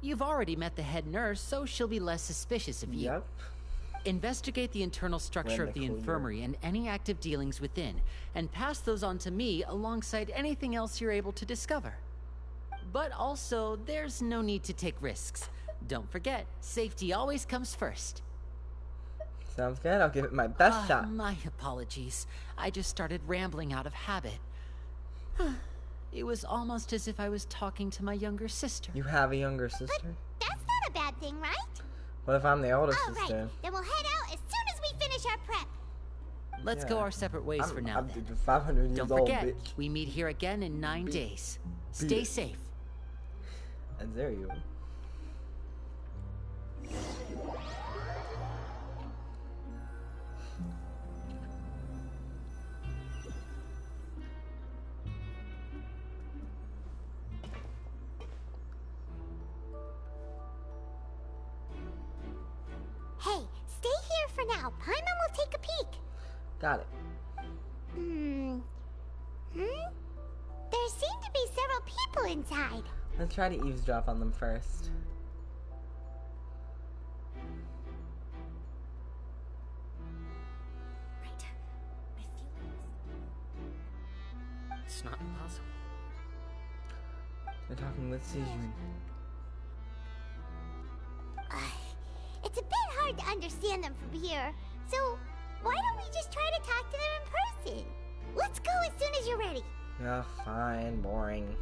You've already met the head nurse, so she'll be less suspicious of you. Yep. Investigate the internal structure of the infirmary and any active dealings within, and pass those on to me alongside anything else you're able to discover. But also, there's no need to take risks. Don't forget, safety always comes first. Sounds good. I'll give it my best shot. My apologies. I just started rambling out of habit. It was almost as if I was talking to my younger sister. You have a younger sister? That's not a bad thing, right? What if I'm the older All sister? right, then we'll head out as soon as we finish our prep. Let's go our separate ways for now. I'm 500 years Don't old, forget, bitch. we meet here again in 9 days. Stay safe. And there you go. Hey, stay here for now. Paimon will take a peek. Got it. There seem to be several people inside. Let's try to eavesdrop on them first. It's not impossible. They're talking with Sijun. It's a bit hard to understand them from here, so why don't we just try to talk to them in person? Let's go as soon as you're ready. Yeah, fine. Boring.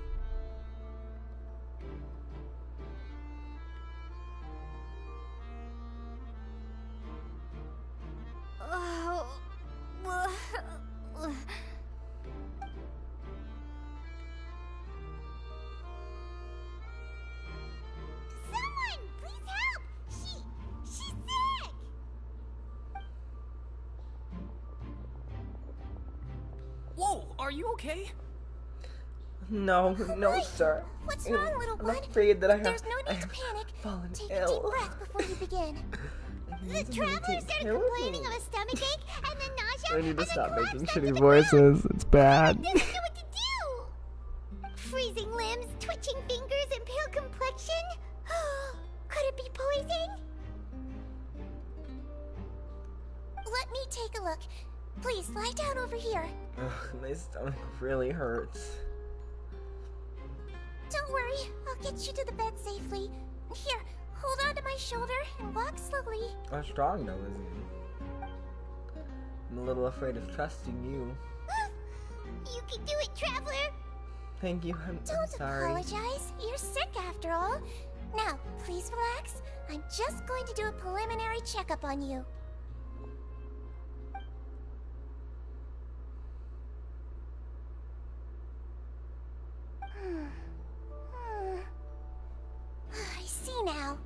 Someone, please help! She's sick! Whoa, are you okay? No, no, sir. What's wrong, little one? I'm afraid that I have. There's no need to panic. Fallen Take ill. a deep breath before you begin. The traveler started complaining of a stomachache and then nausea. I need to and stop then making collapsed shitty onto the voices. It's bad. ground. Doesn't know what to do. Freezing limbs, twitching fingers, and pale complexion. Could it be poison? Let me take a look. Please lie down over here. Ugh, my stomach really hurts. Don't worry, I'll get you to the bed safely. Here, hold on to my shoulder and walk slowly. How strong though is he? I'm a little afraid of trusting you. You can do it, traveler. Thank you. I'm Don't sorry. apologize. You're sick after all. Now, please relax. I'm just going to do a preliminary checkup on you. I see now.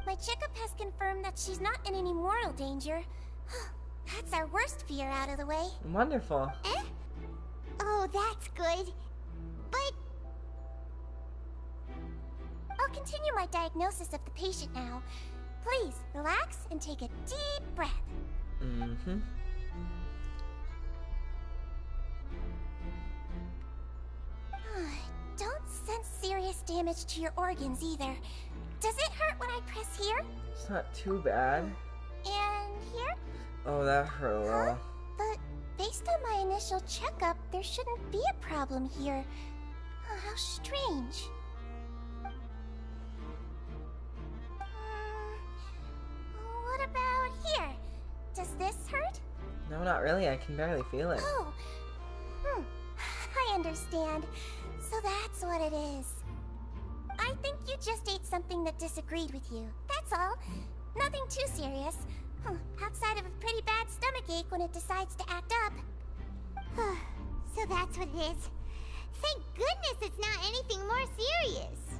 My checkup has confirmed that she's not in any mortal danger. That's our worst fear out of the way. Wonderful. Oh, that's good. But... I'll continue my diagnosis of the patient now. Please, relax and take a deep breath. Mm-hmm. Don't sense serious damage to your organs either. Does it hurt when I press here? It's not too bad. And here? Oh, that hurt a little. But based on my initial checkup, there shouldn't be a problem here. Oh, how strange. What about here? Does this hurt? No, not really. I can barely feel it. Oh. I understand. So that's what it is. I think you just ate something that disagreed with you. That's all. Nothing too serious. Outside of a pretty bad stomachache when it decides to act up. So that's what it is. Thank goodness it's not anything more serious.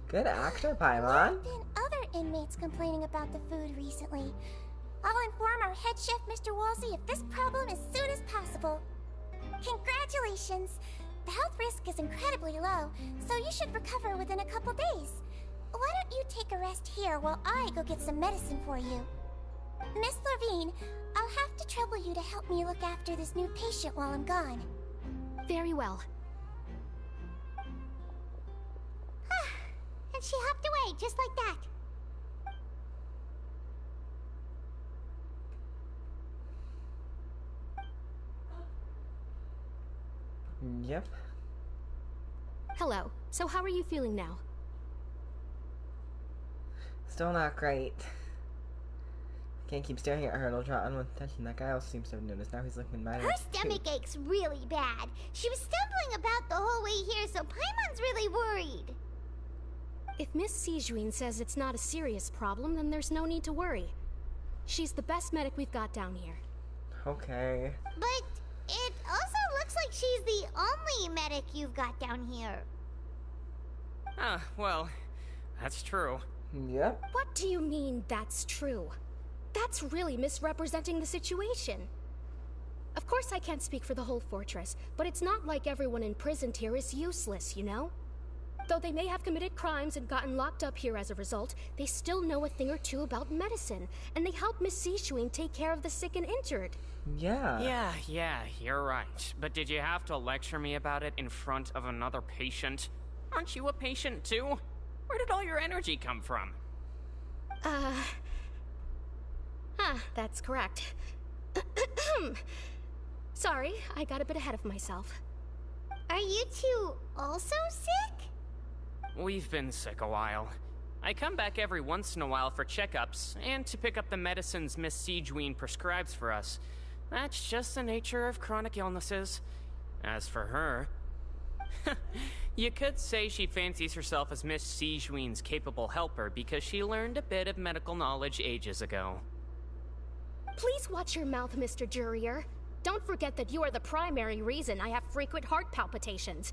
Good actor, Paimon. There have been other inmates complaining about the food recently. I'll inform our head chef, Mr. Wolsey, of this problem as soon as possible. Congratulations! The health risk is incredibly low, so you should recover within a couple days. Why don't you take a rest here while I go get some medicine for you? Miss Lorvine, I'll have to trouble you to help me look after this new patient while I'm gone. Very well. And she hopped away, just like that. Yep. Hello. So how are you feeling now? Still not great. Can't keep staring at her. It'll draw unwanted attention. That guy also seems to have noticed. Now he's looking mad at Her us, stomach too. aches really bad. She was stumbling about the whole way here, so Paimon's really worried. If Miss Sijuin says it's not a serious problem, then there's no need to worry. She's the best medic we've got down here. Okay. But it also looks like she's the only medic you've got down here. Well, that's true. Yep. What do you mean, that's true? That's really misrepresenting the situation. Of course I can't speak for the whole fortress, but it's not like everyone imprisoned here is useless, you know? Though they may have committed crimes and gotten locked up here as a result, they still know a thing or two about medicine, and they help Miss Sijuin take care of the sick and injured. Yeah. Yeah, you're right. But did you have to lecture me about it in front of another patient? Aren't you a patient too? Where did all your energy come from? That's correct. Sorry, I got a bit ahead of myself. Are you two also sick? We've been sick a while. I come back every once in a while for checkups, and to pick up the medicines Miss Sijuin prescribes for us. That's just the nature of chronic illnesses. As for her... you could say she fancies herself as Miss Sijuin's capable helper because she learned a bit of medical knowledge ages ago. Please watch your mouth, Mr. Jurier. Don't forget that you are the primary reason I have frequent heart palpitations.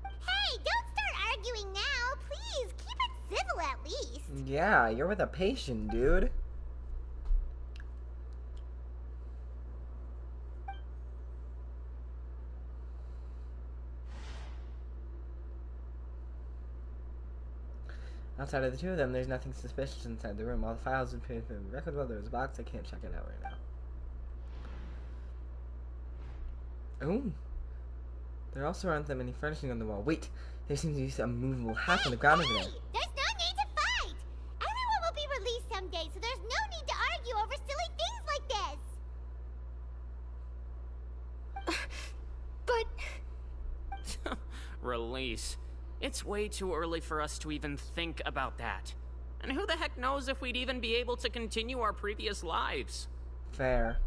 Hey, don't start arguing now, please. Keep it civil at least. Yeah, you're with a patient, dude. Outside of the two of them, there's nothing suspicious inside the room. All the files and record, well, there's a box. I can't check it out right now. Ooh. There also aren't that many furnishing on the wall. Wait, there seems to be a movable hatch on the ground over there. There's no need to fight. Everyone will be released someday, so there's no need to argue over silly things like this. But... Release. It's way too early for us to even think about that. And who the heck knows if we'd even be able to continue our previous lives? Fair.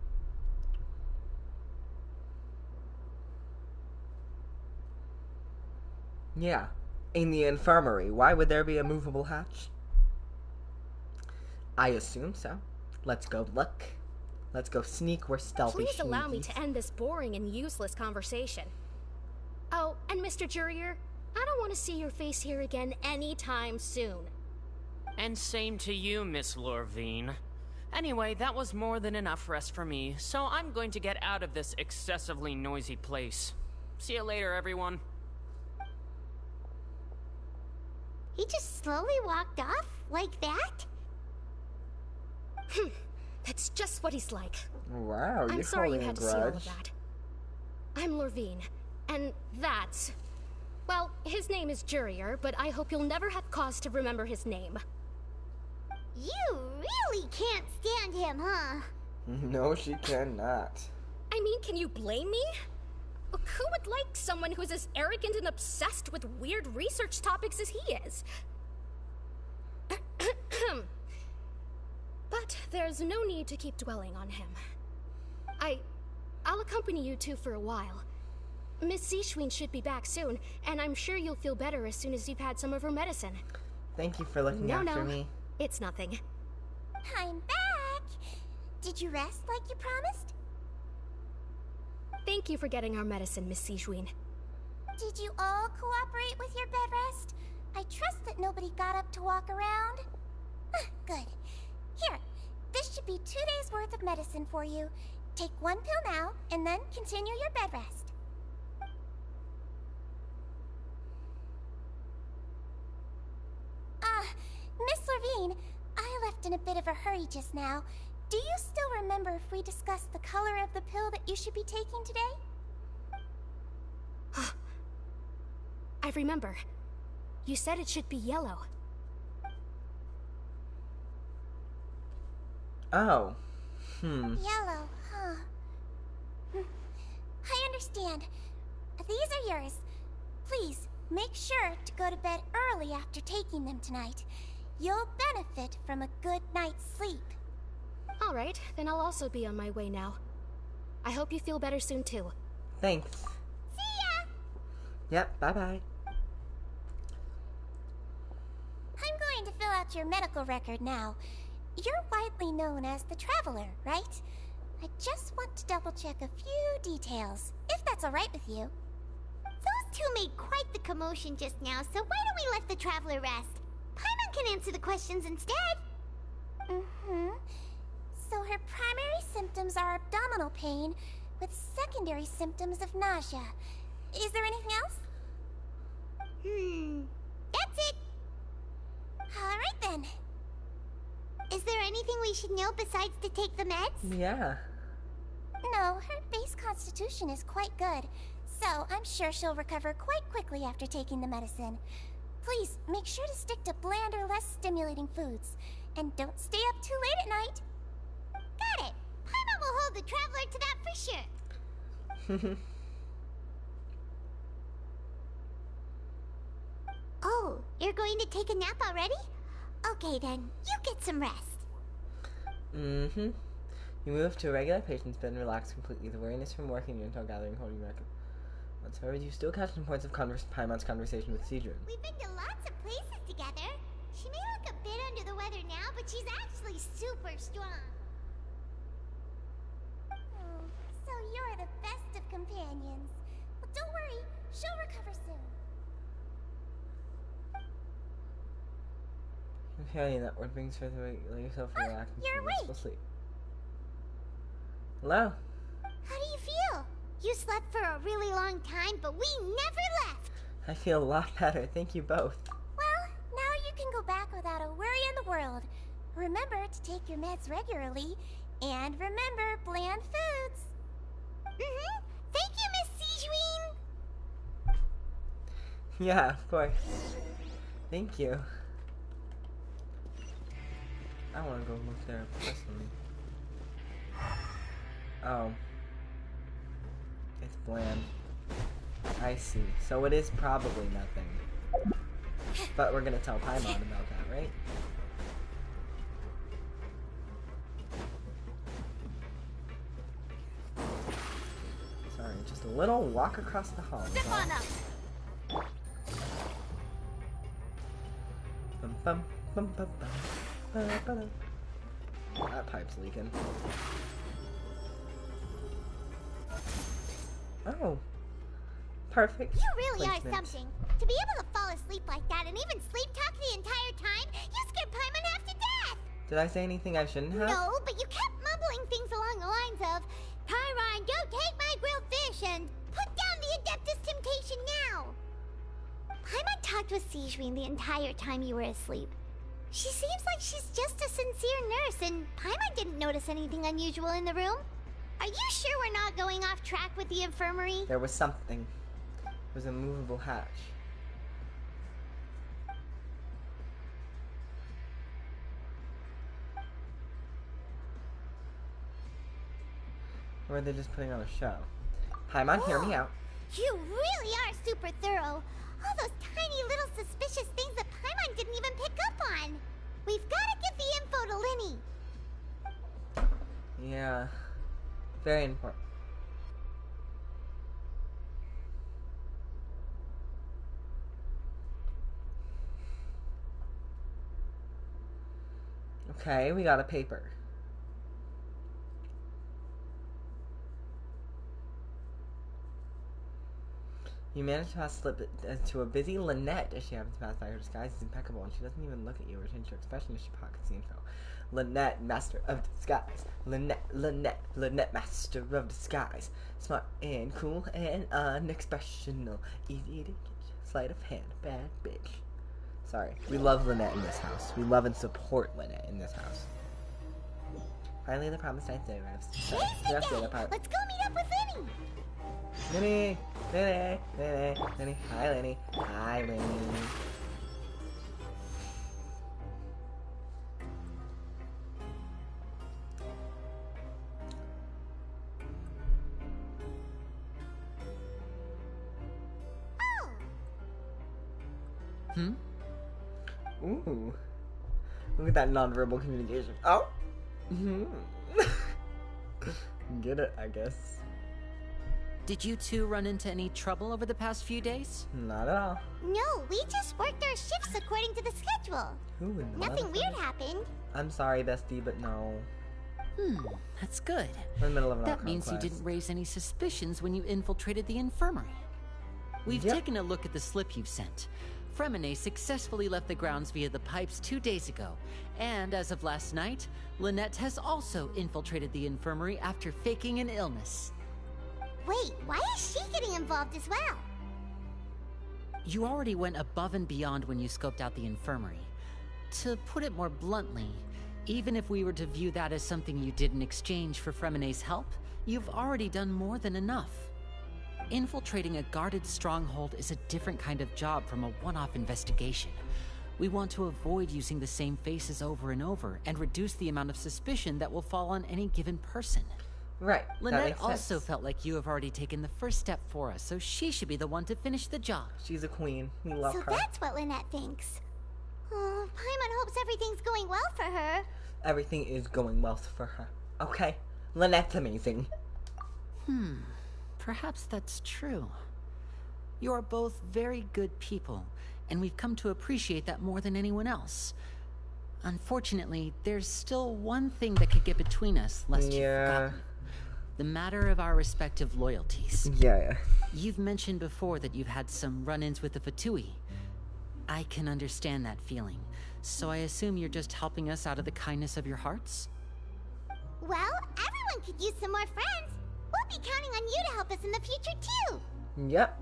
Yeah. In the infirmary, why would there be a movable hatch? I assume so. Let's go look. Let's go sneak. We're stealthy. Please allow me sneakies. to end this boring and useless conversation. Oh, and Mr. Jurier, I don't want to see your face here again anytime soon. And same to you, Miss Lorvine. Anyway, that was more than enough rest for me, so I'm going to get out of this excessively noisy place. See you later, everyone. He just slowly walked off like that? That's just what he's like. Wow, I'm you're sorry you holding a had to see all of grudge. that. I'm Lorvine, and that's... Well, his name is Jurier, but I hope you'll never have cause to remember his name. You really can't stand him, huh? No, she cannot. I mean, can you blame me? Who would like someone who's as arrogant and obsessed with weird research topics as he is? But there's no need to keep dwelling on him. I'll accompany you two for a while. Miss Seashween should be back soon, and I'm sure you'll feel better as soon as you've had some of her medicine. Thank you for looking after me. It's nothing. I'm back! Did you rest like you promised? Thank you for getting our medicine, Miss Seashween. Did you all cooperate with your bed rest? I trust that nobody got up to walk around. Good. Here, this should be 2 days worth of medicine for you. Take 1 pill now, and then continue your bed rest. Miss Lorvine, I left in a bit of a hurry just now. Do you still remember if we discussed the color of the pill that you should be taking today? I remember. You said it should be yellow. Oh. Yellow, huh? I understand. These are yours. Please, make sure to go to bed early after taking them tonight. You'll benefit from a good night's sleep. All right, then I'll also be on my way now. I hope you feel better soon, too. Thanks. See ya! Yep, bye-bye. I'm going to fill out your medical record now. You're widely known as the Traveler, right? I just want to double-check a few details, if that's all right with you. Those two made quite the commotion just now, so why don't we let the Traveler rest? Paimon can answer the questions instead. So her primary symptoms are abdominal pain, with secondary symptoms of nausea. Is there anything else? That's it. All right then. Is there anything we should know besides to take the meds? Yeah. No, her base constitution is quite good, so I'm sure she'll recover quite quickly after taking the medicine. Please, make sure to stick to bland or less stimulating foods, and don't stay up too late at night. Got it! Paimon will hold the Traveler to that for sure. Oh, you're going to take a nap already? Okay then, you get some rest. You move to a regular patient's bed and relax completely. The weariness from working until gathering holding record. However, you still catch some points of Paimon's conversation with Seedrin. We've been to lots of places together. She may look a bit under the weather now, but she's actually super strong. So you're the best of companions. Well, don't worry, she'll recover soon. Companion that word brings forth let yourself relax and you're awake. Sleep. Hello. How do you feel? You slept for a really long time, but we never left. I feel a lot better. Thank you both. Well, now you can go back without a worry in the world. Remember to take your meds regularly, and remember bland foods. Thank you, Miss Seedrin. Yeah, of course. Thank you. I want to go look there personally. Oh. It's bland. I see. So it is probably nothing. But we're gonna tell Paimon about that, right? Sorry, just a little walk across the hall. Step on up. Bum bum bum bum bum. That pipe's leaking. Oh. Perfect. You really placement. are something. To be able to fall asleep like that and even sleep talk the entire time, you scared Paimon half to death! Did I say anything I shouldn't have? No, but you kept mumbling things along the lines of, Pyron, go take my grilled fish and put down the Adeptus Temptation now. Paimon talked with Sijwin the entire time you were asleep. She seems like she's just a sincere nurse, and Paimon didn't notice anything unusual in the room. Are you sure we're not going off track with the infirmary? There was something. It was a movable hatch. Or are they just putting on a show? Paimon, hear me out. You really are super thorough. All those tiny little suspicious things that Paimon didn't even pick up on. We've got to get the info to Linny. Yeah. Very important. Okay, we got a paper. You managed to pass slip to a busy Lynette as she happens to pass by. Her disguise is impeccable, and she doesn't even look at you or change her expression as she pockets the info. Lynette, master of disguise. Lynette, master of disguise. Smart and cool and unexpressional. Easy to catch. Sleight of hand. Bad bitch. Sorry. We love Lynette in this house. We love and support Lynette in this house. Finally, the promised night's day arrives. Let's go meet up with Linny. Linny. Hi, Linny. Hi, Linny. Ooh. Look at that nonverbal communication. Oh. Get it, I guess. Did you two run into any trouble over the past few days? Not at all. No, we just worked our shifts according to the schedule. Nothing weird happened. I'm sorry, bestie, but no. That's good. We're in the middle of an That Archon means Quest. you didn't raise any suspicions when you infiltrated the infirmary. We've taken a look at the slip you've sent. Fremine successfully left the grounds via the pipes 2 days ago, and as of last night, Lynette has also infiltrated the infirmary after faking an illness. Wait, why is she getting involved as well? You already went above and beyond when you scoped out the infirmary. To put it more bluntly, even if we were to view that as something you did in exchange for Fremine's help, you've already done more than enough. Infiltrating a guarded stronghold is a different kind of job from a one-off investigation. We want to avoid using the same faces over and over and reduce the amount of suspicion that will fall on any given person. Right. Lynette also felt like you have already taken the first step for us, so she should be the one to finish the job. She's a queen. We love her. So that's what Lynette thinks. Oh, Paimon hopes everything's going well for her. Everything is going well for her. Okay. Lynette's amazing. Perhaps that's true. You are both very good people, and we've come to appreciate that more than anyone else. Unfortunately, there's still one thing that could get between us, lest you've forgotten. The matter of our respective loyalties. Yeah. You've mentioned before that you've had some run-ins with the Fatui. I can understand that feeling, so I assume you're just helping us out of the kindness of your hearts? Well, everyone could use some more friends. We'll be counting on you to help us in the future, too. Yep.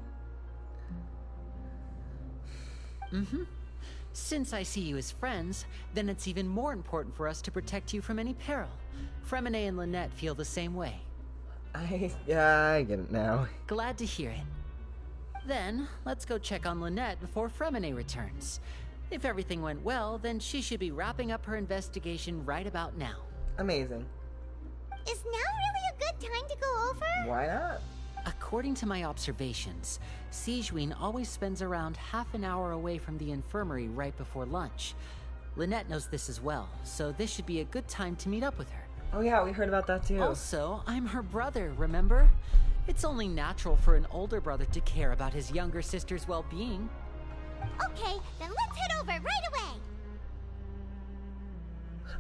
Since I see you as friends, then it's even more important for us to protect you from any peril. Fremine and Lynette feel the same way. I get it now. Glad to hear it. Then, let's go check on Lynette before Fremine returns. If everything went well, then she should be wrapping up her investigation right about now. Amazing. Is now really a good time to go over? Why not? According to my observations, Sijwin always spends around half an hour away from the infirmary right before lunch. Lynette knows this as well, so this should be a good time to meet up with her. Oh yeah, we heard about that too. Also, I'm her brother, remember? It's only natural for an older brother to care about his younger sister's well-being. Okay, then let's head over right away.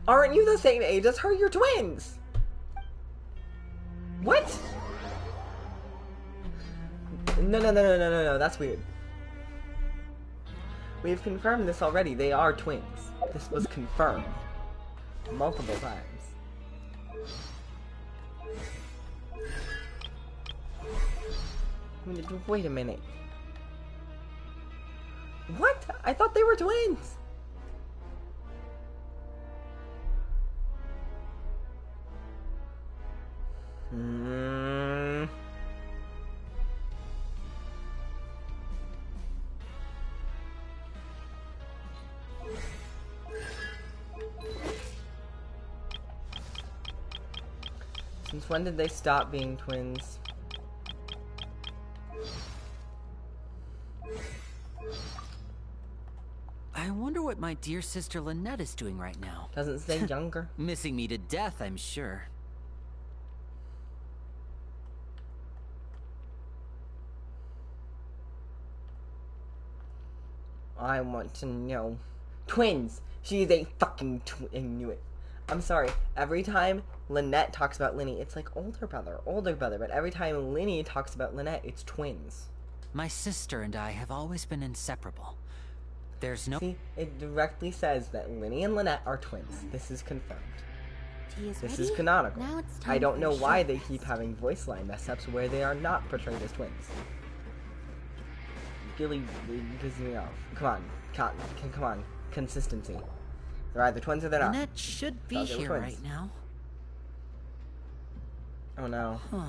Aren't you the same age as her? You're twins! What? No, that's weird. We've confirmed this already. They are twins. This was confirmed. Multiple times. Wait a minute. What? I thought they were twins! Since when did they stop being twins? I wonder what my dear sister Lynette is doing right now. Doesn't say younger. Missing me to death, I'm sure. I want to know. Twins! She's a fucking twin. I knew it. I'm sorry. Every time Lynette talks about Linny, it's like older brother. But every time Linny talks about Lynette, it's twins. My sister and I have always been inseparable. There's no... See, it directly says that Linny and Lynette are twins. This is confirmed. This is canonical. I don't know why they keep having voice line mess-ups where they are not portrayed as twins. Really pisses me off. Come on. Consistency. They're either twins or they're not. Lynette should be here right now. Oh no. Huh.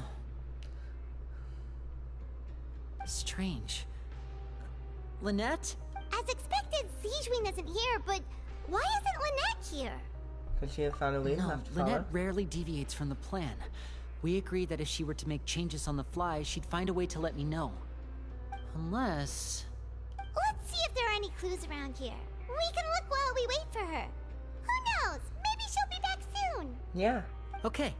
Strange. Lynette? As expected, Zijwin isn't here, but why isn't Lynette here? Could she have found a lead enough to follow? Lynette rarely deviates from the plan. We agreed that if she were to make changes on the fly, she'd find a way to let me know. Unless... Let's see if there are any clues around here. We can look while we wait for her. Who knows? Maybe she'll be back soon. Yeah. Okay.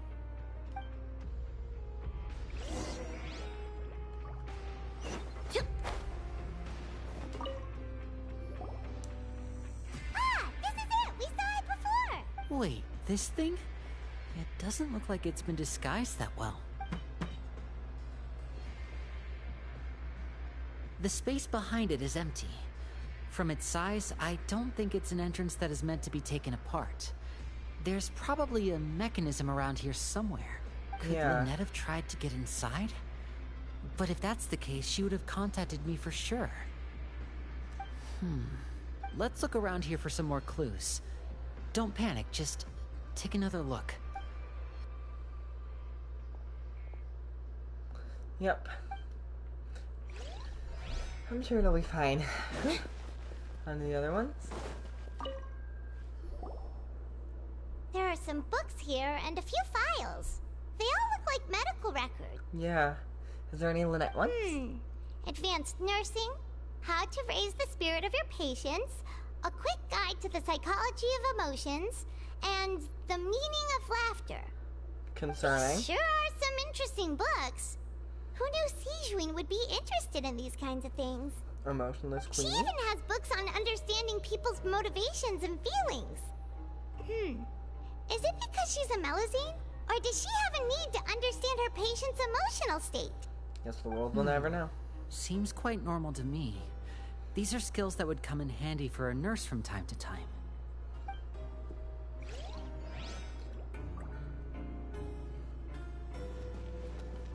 This is it! We saw it before! Wait, this thing? It doesn't look like it's been disguised that well. The space behind it is empty. From its size, I don't think it's an entrance that is meant to be taken apart. There's probably a mechanism around here somewhere. Could Lynette have tried to get inside? But if that's the case, she would have contacted me for sure. Let's look around here for some more clues. Don't panic, just take another look. Yep. I'm sure it'll be fine. On the other ones? There are some books here and a few files. They all look like medical records. Yeah. Is there any Lynette ones? Advanced nursing, how to raise the spirit of your patients, a quick guide to the psychology of emotions, and the meaning of laughter. Concerning. Sure are some interesting books. Who knew Zijwin would be interested in these kinds of things? Emotionless She queen. even has books on understanding people's motivations and feelings. Is it because she's a Melusine? Or does she have a need to understand her patient's emotional state? Guess the world will never know. Seems quite normal to me. These are skills that would come in handy for a nurse from time to time.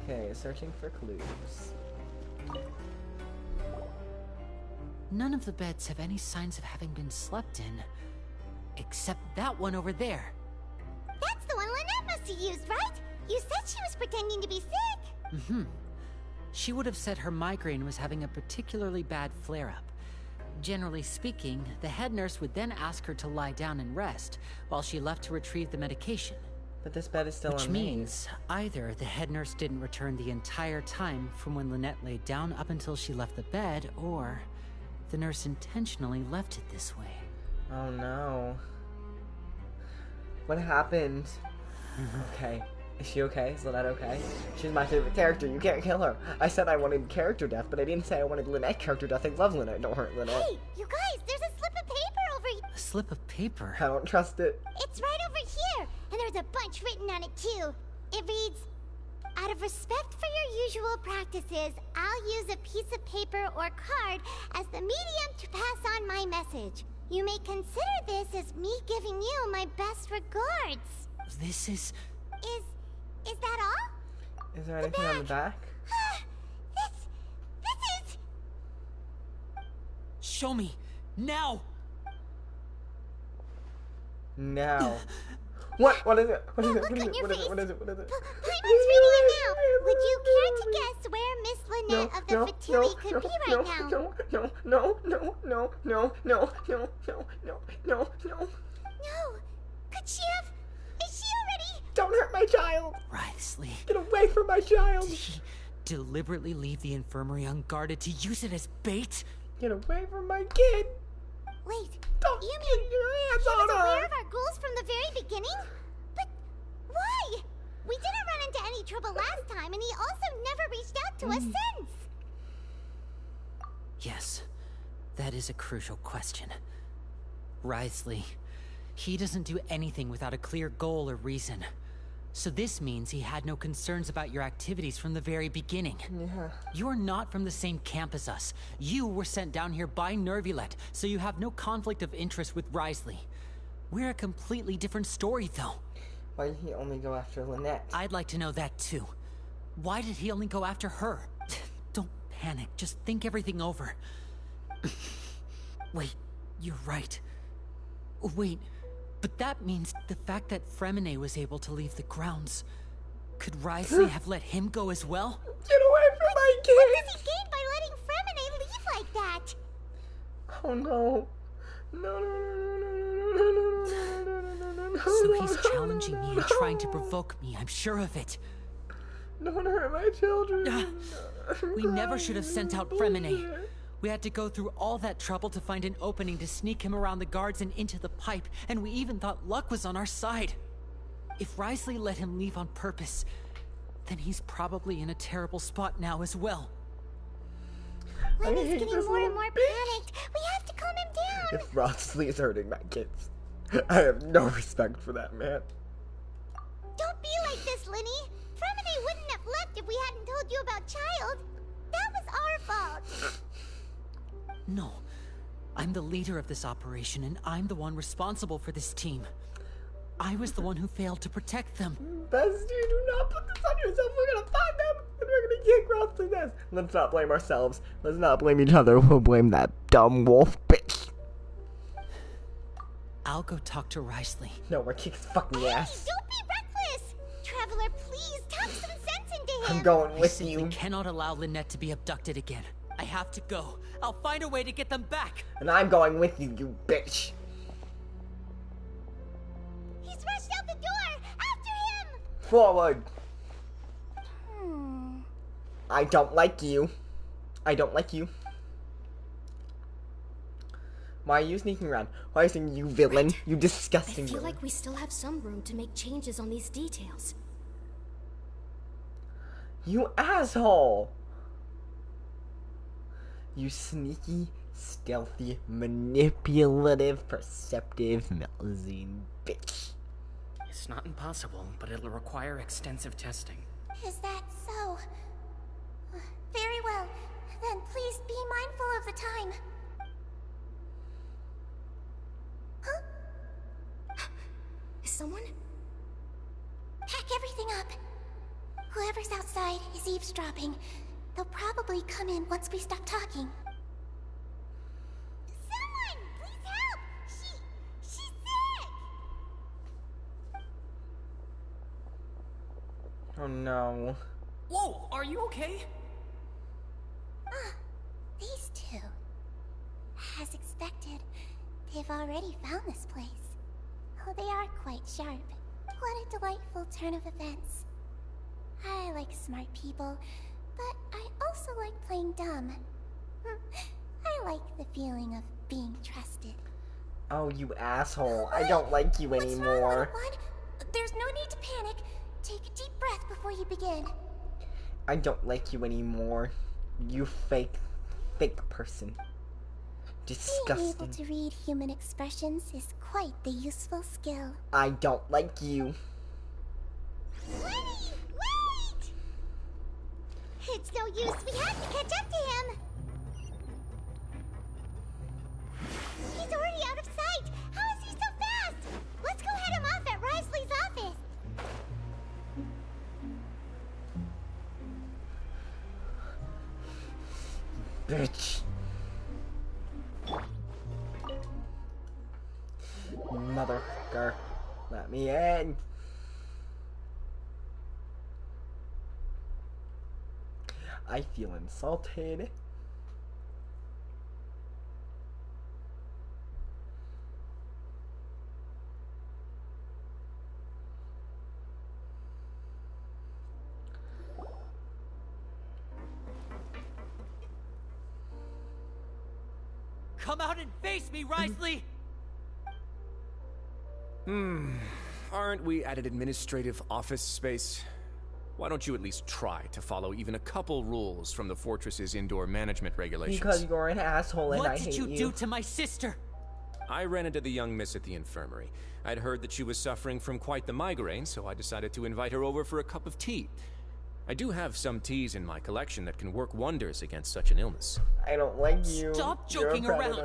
Okay, searching for clues. None of the beds have any signs of having been slept in. Except that one over there. That's the one Lynette must have used, right? You said she was pretending to be sick. She would have said her migraine was having a particularly bad flare-up. Generally speaking, the head nurse would then ask her to lie down and rest, while she left to retrieve the medication. But this bed is still Which unmade. means either the head nurse didn't return the entire time from when Lynette laid down up until she left the bed, or the nurse intentionally left it this way. Oh no. What happened? Okay. Is she okay? Is Lynette okay? She's my favorite character. You can't kill her. I said I wanted character death, but I didn't say I wanted Lynette character death. I love Lynette. Don't hurt Lynette. Hey, you guys, there's a slip of paper over here. A slip of paper? I don't trust it. It's right over here, and there's a bunch written on it too. It reads, out of respect for your usual practices, I'll use a piece of paper or card as the medium to pass on my message. You may consider this as me giving you my best regards. This is... Is that all? Is there anything on the back? This is... Show me! Now! Now. What? What is it? What is it? Look What is on it? your What is face. it? What is it? What is it? Paimon's reading it now. Would you care to guess where Miss Lynette of the Fatui could be right now? No. No. Could she have? Is she already? Don't hurt my child. Wriothesley. Get away from my child. Did he deliberately leave the infirmary unguarded to use it as bait? Get away from my kid. Wait. Don't you get mean your hands he on was her. aware of our goals from the very beginning? But why? We didn't run into any trouble last time, and he also never reached out to us since. Yes, that is a crucial question. Wriothesley, he doesn't do anything without a clear goal or reason. So this means he had no concerns about your activities from the very beginning. Yeah. You're not from the same camp as us. You were sent down here by Nervulette, so you have no conflict of interest with Wriothesley. We're a completely different story, though. Why did he only go after Lynette? I'd like to know that, too. Why did he only go after her? Don't panic. Just think everything over. Wait, you're right. Wait, but that means the fact that Fremine was able to leave the grounds. Could Wriothesley have let him go as well? Get away from my kid! What does he gain by letting Fremine leave like that? Oh no. No. So he's challenging me and trying to provoke me, I'm sure of it. Don't hurt my children. We never should have sent out Fremine. We had to go through all that trouble to find an opening to sneak him around the guards and into the pipe, and we even thought luck was on our side. If Wriothesley let him leave on purpose, then he's probably in a terrible spot now as well. Lenny's getting more and more panicked. We have to calm him down. If Wriothesley is hurting my kids, I have no respect for that man. Don't be like this, Lenny. Fremine wouldn't have left if we hadn't told you about Child. That was our fault. No. I'm the leader of this operation, and I'm the one responsible for this team. I was the one who failed to protect them. Bestie, do not put this on yourself. We're gonna find them, and we're gonna kick Wriothesley's ass. Let's not blame ourselves. Let's not blame each other. We'll blame that dumb wolf bitch. I'll go talk to Wriothesley. No, we're kicking his fucking ass. Don't be reckless. Traveler, please, talk some sense into him. I'm going with I simply you. Cannot allow Lynette to be abducted again. I have to go. I'll find a way to get them back. And I'm going with you, you bitch. He's rushed out the door. After him. Forward. I don't like you. I don't like you. Why are you sneaking around? Why are you saying you villain? Right. You disgusting I feel villain. like we still have some room to make changes on these details. You asshole! You sneaky, stealthy, manipulative, perceptive, Malazine bitch. It's not impossible, but it'll require extensive testing. Is that so? Very well. Then please be mindful of the time. Huh? Is someone? Pack everything up. Whoever's outside is eavesdropping. They'll probably come in once we stop talking. Someone! Please help! She's sick! Oh no. Whoa, are you okay? These two. As expected, they've already found this place. Oh, they are quite sharp. What a delightful turn of events. I like smart people, but I also like playing dumb. I like the feeling of being trusted. Oh, you asshole. I don't like you anymore. There's no need to panic. Take a deep breath before you begin. I don't like you anymore. You fake person. Disgusting. Being able to read human expressions is quite the useful skill. I don't like you. Lenny, wait! It's no use. We have to catch up to him. He's already out of bitch. Motherfucker. Let me in. I feel insulted. Come out and face me, Risley! Aren't we at an administrative office space? Why don't you at least try to follow even a couple rules from the fortress's indoor management regulations? Because you're an asshole and I hate you. What did you do to my sister? I ran into the young miss at the infirmary. I'd heard that she was suffering from quite the migraine, so I decided to invite her over for a cup of tea. I do have some teas in my collection that can work wonders against such an illness. I don't like you. Stop joking around.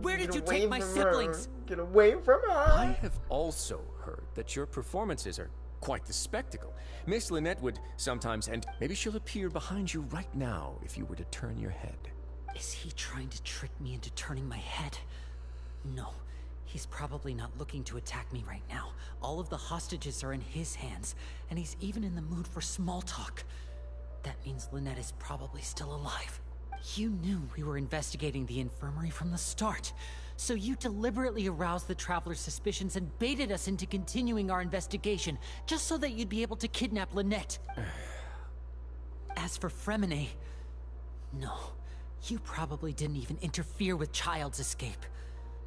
Where did you take my siblings? Get away from her. I have also heard that your performances are quite the spectacle. Miss Lynette would sometimes, and maybe she'll appear behind you right now if you were to turn your head. Is he trying to trick me into turning my head? No. He's probably not looking to attack me right now. All of the hostages are in his hands, and he's even in the mood for small talk. That means Lynette is probably still alive. You knew we were investigating the infirmary from the start, so you deliberately aroused the Traveler's suspicions and baited us into continuing our investigation, just so that you'd be able to kidnap Lynette. As for Fremine, no, you probably didn't even interfere with Child's escape.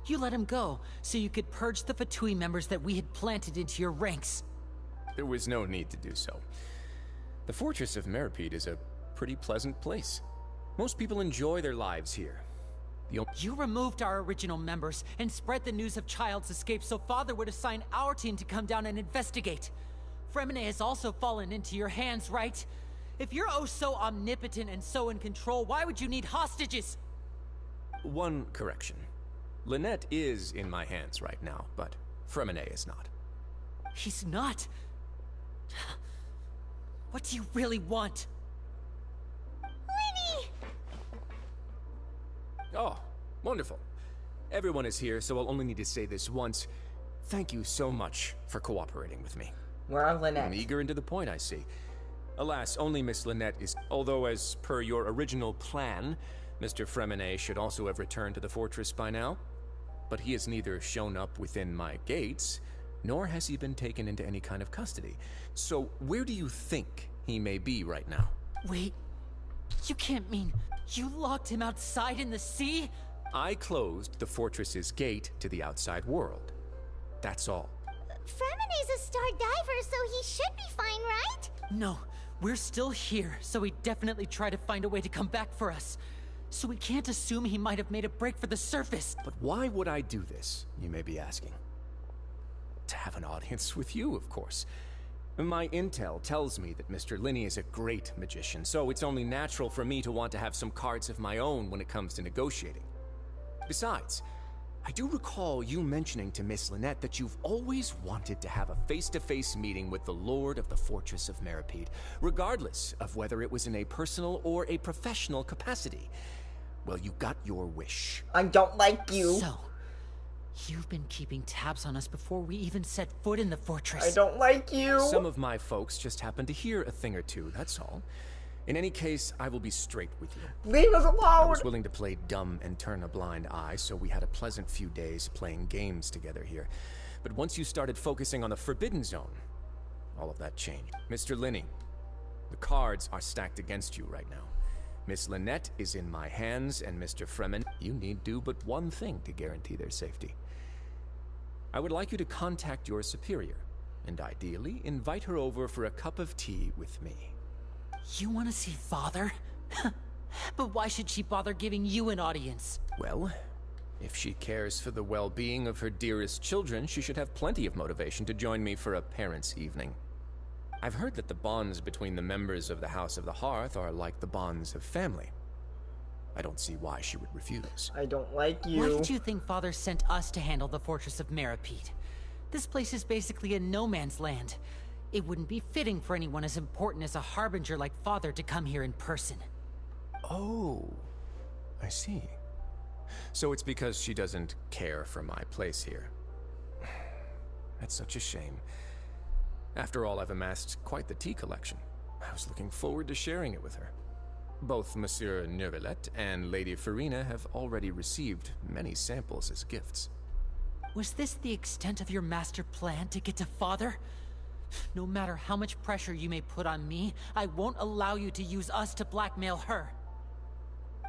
You let him go, so you could purge the Fatui members that we had planted into your ranks. There was no need to do so. The Fortress of Meripede is a pretty pleasant place. Most people enjoy their lives here. You removed our original members and spread the news of Child's escape so Father would assign our team to come down and investigate. Fremine has also fallen into your hands, right? If you're oh so omnipotent and so in control, why would you need hostages? One correction. Lynette is in my hands right now, but Fremine is not. He's not? What do you really want? Lenny! Oh, wonderful. Everyone is here, so I'll only need to say this once. Thank you so much for cooperating with me. Where are Lynette? I'm eager and to the point, I see. Alas, only Miss Lynette is... Although, as per your original plan, Mr. Fremine should also have returned to the fortress by now. But he has neither shown up within my gates, nor has he been taken into any kind of custody. So, where do you think he may be right now? Wait, you can't mean you locked him outside in the sea? I closed the fortress's gate to the outside world. That's all. Fremine's a star diver, so he should be fine, right? No, we're still here, so he'd definitely try to find a way to come back for us. So we can't assume he might have made a break for the surface. But why would I do this, you may be asking? To have an audience with you, of course. My intel tells me that Mr. Linney is a great magician, so it's only natural for me to want to have some cards of my own when it comes to negotiating. Besides, I do recall you mentioning to Miss Lynette that you've always wanted to have a face-to-face meeting with the Lord of the Fortress of Meripede, regardless of whether it was in a personal or a professional capacity. Well, you got your wish. I don't like you. So, you've been keeping tabs on us before we even set foot in the fortress. I don't like you. Some of my folks just happened to hear a thing or two, that's all. In any case, I will be straight with you. Leave us alone! I was willing to play dumb and turn a blind eye, so we had a pleasant few days playing games together here. But once you started focusing on the Forbidden Zone, all of that changed. Mr. Linney, the cards are stacked against you right now. Miss Lynette is in my hands, and Mr. Fremen, you need do but one thing to guarantee their safety. I would like you to contact your superior, and ideally invite her over for a cup of tea with me. You want to see Father? But why should she bother giving you an audience? Well, if she cares for the well-being of her dearest children, she should have plenty of motivation to join me for a parents' evening. I've heard that the bonds between the members of the House of the Hearth are like the bonds of family. I don't see why she would refuse. I don't like you. Why did you think Father sent us to handle the Fortress of Meripede? This place is basically a no-man's land. It wouldn't be fitting for anyone as important as a harbinger like Father to come here in person. Oh, I see. So it's because she doesn't care for my place here. That's such a shame. After all, I've amassed quite the tea collection. I was looking forward to sharing it with her. Both Monsieur Neuvillette and Lady Farina have already received many samples as gifts. Was this the extent of your master plan to get to Father? No matter how much pressure you may put on me, I won't allow you to use us to blackmail her.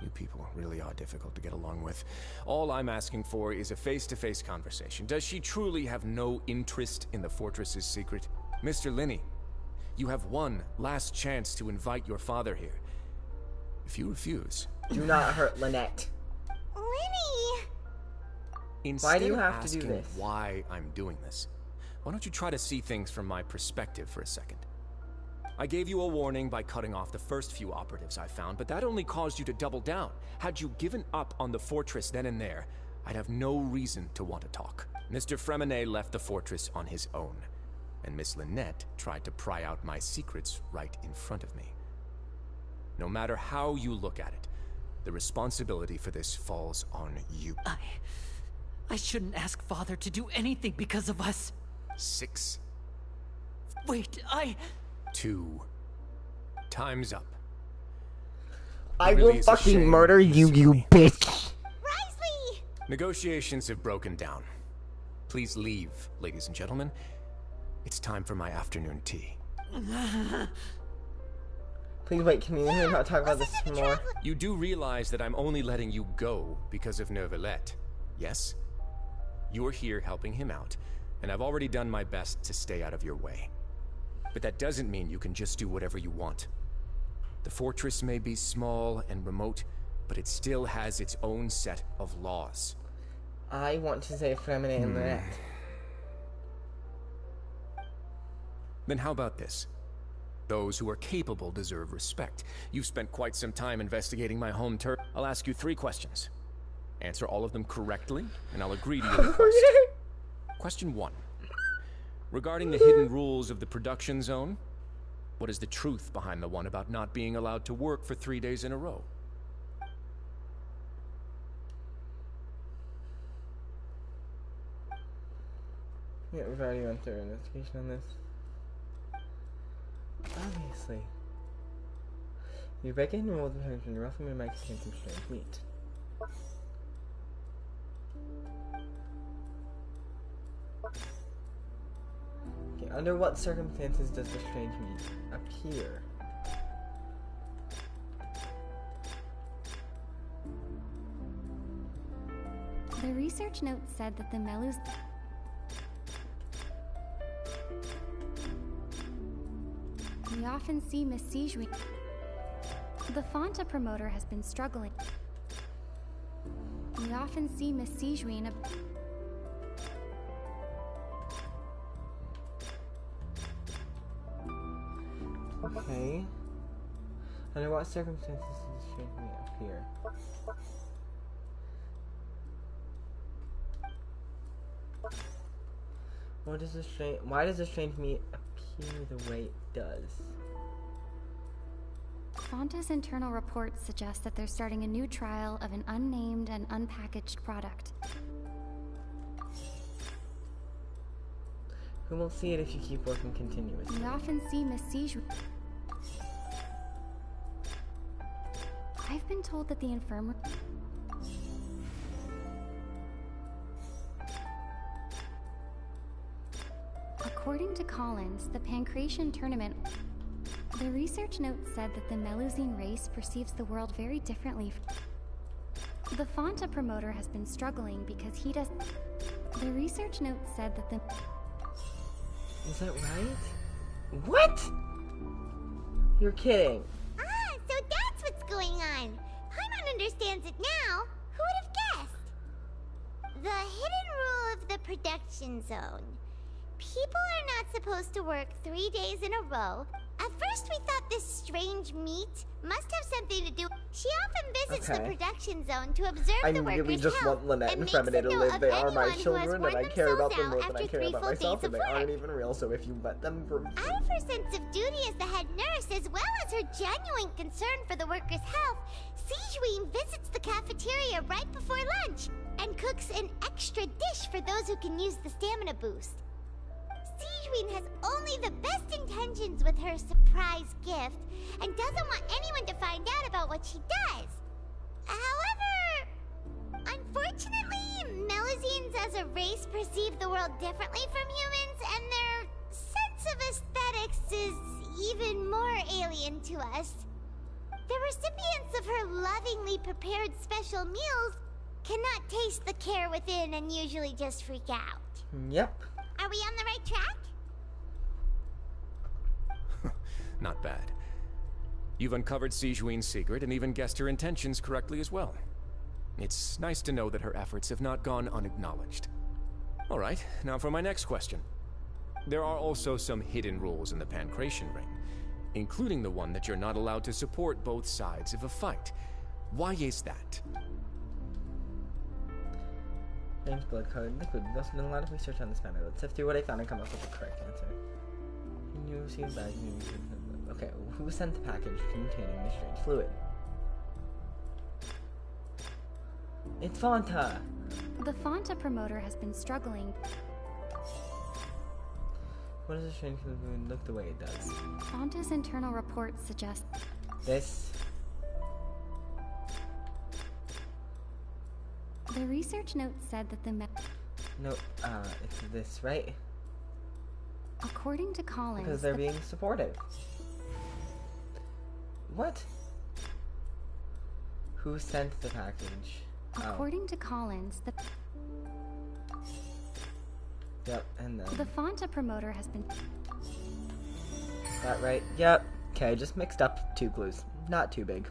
You people really are difficult to get along with. All I'm asking for is a face-to-face conversation. Does she truly have no interest in the fortress's secret? Mr. Linney, you have one last chance to invite your father here. If you refuse... Do not hurt Lynette. Linny! Instead Why do you of have to do asking this? why I'm doing this, why don't you try to see things from my perspective for a second? I gave you a warning by cutting off the first few operatives I found, but that only caused you to double down. Had you given up on the fortress then and there, I'd have no reason to want to talk. Mr. Fremenet left the fortress on his own, and Miss Lynette tried to pry out my secrets right in front of me. No matter how you look at it, the responsibility for this falls on you. I shouldn't ask Father to do anything because of us. 6. Wait, 2. Time's up. I It really will is a fucking shame, murder you, Mr. you Linney. bitch! Negotiations have broken down. Please leave, ladies and gentlemen. It's time for my afternoon tea. Please wait, can you hear me not talk about this more? You do realize that I'm only letting you go because of Neuvillette, yes? You're here helping him out, and I've already done my best to stay out of your way. But that doesn't mean you can just do whatever you want. The fortress may be small and remote, but it still has its own set of laws. I want to say Fremenet and Lynette. Then how about this? Those who are capable deserve respect. You've spent quite some time investigating my home turf. I'll ask you 3 questions. Answer all of them correctly, and I'll agree to your request. Question 1. Regarding the hidden rules of the production zone, what is the truth behind the one about not being allowed to work for 3 days in a row? Yeah, we've already went through an investigation on this. Obviously. You break in rules of punishment, roughly might contain some strange meat. Okay, under what circumstances does the strange meat appear? The research note said that the Melus... We often see Miss Sijuin. The Fonta promoter has been struggling. We often see Miss Sijuin... Okay. Under what circumstances does the strange meat appear? Why does the strange meat appear the way it does? Fonta's internal reports suggest that they're starting a new trial of an unnamed and unpackaged product. Who will see it if you keep working continuously? We often see Miss Sijuin. I've been told that the infirmary... According to Collins, the Pancratian tournament... The research note said that the Melusine race perceives the world very differently. The Fonta promoter has been struggling because he does... The research note said that the... Is that right? What? You're kidding. Ah, so that's what's going on. Paimon understands it now. Who would have guessed? The hidden rule of the production zone. People are not supposed to work 3 days in a row. At first we thought this strange meat must have something to do. She often visits the production zone to observe the workers' really just health want Lynette and makes Fremine a to note live. of They are my anyone who has children, and worn I care about them themselves more out than I after care 3 about full myself, days and of they aren't work. even real, so if you let them for... Out of her sense of duty as the head nurse, as well as her genuine concern for the workers' health, Sijuin visits the cafeteria right before lunch and cooks an extra dish for those who can use the stamina boost. Sijuin has only the best intentions with her surprise gift and doesn't want anyone to find out about what she does. However, unfortunately, Melusines as a race perceive the world differently from humans, and their sense of aesthetics is even more alien to us. The recipients of her lovingly prepared special meals cannot taste the care within and usually just freak out. Yep. Are we on the right track? Not bad. You've uncovered Sijuin's secret and even guessed her intentions correctly as well. It's nice to know that her efforts have not gone unacknowledged. All right, now for my next question. There are also some hidden rules in the Pancration Ring, including the one that you're not allowed to support both sides of a fight. Why is that? James blood code liquid. We've also done a lot of research on this matter. Let's sift through what I found and come up with the correct answer. You received bag. Okay, who sent the package containing the strange fluid? It's Fanta! The Fanta promoter has been struggling. What does the strange fluid look the way it does? Fanta's internal reports suggest... This. The research note said that the No, it's this, right? According to Collins... Because they're being supportive. What? Who sent the package? According to Collins, the... Yep, and then... The Fanta promoter has been... That right? Yep. Okay, just mixed up 2 clues. Not too big.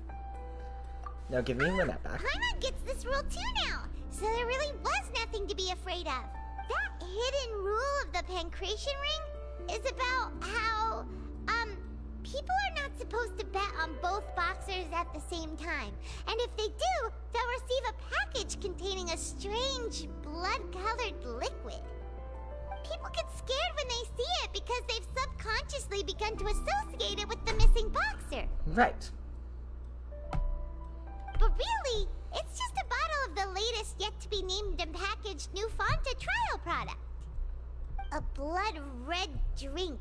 Now give me Lynette back. Paimon gets this rule too now, so there really was nothing to be afraid of. That hidden rule of the Pancration Ring is about how, people are not supposed to bet on both boxers at the same time. And if they do, they'll receive a package containing a strange, blood-colored liquid. People get scared when they see it because they've subconsciously begun to associate it with the missing boxer. Right. But really, it's just a bottle of the latest yet-to-be-named and packaged new Fanta trial product. A blood-red drink.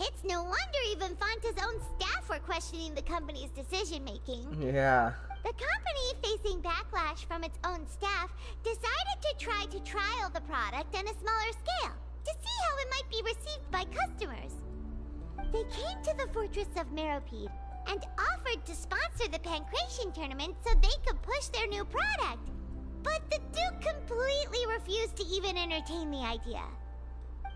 It's no wonder even Fanta's own staff were questioning the company's decision-making. Yeah. The company, facing backlash from its own staff, decided to try to trial the product on a smaller scale, to see how it might be received by customers. They came to the fortress of Meropide and offered to sponsor the Pancration tournament so they could push their new product. But the Duke completely refused to even entertain the idea.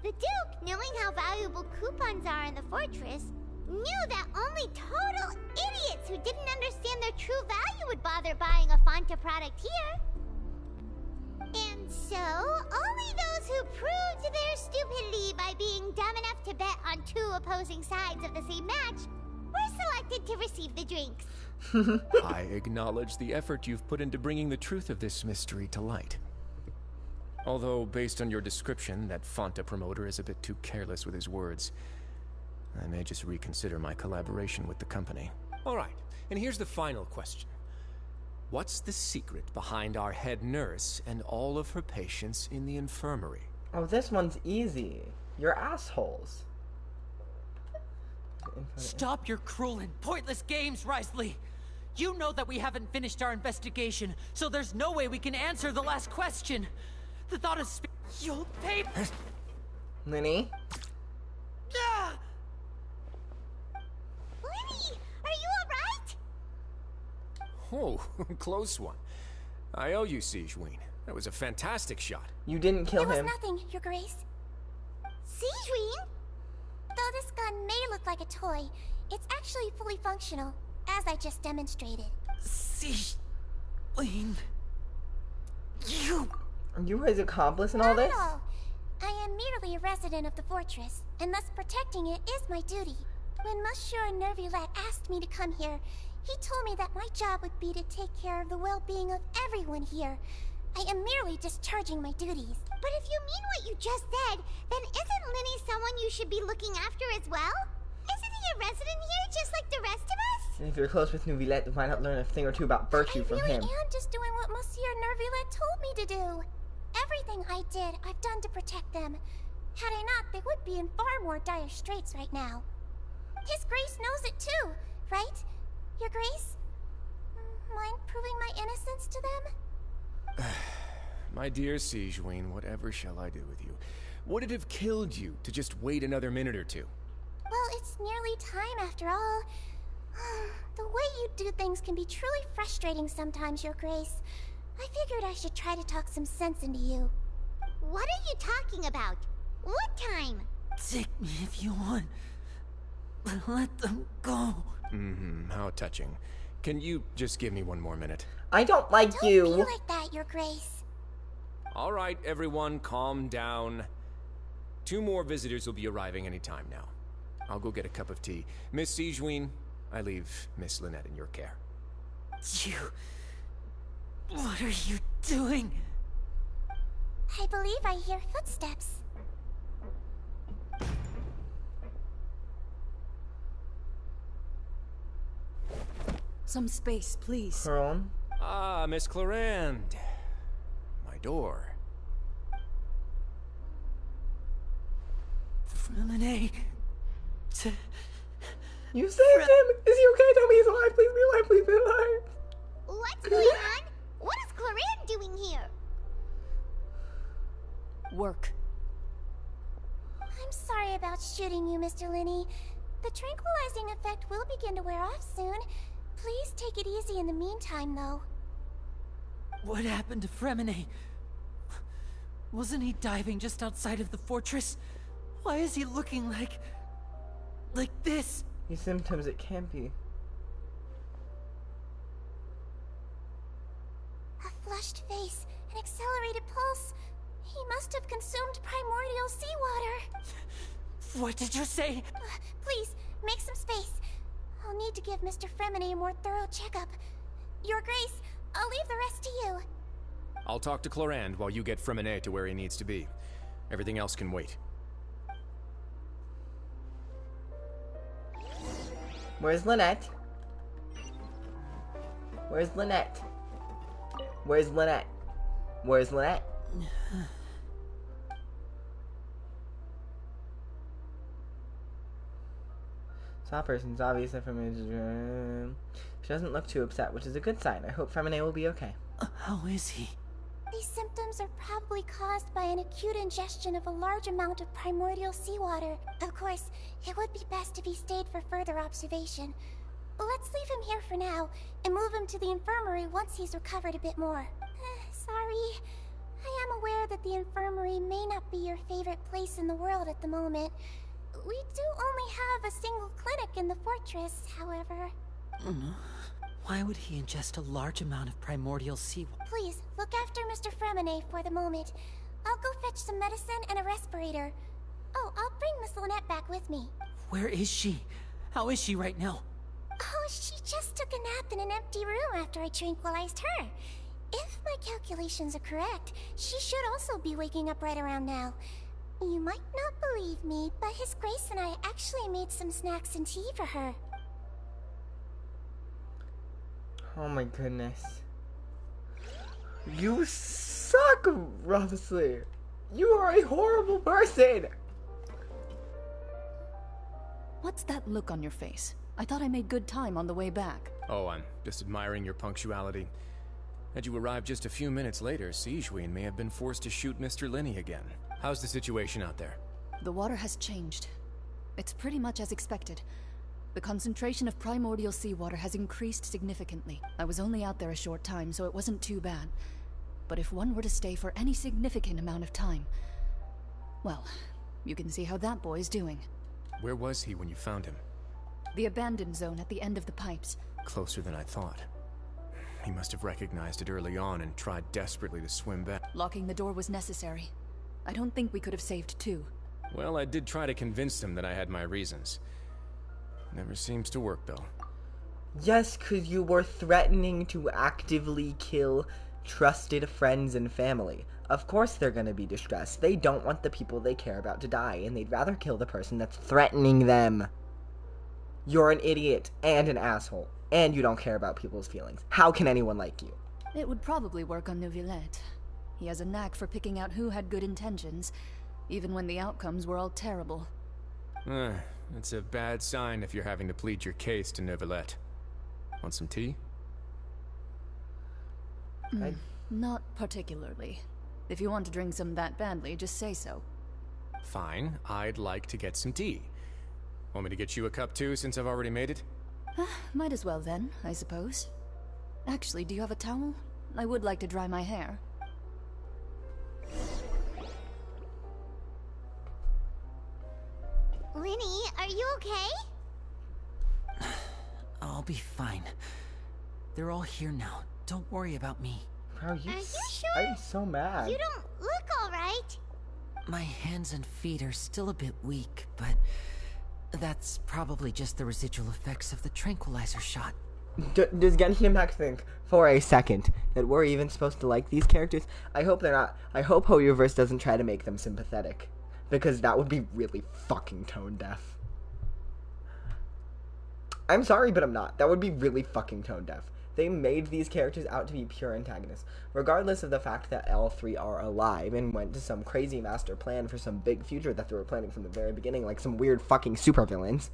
The Duke, knowing how valuable coupons are in the fortress, knew that only total idiots who didn't understand their true value would bother buying a Fanta product here. And so, only those who proved their stupidity by being dumb enough to bet on 2 opposing sides of the same match were selected to receive the drinks. I acknowledge the effort you've put into bringing the truth of this mystery to light. Although, based on your description, that Fanta promoter is a bit too careless with his words, I may just reconsider my collaboration with the company. All right, and here's the final question. What's the secret behind our head nurse and all of her patients in the infirmary? Oh, this one's easy. You're assholes. Stop your cruel and pointless games, Risley! You know that we haven't finished our investigation, so there's no way we can answer the last question. The thought of you'll pay... Linny? Ah! Linny, are you alright? Oh, close one. I owe you, Sijuin. That was a fantastic shot. You didn't kill him. It was nothing, Your Grace. Sijuin? Though this gun may look like a toy, it's actually fully functional, as I just demonstrated. Sijuin... You... Are you his accomplice in all this? Not at all. I am merely a resident of the fortress, and thus protecting it is my duty. When Monsieur Nervulette asked me to come here, he told me that my job would be to take care of the well-being of everyone here. I am merely discharging my duties. But if you mean what you just said, then isn't Linny someone you should be looking after as well? Isn't he a resident here just like the rest of us? And if you're close with Nervulette, why not learn a thing or two about virtue from him? I am just doing what Monsieur Nervulette told me to do. Everything I did, I've done to protect them. Had I not, they would be in far more dire straits right now. His Grace knows it too, right? Your Grace? Mind proving my innocence to them? My dear Sigewinne, whatever shall I do with you? Would it have killed you to just wait another minute or two? Well, it's nearly time after all. The way you do things can be truly frustrating sometimes, Your Grace. I figured I should try to talk some sense into you. What are you talking about? What time? Take me if you want. But let them go. How touching. Can you just give me one more minute? I don't like you. Don't be like that, Your Grace. All right, everyone, calm down. 2 more visitors will be arriving any time now. I'll go get a cup of tea. Miss Sigewinne, I leave Miss Lynette in your care. You... What are you doing? I believe I hear footsteps. Some space, please. Pearl? Ah, Miss Clarande. My door. Renee. You saved him! Is he okay? Tell me he's alive. Please be alive. Please be alive. What's going on? What is Clarande doing here? Work. I'm sorry about shooting you, Mr. Linny. The tranquilizing effect will begin to wear off soon. Please take it easy in the meantime, though. What happened to Fremine? Wasn't he diving just outside of the fortress? Why is he looking like this? These symptoms, it can't be. A flushed face, an accelerated pulse. He must have consumed primordial seawater. What did you say? Please, make some space. I'll need to give Mr. Fremine a more thorough checkup. Your Grace, I'll leave the rest to you. I'll talk to Clarande while you get Fremine to where he needs to be. Everything else can wait. Where's Lynette? Where's Lynette? Where's Lynette? Where's Lynette? Saw person's obvious information. She doesn't look too upset, which is a good sign. I hope Fremine will be okay. How is he? These symptoms are probably caused by an acute ingestion of a large amount of primordial seawater. Of course, it would be best if he stayed for further observation. Let's leave him here for now, and move him to the infirmary once he's recovered a bit more. Sorry. I am aware that the infirmary may not be your favorite place in the world at the moment. We do only have a single clinic in the fortress, however. Why would he ingest a large amount of primordial seawater? Please, look after Mr. Fremine for the moment. I'll go fetch some medicine and a respirator. Oh, I'll bring Miss Lynette back with me. Where is she? How is she right now? Oh, she just took a nap in an empty room after I tranquilized her. If my calculations are correct, she should also be waking up right around now. You might not believe me, but His Grace and I actually made some snacks and tea for her. Oh my goodness. You suck, Ruffsley. You are a horrible person. What's that look on your face? I thought I made good time on the way back. Oh, I'm just admiring your punctuality. Had you arrived just a few minutes later, Sigewinne may have been forced to shoot Mr. Linny again. How's the situation out there? The water has changed. It's pretty much as expected. The concentration of primordial seawater has increased significantly. I was only out there a short time, so it wasn't too bad. But if one were to stay for any significant amount of time... well, you can see how that boy's doing. Where was he when you found him? The abandoned zone at the end of the pipes. Closer than I thought. He must have recognized it early on and tried desperately to swim back. Locking the door was necessary. I don't think we could have saved two. Well, I did try to convince them that I had my reasons. Never seems to work, though. Yes, 'cause you were threatening to actively kill trusted friends and family. Of course they're gonna be distressed. They don't want the people they care about to die, and they'd rather kill the person that's threatening them. You're an idiot and an asshole, and you don't care about people's feelings. How can anyone like you? It would probably work on Neuvillette. He has a knack for picking out who had good intentions, even when the outcomes were all terrible. It's a bad sign if you're having to plead your case to Neuvillette. Want some tea? Not particularly. If you want to drink some that badly, just say so. Fine, I'd like to get some tea. Want me to get you a cup too, since I've already made it? Might as well then, I suppose. Actually, do you have a towel? I would like to dry my hair. Lenny, are you okay? I'll be fine. They're all here now. Don't worry about me. Are you sure? I'm so mad. You don't look alright. My hands and feet are still a bit weak, but that's probably just the residual effects of the tranquilizer shot. Does Genshin Impact think for a second that we're even supposed to like these characters? I hope they're not. I hope Hoyoverse doesn't try to make them sympathetic, because that would be really fucking tone deaf. I'm sorry, but I'm not. That would be really fucking tone deaf. They made these characters out to be pure antagonists, regardless of the fact that all three are alive and went to some crazy master plan for some big future that they were planning from the very beginning, like some weird fucking supervillains.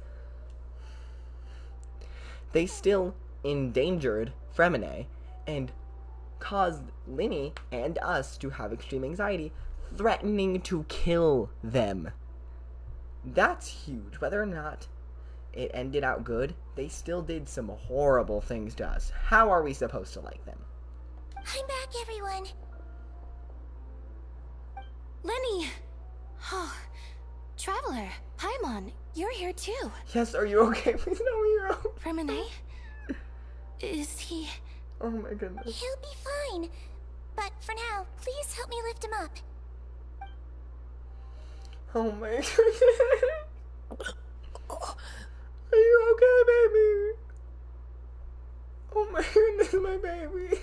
They still endangered Fremine and caused Linny and us to have extreme anxiety, threatening to kill them. That's huge. Whether or not it ended out good, they still did some horrible things to us. How are we supposed to like them? I'm back, everyone. Lenny! Oh, Traveler, Paimon, you're here too. Yes, are you okay? Please no, hero. Fremine? Is he... Oh my goodness. He'll be fine. But for now, please help me lift him up. Oh my goodness. Are you okay, baby? Oh my goodness, my baby.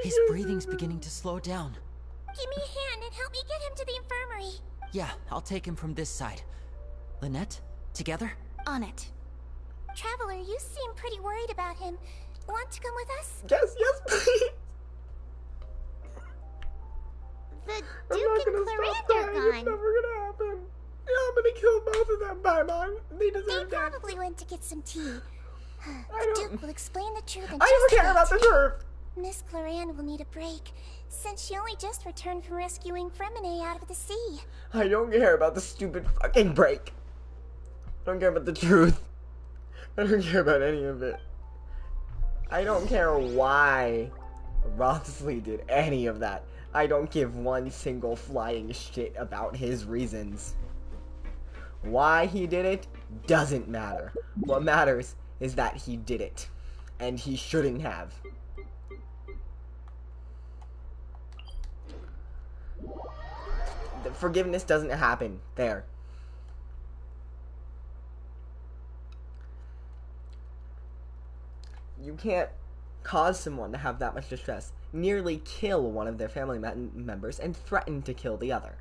His breathing's beginning to slow down. Give me a hand and help me get him to the infirmary. Yeah, I'll take him from this side. Lynette, together? On it. Traveler, you seem pretty worried about him. Want to come with us? Yes, please. The Duke and Clarette are gone. It's never gonna happen. Yeah, I'm gonna kill both of them, Paimon. They deserve They that. probably went to get some tea. The Duke will explain the truth in I don't just a care about the truth. Miss Claranne will need a break, since she only just returned from rescuing Fremine out of the sea. I don't care about the stupid fucking break. I don't care about the truth. I don't care about any of it. I don't care why Rothsley did any of that. I don't give one single flying shit about his reasons. Why he did it doesn't matter. What matters is that he did it. And he shouldn't have. The forgiveness doesn't happen there. You can't cause someone to have that much distress, nearly kill one of their family members, and threaten to kill the other.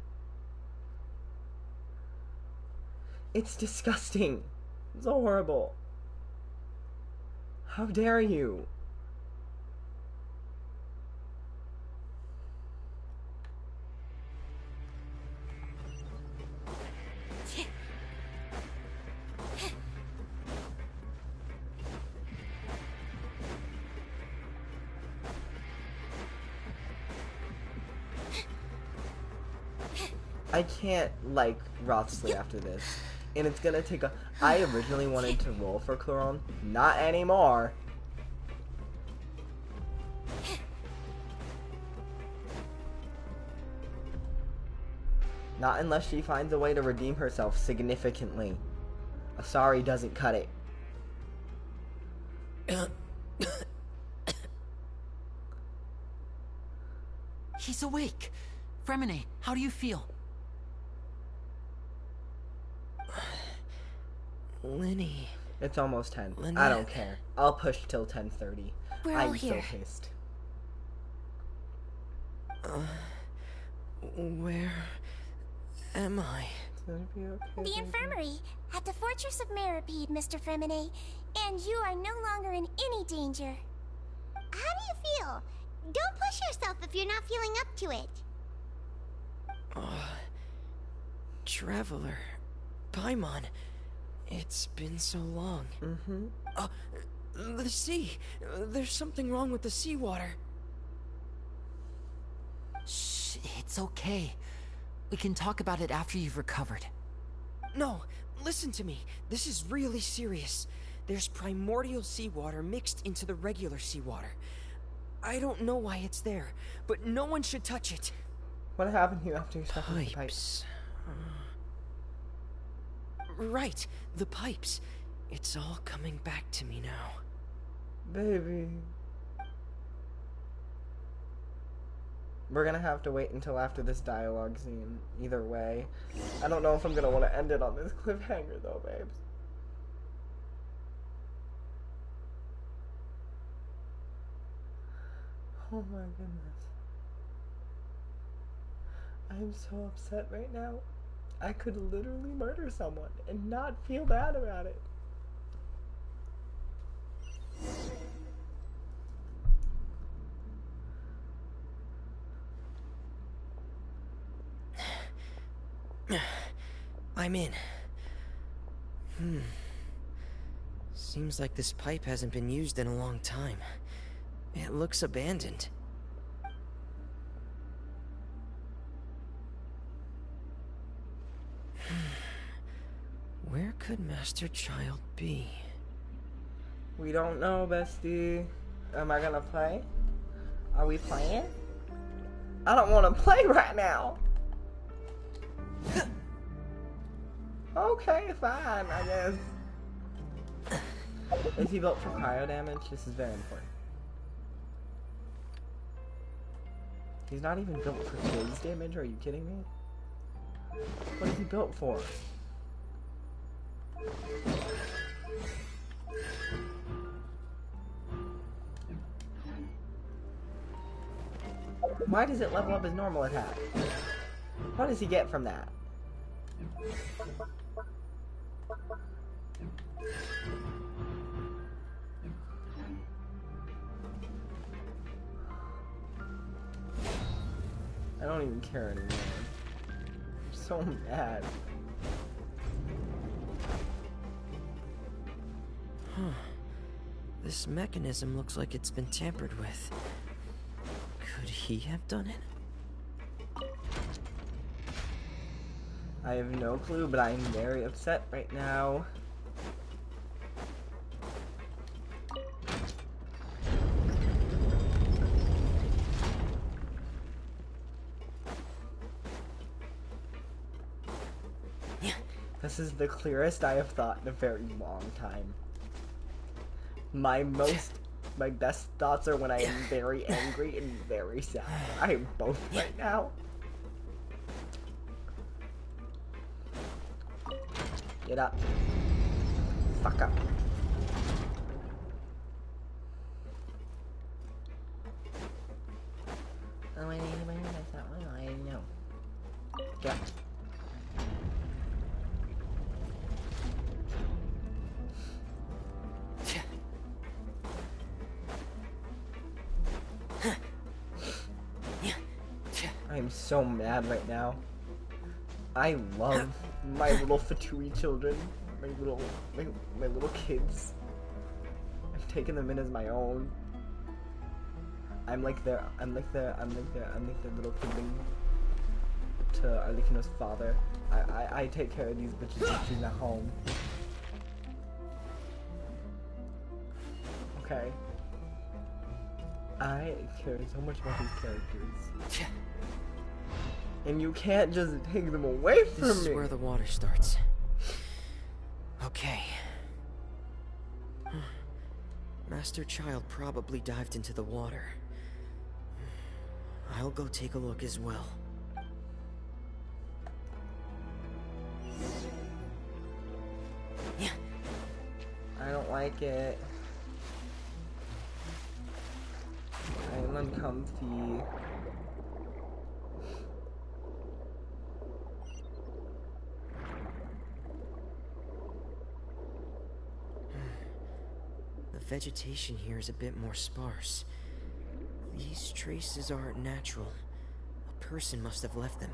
It's disgusting. It's so horrible. How dare you? I can't like Rothsley after this. And it's gonna take a... I originally wanted to roll for Claron. Not anymore. Not unless she finds a way to redeem herself significantly. A sorry doesn't cut it. He's awake. Fremine, how do you feel? Lenny. It's almost 10. Lynette. I don't care. I'll push till 10:30. We're all I'm so here. pissed. Where am I? It's gonna be okay. The infirmary at the Fortress of Meripede, Mr. Fremine, and you are no longer in any danger. How do you feel? Don't push yourself if you're not feeling up to it. Traveler. Paimon. It's been so long. The sea. There's something wrong with the seawater. Shh, it's okay. We can talk about it after you've recovered. No, listen to me. This is really serious. There's primordial seawater mixed into the regular seawater. I don't know why it's there, but no one should touch it. What happened to you after you stepped on the pipes? Pipes. Right, the pipes. It's all coming back to me now. Baby. We're gonna have to wait until after this dialogue scene, either way. I don't know if I'm gonna want to end it on this cliffhanger though, babes. Oh my goodness. I am so upset right now. I could literally murder someone and not feel bad about it. I'm in. Seems like this pipe hasn't been used in a long time. It looks abandoned. Where could Master Child be? We don't know, bestie. Am I gonna play? Are we playing? I don't want to play right now. Okay, fine, I guess. Is he built for cryo damage? This is very important. He's not even built for phase damage, are you kidding me? What is he built for? Why does it level up his normal attack? What does he get from that? I don't even care anymore. I'm so mad. This mechanism looks like it's been tampered with. Could he have done it? I have no clue, but I'm very upset right now. This is the clearest I have thought in a very long time. My best thoughts are when I am very angry and very sad. I am both right now. Get up. Fuck up. Oh, I need to that's not one. I didn't know. Get up. I'm so mad right now. I love my little Fatui children, my little kids. I've taken them in as my own. I'm like their little sibling to Arlecchino's father. I take care of these bitches when she's not home. Okay. I care so much about these characters. And you can't just take them away from me. This is where the water starts. Okay. Master Child probably dived into the water. I'll go take a look as well. I don't like it. I'm uncomfy. The vegetation here is a bit more sparse. These traces aren't natural. A person must have left them,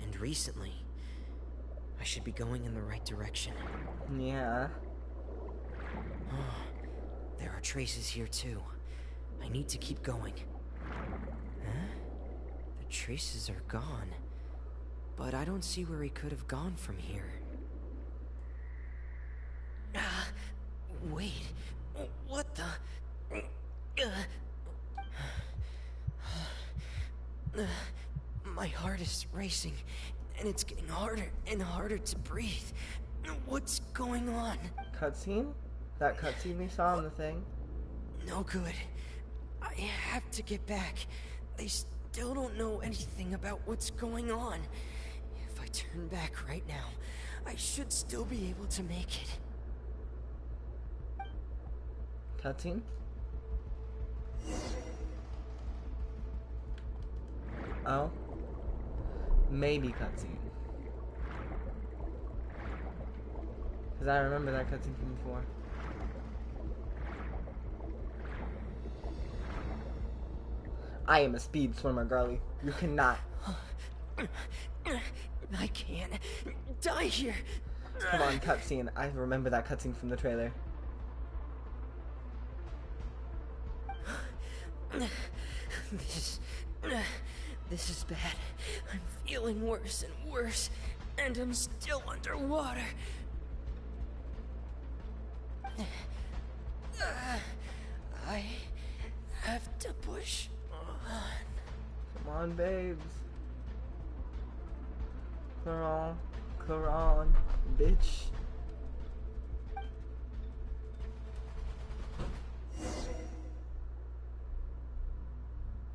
and recently. I should be going in the right direction. Yeah. There are traces here too. I need to keep going. Huh? The traces are gone. But I don't see where he could have gone from here. Wait. What the? My heart is racing, and it's getting harder and harder to breathe. What's going on? Cutscene? That cutscene we saw in the thing? No good. I have to get back. They still don't know anything about what's going on. If I turn back right now, I should still be able to make it. Cutscene? Oh? Maybe cutscene. Because I remember that cutscene from before. I am a speed swimmer, girlie. You cannot. I can't die here. Come on, cutscene. I remember that cutscene from the trailer. This is bad. I'm feeling worse and worse, and I'm still underwater. I have to push on. Come on, babes. Clear on, bitch.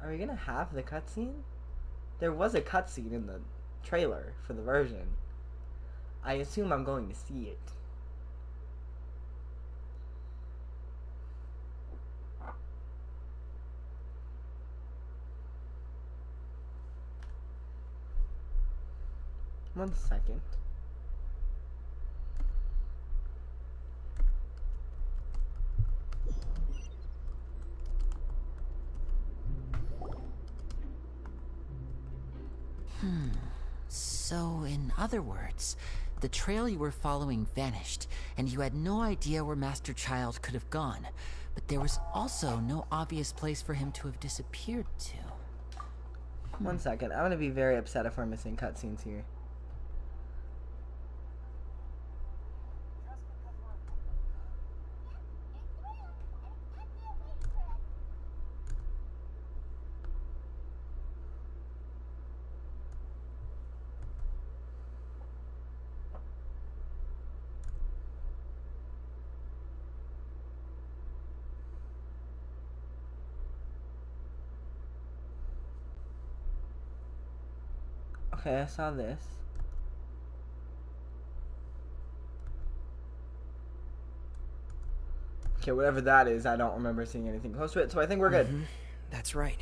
Are we gonna have the cutscene? There was a cutscene in the trailer for the version. I assume I'm going to see it. One second. So, in other words, the trail you were following vanished, and you had no idea where Master Child could have gone, but there was also no obvious place for him to have disappeared to. One second. I'm gonna be very upset if we're missing cutscenes here. Okay, I saw this. Okay, whatever that is, I don't remember seeing anything close to it, so I think we're good. That's right.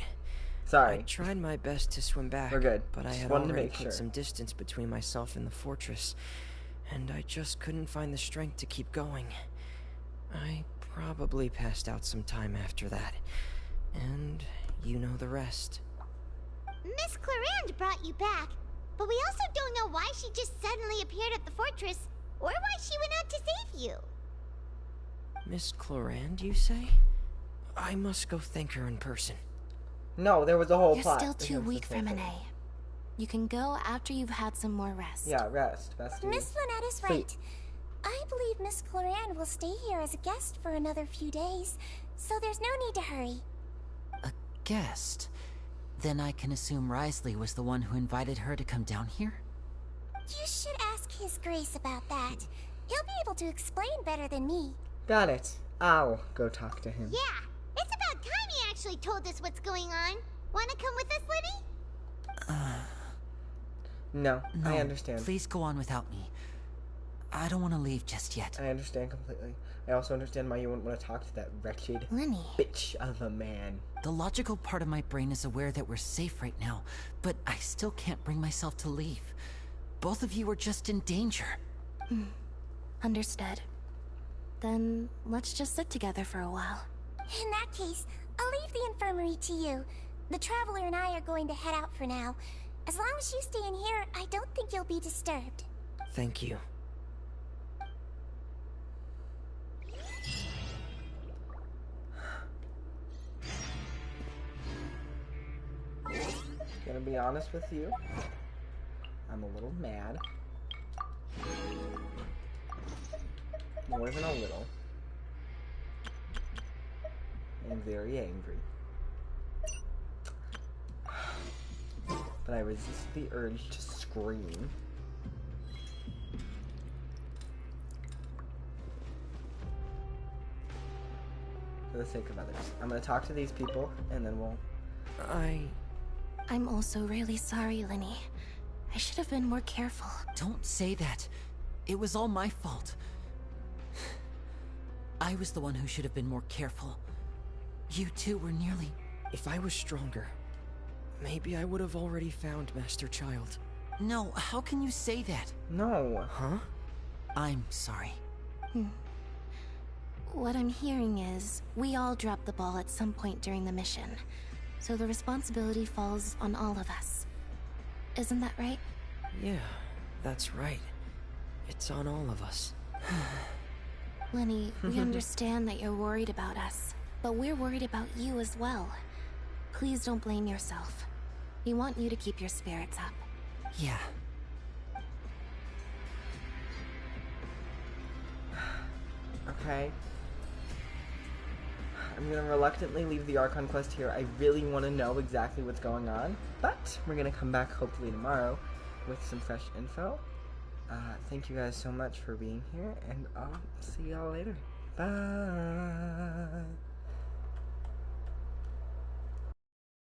Sorry. I tried my best to swim back. We're good. But I Just had wanted to already make put sure. some distance between myself and the fortress, and I just couldn't find the strength to keep going. I probably passed out some time after that, and you know the rest. Miss Clarande brought you back, but we also don't know why she just suddenly appeared at the fortress, or why she went out to save you. Miss Clarande, you say? I must go thank her in person. No, there was a whole You're plot. still too weak for Monet. You can go after you've had some more rest. Yeah, rest. Bestie. Miss Lynette is right. I believe Miss Clarande will stay here as a guest for another few days, so there's no need to hurry. A guest? Then I can assume Risley was the one who invited her to come down here? You should ask His Grace about that. He'll be able to explain better than me. Got it. I'll go talk to him. Yeah, it's about time he actually told us what's going on. Wanna come with us, Lenny? No, No, I understand. Please go on without me. I don't want to leave just yet. I understand completely. I also understand why you wouldn't want to talk to that wretched Lenny. bitch of a man. The logical part of my brain is aware that we're safe right now, but I still can't bring myself to leave. Both of you are just in danger. Understood. Then let's just sit together for a while. In that case, I'll leave the infirmary to you. The Traveler and I are going to head out for now. As long as you stay in here, I don't think you'll be disturbed. Thank you. Gonna be honest with you, I'm a little mad. More than a little. I'm very angry. But I resist the urge to scream. For the sake of others. I'm gonna talk to these people, and then we'll... I'm also really sorry, Lenny. I should have been more careful. Don't say that. It was all my fault. I was the one who should have been more careful. You two were nearly... If I was stronger, maybe I would have already found Master Child. No, how can you say that? No. Huh? I'm sorry. What I'm hearing is, we all dropped the ball at some point during the mission. So the responsibility falls on all of us. Isn't that right? Yeah, that's right. It's on all of us. Lenny, we understand that you're worried about us, but we're worried about you as well. Please don't blame yourself. We want you to keep your spirits up. Yeah. Okay. I'm gonna reluctantly leave the Archon Quest here. I really want to know exactly what's going on, but we're gonna come back hopefully tomorrow with some fresh info. Thank you guys so much for being here, and I'll see y'all later. Bye!